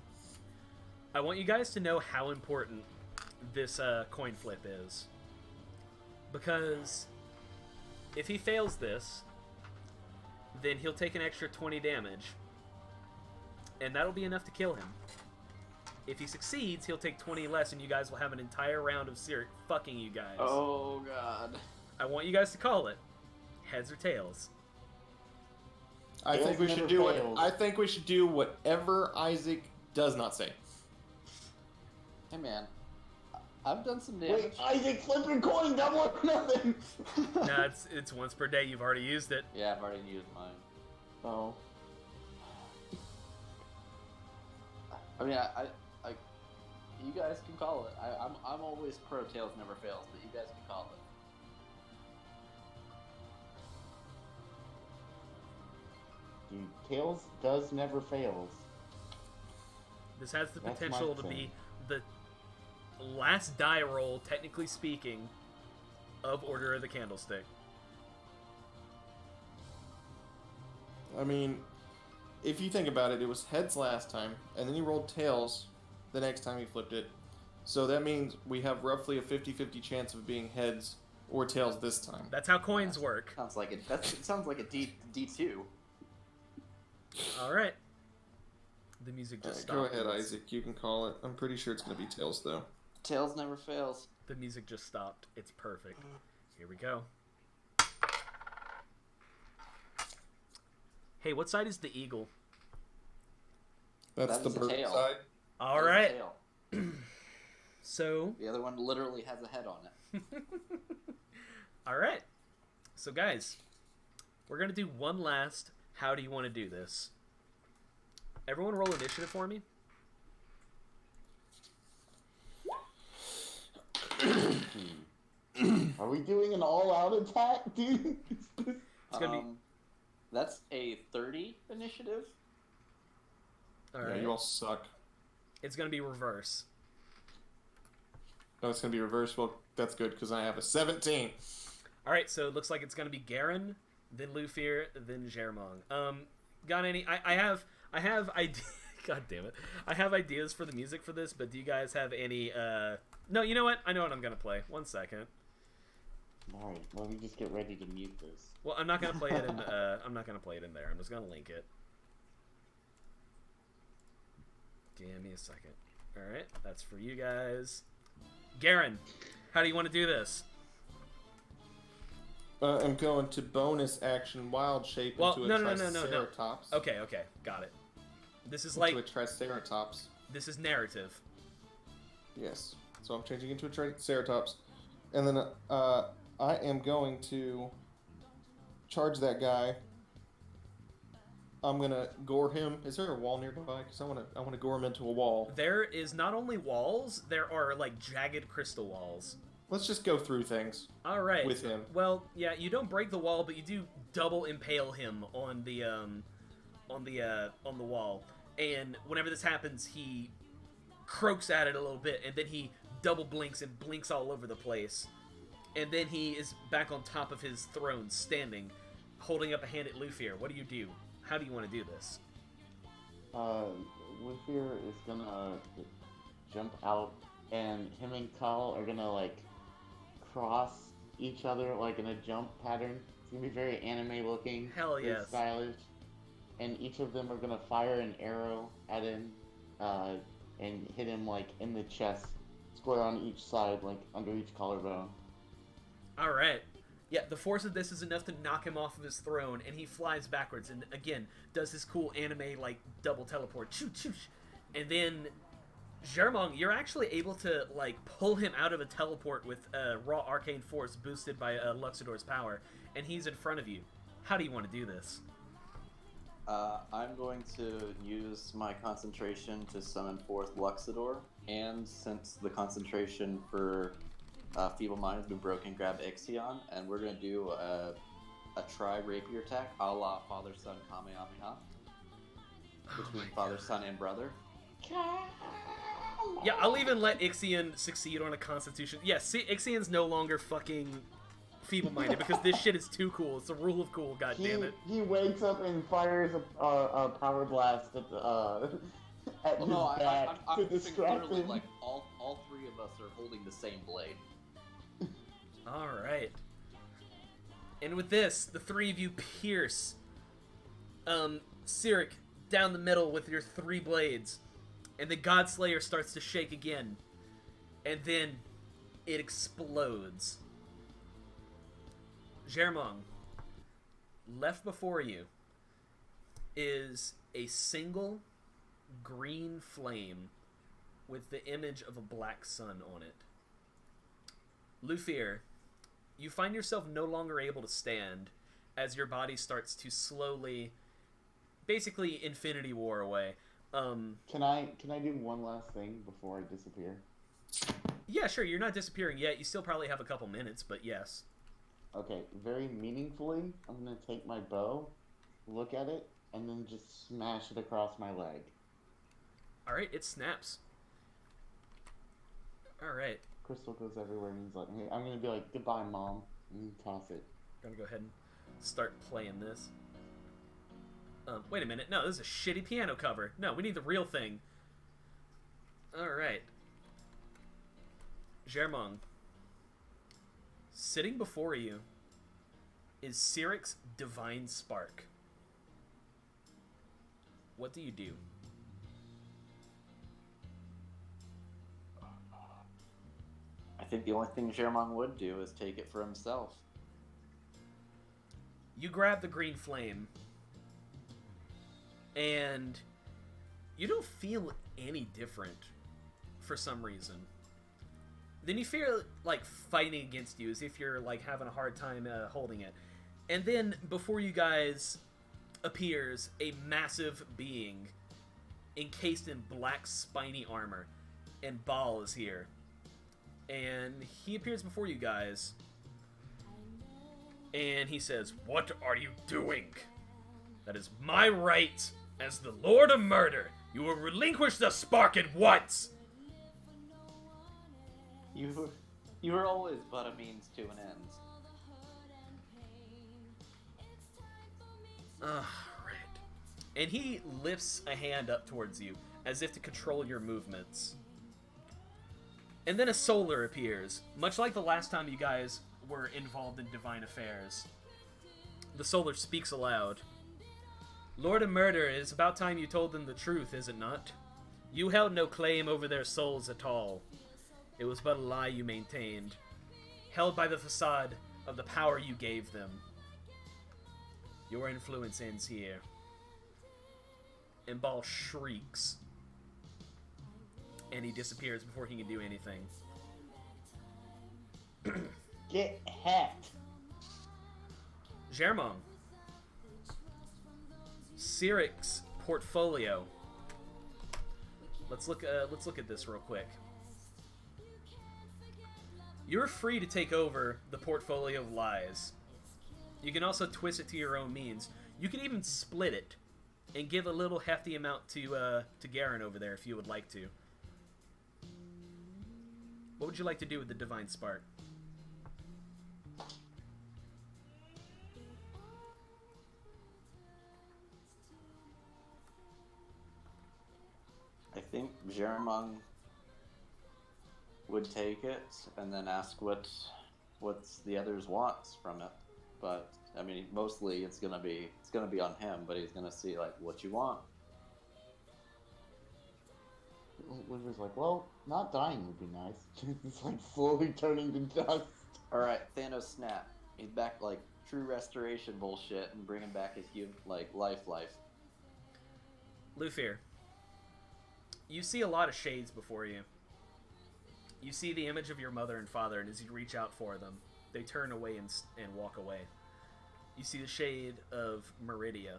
I want you guys to know how important this coin flip is. Because if he fails this, then he'll take an extra 20 damage. And that'll be enough to kill him. If he succeeds, he'll take 20 less, and you guys will have an entire round of Cyric fucking you guys. Oh, God. I want you guys to call it. Heads or tails. I Tails think we never should do fails. I think we should do whatever Isaac does not say. Hey, man. I've done some damage. Wait, Isaac, flip your coin, double or nothing. Nah, it's once per day. You've already used it. Yeah, I've already used mine. Oh. I mean, I you guys can call it. I'm always pro tails never fails, but you guys can call it. Dude, Tails does never fails. This has the That's potential my to be thing. the last die roll, technically speaking, of Order of the Candlestick. I mean, if you think about it, it was heads last time, and then he rolled tails the next time he flipped it. So that means we have roughly a 50-50 chance of being heads or tails this time. That's how coins work. Sounds like it. It sounds like a D2. All right. The music just Go stopped. ahead, Isaac. You can call it. I'm pretty sure it's going to be tails, though. Tails never fails. The music just stopped. It's perfect. Here we go. Hey, what side is the eagle? That's That the is a bird tail. side. All There's a right. tail. So, The other one literally has a head on it. all right. So, guys, we're going to do one last how do you want to do this? Everyone roll initiative for me. Are we doing an all-out attack, dude? It's gonna be- That's a 30 initiative. All Yeah, right. you all suck. It's going to be reverse. Oh, it's going to be reversed. Well, that's good, because I have a 17. All right, so it looks like it's going to be Garen, then Lufir, then Germong. Got any? I have ideas. God damn it! I have ideas for the music for this, but do you guys have any? No, you know what? I know what I'm gonna play. 1 second. Alright, let me just get ready to mute this. Well, I'm not gonna play it in. I'm not gonna play it in there. I'm just gonna link it. Give me a second. All right, that's for you guys. Garen, how do you want to do this? I'm going to bonus action wild shape Well, into a no. Triceratops. Okay, got it. This is Into like a Triceratops. this is narrative. Yes. So I'm changing into a Triceratops. And then I am going to charge that guy. I'm going to gore him. Is there a wall nearby? Because I want to gore him into a wall. There is not only walls, there are like jagged crystal walls. Let's just go through things All right. with him. Well, yeah, you don't break the wall, but you do double impale him on the wall. And whenever this happens, he croaks at it a little bit, and then he double blinks and blinks all over the place. And then he is back on top of his throne, standing. holding up a hand at Lufier. What do you do? How do you want to do this? Lufier is gonna jump out, and him and Kyle are gonna like cross each other like in a jump pattern. It's gonna be very anime looking. Hell very yes. stylish. And each of them are gonna fire an arrow at him, and hit him like in the chest, square on each side, like under each collarbone. All right. Yeah, the force of this is enough to knock him off of his throne, and he flies backwards, and again, does his cool anime, like, double teleport. Choo, choo, and then, Germong, you're actually able to, like, pull him out of a teleport with raw arcane force boosted by Luxador's power, and he's in front of you. How do you want to do this? I'm going to use my concentration to summon forth Luxador, and since the concentration for Feeble Mind has been broken, grab Ixion, and we're going to do a tri-rapier attack a la Father-Son Kamehameha between Father, Son, and Brother. Yeah, I'll even let Ixion succeed on a constitution. Yeah, see, Ixion's no longer fucking feeble-minded because this shit is too cool. It's the rule of cool, goddammit. He wakes up and fires a power blast at his back I'm to distract literally him. like all three of us are holding the same blade. Alright. And with this, the three of you pierce Cyric down the middle with your 3 blades. And the Godslayer starts to shake again. And then it explodes. Germong, left before you is a single green flame with the image of a black sun on it. Lufier, you find yourself no longer able to stand as your body starts to slowly, basically Infinity War away. Can I do one last thing before I disappear? Yeah, sure, you're not disappearing yet. You still probably have a couple minutes, but yes. Okay, very meaningfully, I'm gonna take my bow, look at it, and then just smash it across my leg. Alright, it snaps. Alright. Crystal goes everywhere and he's like, hey, I'm gonna be like, goodbye, Mom, and toss it. Gonna go ahead and start playing this. Wait a minute. No, this is a shitty piano cover. No, we need the real thing. Alright. Germong. Sitting before you is Cyric's Divine Spark. What do you do? I think the only thing Germong would do is take it for himself. You grab the green flame, and you don't feel any different for some reason. Then you feel like fighting against you, as if you're like having a hard time holding it. And then before you guys appears a massive being encased in black spiny armor, and Baal is here. And he appears before you guys, and he says, "What are you doing? That is my right as the Lord of Murder. You will relinquish the spark at once." You were always but a means to an end. Right. And he lifts a hand up towards you, as if to control your movements. And then a solar appears, much like the last time you guys were involved in divine affairs. The solar speaks aloud. "Lord of Murder, it is about time you told them the truth, is it not? You held no claim over their souls at all. It was but a lie you maintained, held by the facade of the power you gave them. Your influence ends here." And Baal shrieks, and he disappears before he can do anything. Get hacked. Germong. Cyric's portfolio. Let's look at this real quick. You're free to take over the portfolio of lies. You can also twist it to your own means. You can even split it and give a little hefty amount to Garen over there if you would like to. What would you like to do with the Divine Spark? think Jeremonk would take it and then ask what's the others wants from it. But I mean, mostly it's gonna be on him. But he's gonna see like what you want. Liver's like, well, not dying would be nice. It's like slowly turning to dust. All right, Thanos snap. He's back like true restoration bullshit and bringing back his life. Luthier, you see a lot of shades before you. You see the image of your mother and father, and as you reach out for them, they turn away and walk away. You see the shade of Meridia,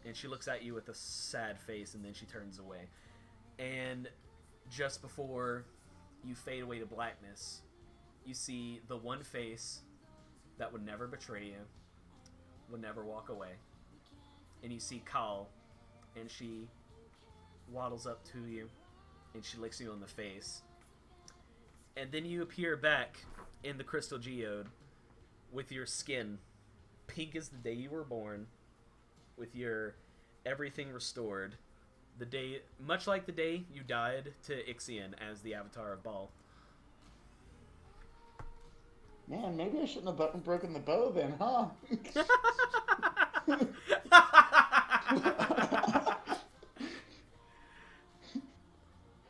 and she looks at you with a sad face, and then she turns away. And just before you fade away to blackness, you see the one face that would never betray you, would never walk away. And you see Kal, and she waddles up to you, and she licks you on the face. And then you appear back in the Crystal Geode with your skin pink as the day you were born, with your everything restored. The day, much like the day you died to Ixion as the Avatar of Baal. Man, maybe I shouldn't have broken the bow then, huh?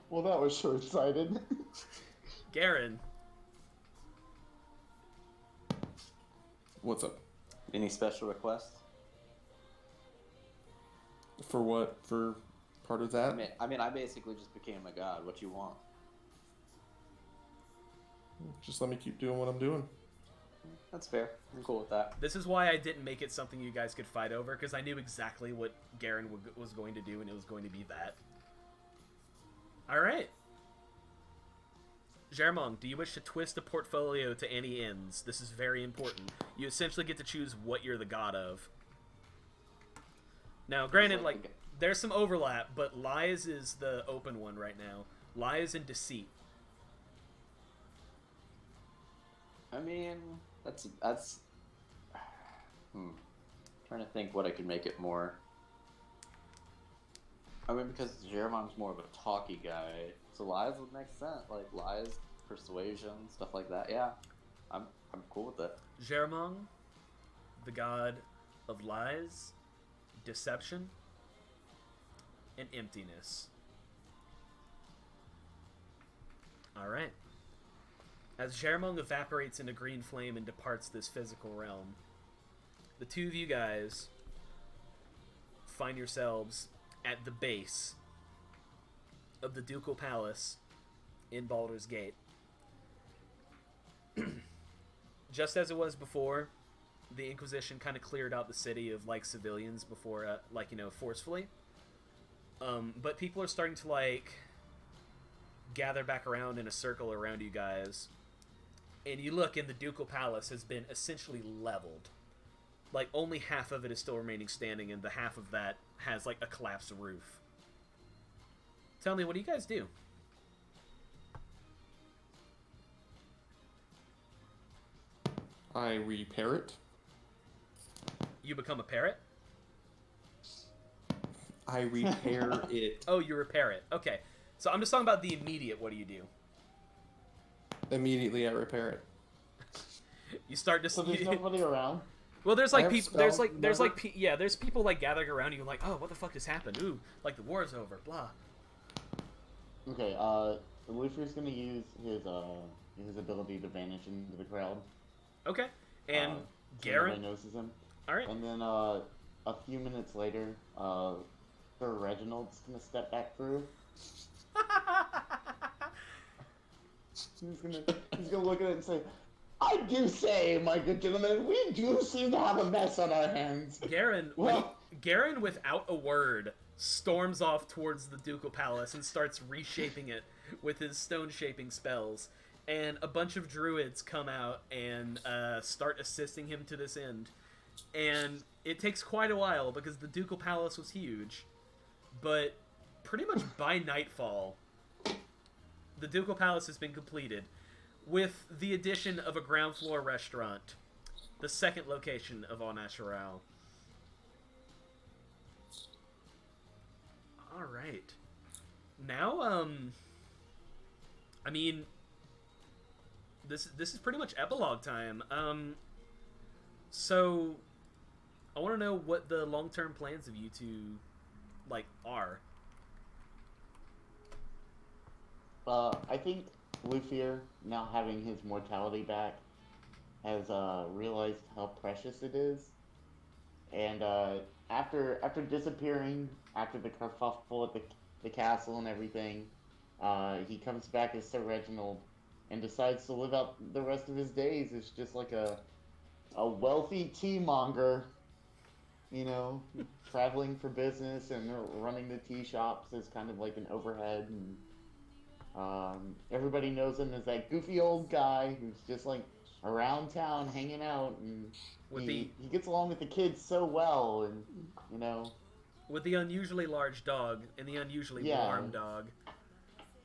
Well, that was short-sighted. Garen. What's up? Any special requests? For what? For part of that? I mean, I basically just became a god. What you want? Just let me keep doing what I'm doing. That's fair. I'm cool with that. This is why I didn't make it something you guys could fight over, because I knew exactly what Garen was going to do, and it was going to be that. Alright. Jeremonk, do you wish to twist the portfolio to any ends? This is very important. You essentially get to choose what you're the god of. Now, granted, like, there's some overlap, but Lies is the open one right now. Lies and Deceit. I mean, that's trying to think what I could make it more. I mean, because Jeremonk's more of a talky guy, so lies would make sense. Like lies, persuasion, stuff like that. Yeah, I'm cool with it. Jeremonk, the god of lies, deception, and emptiness. All right. As Jeremonk evaporates into green flame and departs this physical realm, the two of you guys find yourselves at the base of the Ducal Palace in Baldur's Gate. Just as it was before, the Inquisition kind of cleared out the city of, like, civilians before, forcefully. But people are starting to, like, gather back around in a circle around you guys. And you look, and the Ducal Palace has been essentially leveled. Like, only half of it is still remaining standing, and the half of that has, like, a collapsed roof. Tell me, what do you guys do? I repair it. You become a parrot? I repair it. Oh, you repair it. Okay. So I'm just talking about the immediate, what do you do? Immediately I repair it. You start to... So there's nobody around? Well, there's like I have people. There's spell, like there's people like gathering around you, like, oh, what the fuck just happened? Ooh, like the war's over. Blah. Okay, Luffy's gonna use his ability to vanish into the crowd. Okay. And So Garen. nobody notices him. All right. And then a few minutes later, Sir Reginald's gonna step back through. He's gonna look at it and say, "I do say, my good gentlemen, we do seem to have a mess on our hands." Garen, Well- Garen, without a word, storms off towards the Ducal Palace and starts reshaping it with his stone-shaping spells. And a bunch of druids come out and start assisting him to this end. And it takes quite a while because the Ducal Palace was huge. But pretty much by nightfall, the Ducal Palace has been completed, with the addition of a ground floor restaurant, the second location of Al-Nasharal. All right. now, I mean, this is pretty much epilogue time. So I want to know what the long-term plans of you two, like, are. I think Luthor, now having his mortality back, has realized how precious it is. And after disappearing, after the kerfuffle at the castle and everything, he comes back as Sir Reginald and decides to live out the rest of his days as just like a wealthy tea monger, you know, traveling for business and running the tea shops as kind of like an overhead. And everybody knows him as that goofy old guy who's just like around town hanging out, and he gets along with the kids so well, and you know, with the unusually large dog and the unusually warm dog.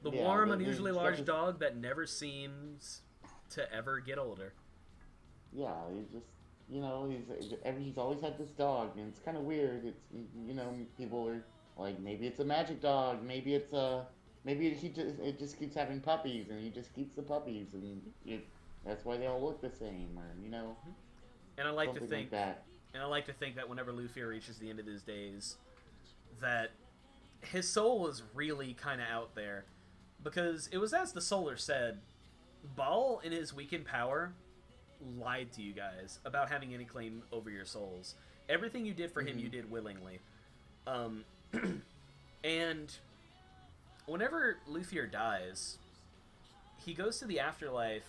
The Yeah, warm, the- unusually he's got large this- dog that never seems to ever get older. yeah, he's just, you know, he's always had this dog, and it's kind of weird. It's, you know, people are like, maybe it's a magic dog, maybe it's maybe it just keeps having puppies, and he just keeps the puppies, and that's why they all look the same, or you know, And I like to something think, like that. and I like to think that whenever Luffy reaches the end of his days, that his soul is really kind of out there, because it was as the Solar said, Baal in his weakened power lied to you guys about having any claim over your souls. Everything you did for him, you did willingly. And whenever Luthier dies, he goes to the afterlife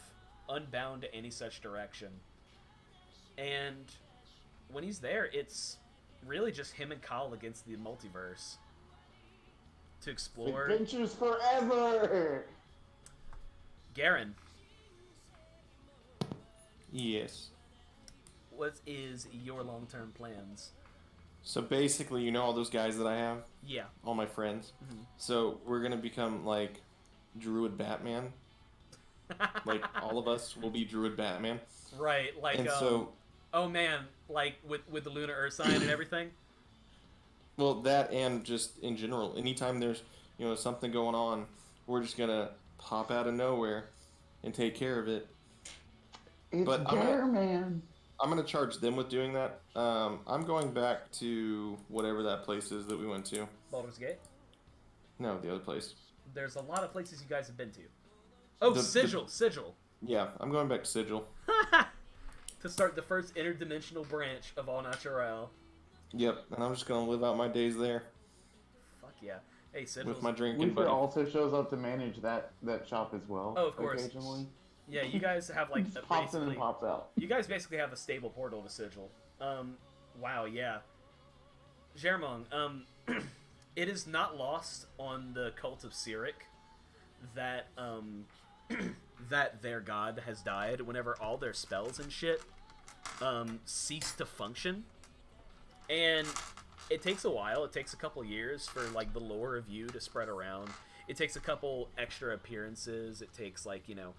unbound to any such direction. And when he's there, it's really just him and Kyle against the multiverse to explore. Adventures forever. Garen, Yes. what is your long-term plans? So basically, you know all those guys that I have, Yeah. all my friends. So we're gonna become like Druid Batman. Like all of us will be Druid Batman. Right, like, And so, oh man, like with the Lunar Earth sign and everything? well, that and just in general, anytime there's something going on, we're just gonna pop out of nowhere and take care of it. It's But Man. I'm gonna charge them with doing that. I'm going back to whatever that place is that we went to. Baldur's Gate? No, the other place. There's a lot of places you guys have been to. Oh, Sigil! Sigil! Yeah, I'm going back to Sigil. To start the first interdimensional branch of All Natural. Yep, and I'm just gonna live out my days there Fuck yeah. Hey, Sigil's... with my drinking Luthor buddy. also shows up to manage that shop as well. Oh, of course. Occasionally. Yeah, you guys have, He like, just pops in and basically... pops out. You guys basically have a stable portal to Sigil. Wow, yeah. Germong, it is not lost on the cult of Cyric that, that their god has died whenever all their spells and shit, cease to function. And it takes a while. It takes a couple years for, like, the lore of you to spread around. It takes a couple extra appearances. It takes, like, you know,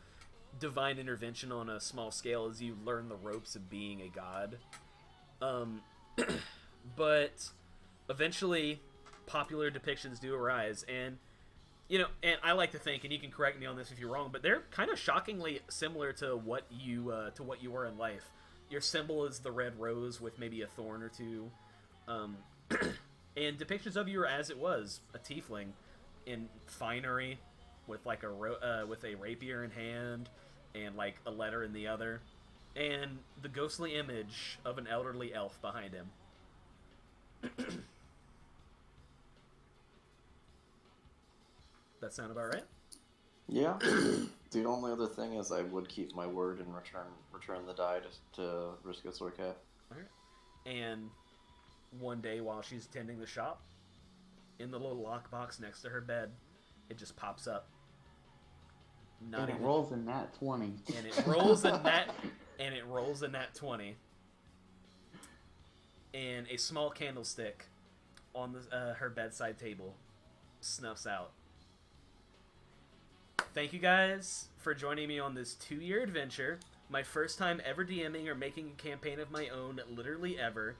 divine intervention on a small scale as you learn the ropes of being a god. But eventually popular depictions do arise, and you know, and I like to think, and you can correct me on this if you're wrong, but they're kind of shockingly similar to what you were in life. Your symbol is the red rose with maybe a thorn or two, and depictions of you are as it was, a tiefling in finery with like with a rapier in hand and like a letter in the other, and the ghostly image of an elderly elf behind him. That sound about right? Yeah. The only other thing is I would keep my word and return the die to Risco Sorcat. Alright. And one day while she's tending the shop, in the little lockbox next to her bed, it just pops up. And it rolls in that 20. And it rolls in that and it rolls in that 20. And a small candlestick on her bedside table snuffs out. Thank you guys for joining me on this 2-year adventure. My first time ever DMing or making a campaign of my own, literally ever.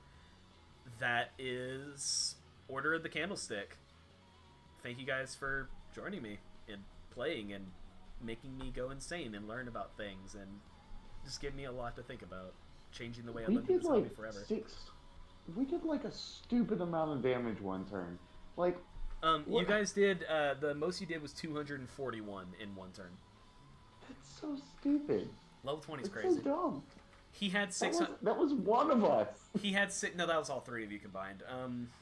That is Order of the Candlestick. thank you guys for joining me and playing and making me go insane and learn about things and just give me a lot to think about, changing the way I We look at did this hobby like forever. We did like a stupid amount of damage one turn. Like, you guys did, the most you did was 241 in one turn. that's so stupid. Level 20 is It's crazy. so dumb. He had 600. That was one of us. He had six. No, that was all three of you combined.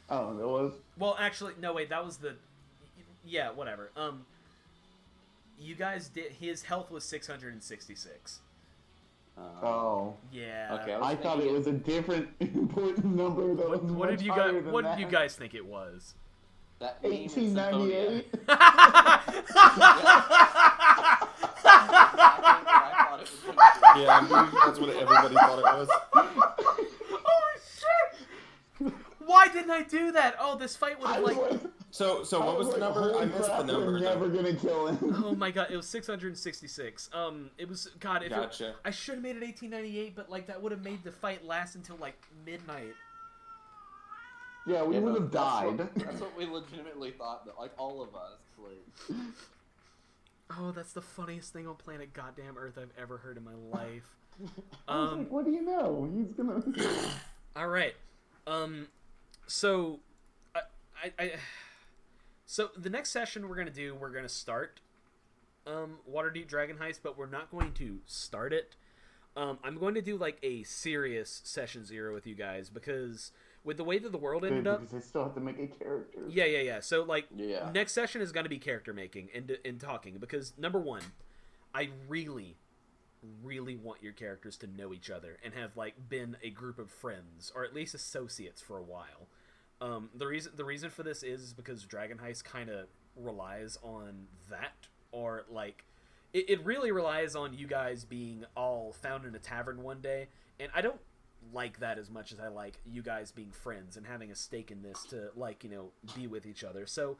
Oh, that was. Well, actually, no. Wait, that was the. Yeah, whatever. You guys did. His health was 666. Oh. Yeah. Okay. I thought it was a different important number that was What much did you higher guys? than What that. did you guys think it was? That name is 1898. Symphonia. I thought it was gonna be. Yeah, I'm pretty sure that's what everybody thought it was. Oh shit! Why didn't I do that? Oh, this fight would have like. So what was the number? I missed the number. We're never gonna kill him. Oh my god, it was 666. It was God. If Gotcha. I should have made it 1898, but like that would have made the fight last until like midnight. Yeah, we would have That's died. that's what we legitimately thought. That like all of us. Like, Oh, that's the funniest thing on planet goddamn Earth I've ever heard in my life. I was like, what do you know? He's gonna. All right. So, so the next session we're gonna start, Waterdeep Dragon Heist, but we're not going to start it. I'm going to do like a serious session 0 with you guys because with the way that the world ended up. Because I still have to make a character. Yeah. So like, Yeah. next session is going to be character making and talking because number one, I really want your characters to know each other and have like been a group of friends or at least associates for a while. The reason for this is because Dragon Heist kind of relies on that, or like it really relies on you guys being all found in a tavern one day, and I don't like that as much as I like you guys being friends and having a stake in this to like, you know, be with each other. So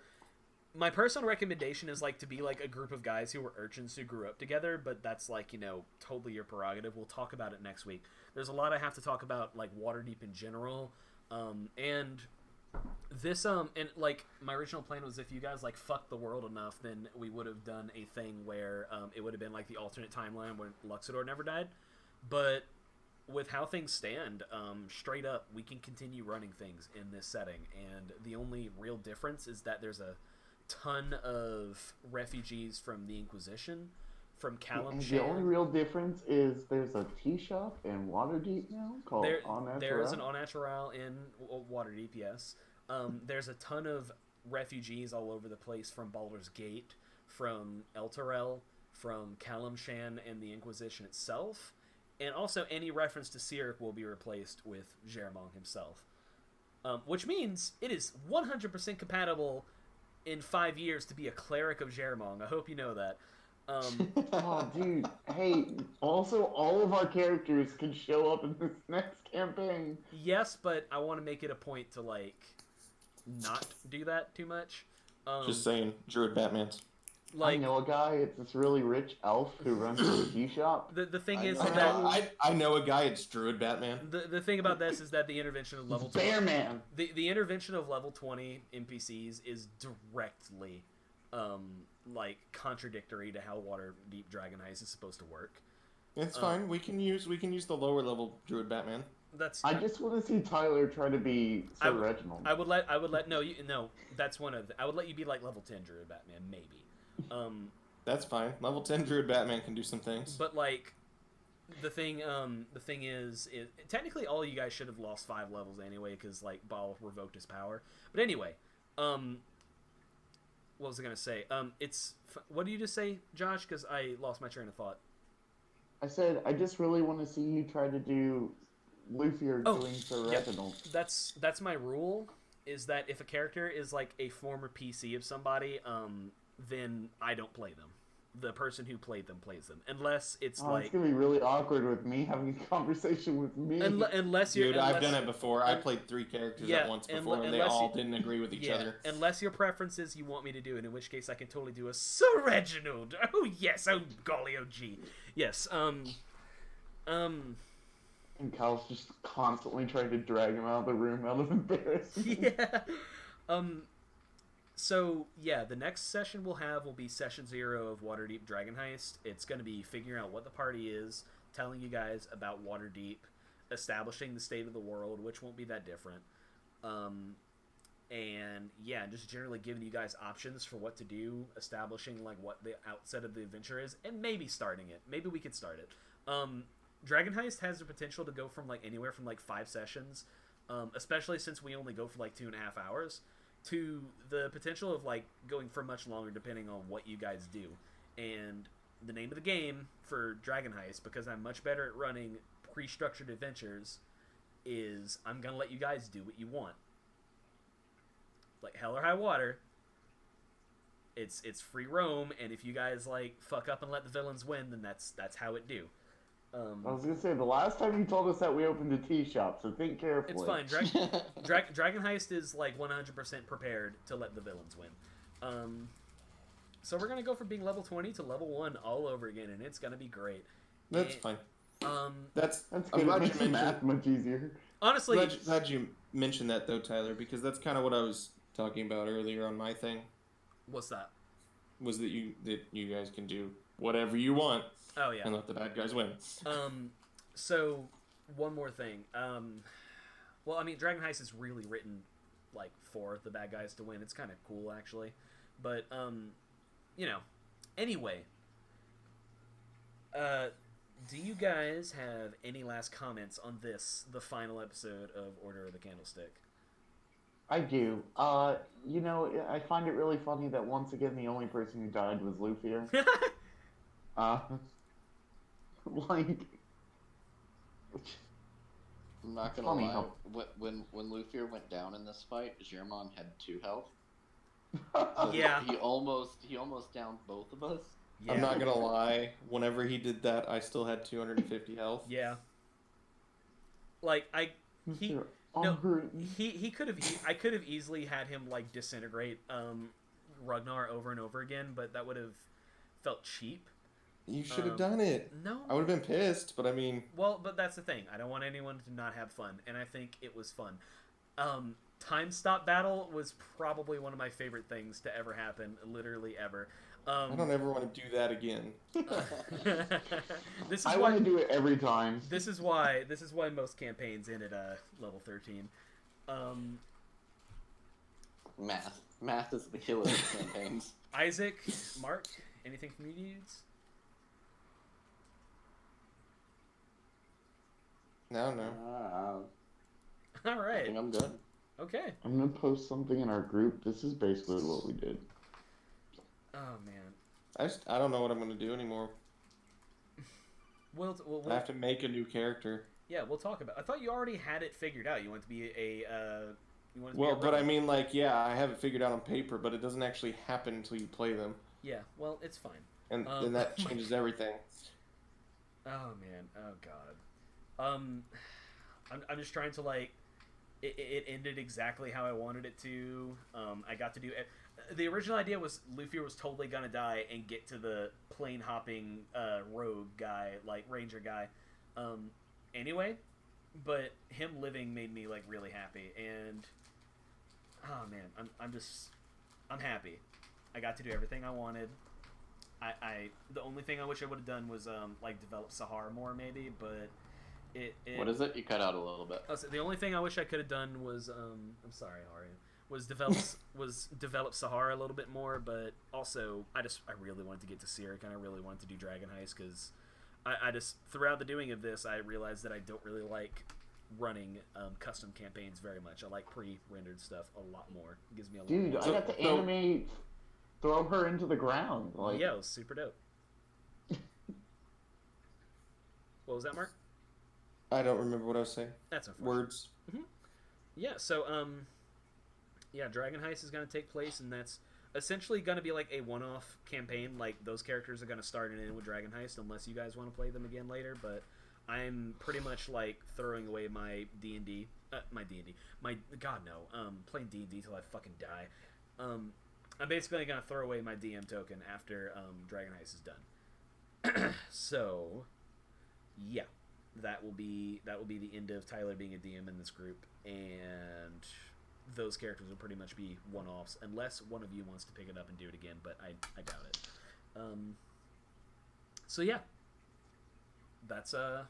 my personal recommendation is like to be like a group of guys who were urchins who grew up together, but that's like, you know, totally your prerogative. We'll talk about it next week. There's a lot I have to talk about, like Waterdeep in general, and this and like my original plan was if you guys like fucked the world enough, then we would have done a thing where it would have been like the alternate timeline where Luxador never died. But with how things stand, straight up, we can continue running things in this setting, and the only real difference is that there's a ton of refugees from the Inquisition, from Candelstick. The only real difference is there's a tea shop in Waterdeep now called Au Naturel. There is an Au Naturel in Waterdeep, yes. There's a ton of refugees all over the place from Baldur's Gate, from Elturel, from Calamshan and the Inquisition itself, and also any reference to Cyric will be replaced with Jeremong himself. Which means it is 100% compatible in 5 years to be a cleric of Jeremong. I hope you know that. Oh, dude. Hey, also, all of our characters can show up in this next campaign. Yes, but I want to make it a point to, like, not do that too much. Just saying, Druid Batman's. Like, I know a guy, it's this really rich elf who runs a tea shop. the thing is I that... I know a guy, it's Druid Batman. The thing about this is that the intervention of level 20... Bearman! The intervention of level 20 NPCs is directly, like, contradictory to how Waterdeep Dragon Heist is supposed to work. It's fine. We can use the lower level Druid Batman. I just want to see Tyler try to be Sir Reginald. I would let that's one of I would let you be like level 10 Druid Batman, maybe. That's fine. Level 10 Druid Batman can do some things. But like the thing is technically all you guys should have lost 5 levels anyway because like Baal revoked his power. But anyway, what was I gonna say? What did you just say, Josh? Because I lost my train of thought. I said I just really want to see you try to do Luthier doing Sir Reginald. That's my rule. Is that if a character is like a former PC of somebody, then I don't play them. The person who played them plays them, unless it's like. It's gonna be really awkward with me having a conversation with me. Unless you're. Dude, I've done it before. I played 3 characters at once before, and they all didn't agree with each other. Unless your preference is you want me to do it, in which case I can totally do a Sir Reginald. Oh yes, oh golly, oh gee, yes. And Kyle's just constantly trying to drag him out of the room out of embarrassment. Yeah. So yeah, the next session we'll have will be session 0 of Waterdeep Dragon Heist. It's going to be figuring out what the party is, telling you guys about Waterdeep, establishing the state of the world, which won't be that different. And yeah, just generally giving you guys options for what to do, establishing like what the outset of the adventure is, and maybe starting it. Maybe we could start it. Dragon Heist has the potential to go from like anywhere from like 5 sessions, especially since we only go for like 2.5 hours, to the potential of like going for much longer depending on what you guys do. And the name of the game for Dragon Heist, because I'm much better at running pre-structured adventures, is I'm gonna let you guys do what you want. Like hell or high water, it's free roam, and if you guys like fuck up and let the villains win, then that's how it do. I was gonna say, the last time you told us that we opened a tea shop, so think carefully. It's fine. Dragon Heist is like 100% prepared to let the villains win. So we're gonna go from being level 20 to level 1 all over again, and it's gonna be great. That's fine. That's I'm good. glad It you makes the math mentioned. much easier. Honestly, Glad you mentioned that though, Tyler, because that's kind of what I was talking about earlier on my thing. what's that? Was that you guys can do whatever you want Oh yeah. and let the bad guys win. So one more thing. Well, I mean, Dragon Heist is really written like for the bad guys to win. It's kind of cool actually, but you know. Anyway, do you guys have any last comments on this, the final episode of Order of the Candlestick? I do. You know, I find it really funny that once again the only person who died was Luthier. Like, I'm not gonna Funny lie. how- When Luthier went down in this fight, Jermon had 2 health. Yeah. He almost downed both of us. Yeah. I'm not gonna lie. Whenever he did that, I still had 250 health. Yeah. Like he could have. I could have easily had him like disintegrate Ragnar over and over again, but that would have felt cheap. You should have done it. No. I would have been pissed, but I mean, Well, but that's the thing. I don't want anyone to not have fun, and I think it was fun. Time stop battle was probably one of my favorite things to ever happen, literally ever. I don't ever want to do that again. This is I why want to do it every time. This is why most campaigns end at level 13. Math is the killer of campaigns. Isaac, Mark, anything from you dudes? No. All I right. think I'm good. Okay. I'm gonna post something in our group. This is basically what we did. Oh man. I don't know what I'm gonna do anymore. We'll I have to make a new character. yeah, we'll talk about. I thought you already had it figured out. You want to be a you want to Well, be a but I mean, like, yeah, I have it figured out on paper, but it doesn't actually happen until you play them, yeah. Well, it's fine. and that changes everything. Oh man. Oh god. I'm just trying to like. It ended exactly how I wanted it to. I got to do it. The original idea was Luthier was totally gonna die and get to the plane hopping rogue guy, like ranger guy. Anyway, but him living made me like really happy, and oh man, I'm happy. I got to do everything I wanted. The only thing I wish I would have done was like develop Sahar more maybe, but it What is it? You cut out a little bit. Oh, so the only thing I wish I could have done was I'm sorry, Ari, was develop Sahara a little bit more, but also I really wanted to get to Sirik, and I really wanted to do Dragon Heist because I just throughout the doing of this I realized that I don't really like running custom campaigns very much. I like pre-rendered stuff a lot more. It gives me a lot Dude, more. I got to animate, throw her into the ground. Like, Yeah, it was super dope. What was that, Mark? I don't remember what I was saying. That's unfortunate. Words. Yeah, so yeah, Dragon Heist is going to take place, and that's essentially going to be like a one-off campaign. Like those characters are going to start and end with Dragon Heist, unless you guys want to play them again later. But I'm pretty much like throwing away my D&D, my God no, playing D&D till I fucking die. I'm basically going to throw away my DM token after Dragon Heist is done. So, yeah. That will be the end of Tyler being a DM in this group, and those characters will pretty much be one-offs, unless one of you wants to pick it up and do it again, but I doubt it. So yeah, that's a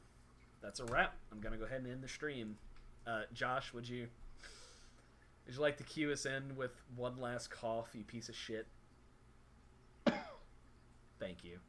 wrap. I'm gonna go ahead and end the stream. Josh, would you like to cue us in with one last cough, you piece of shit? Thank you.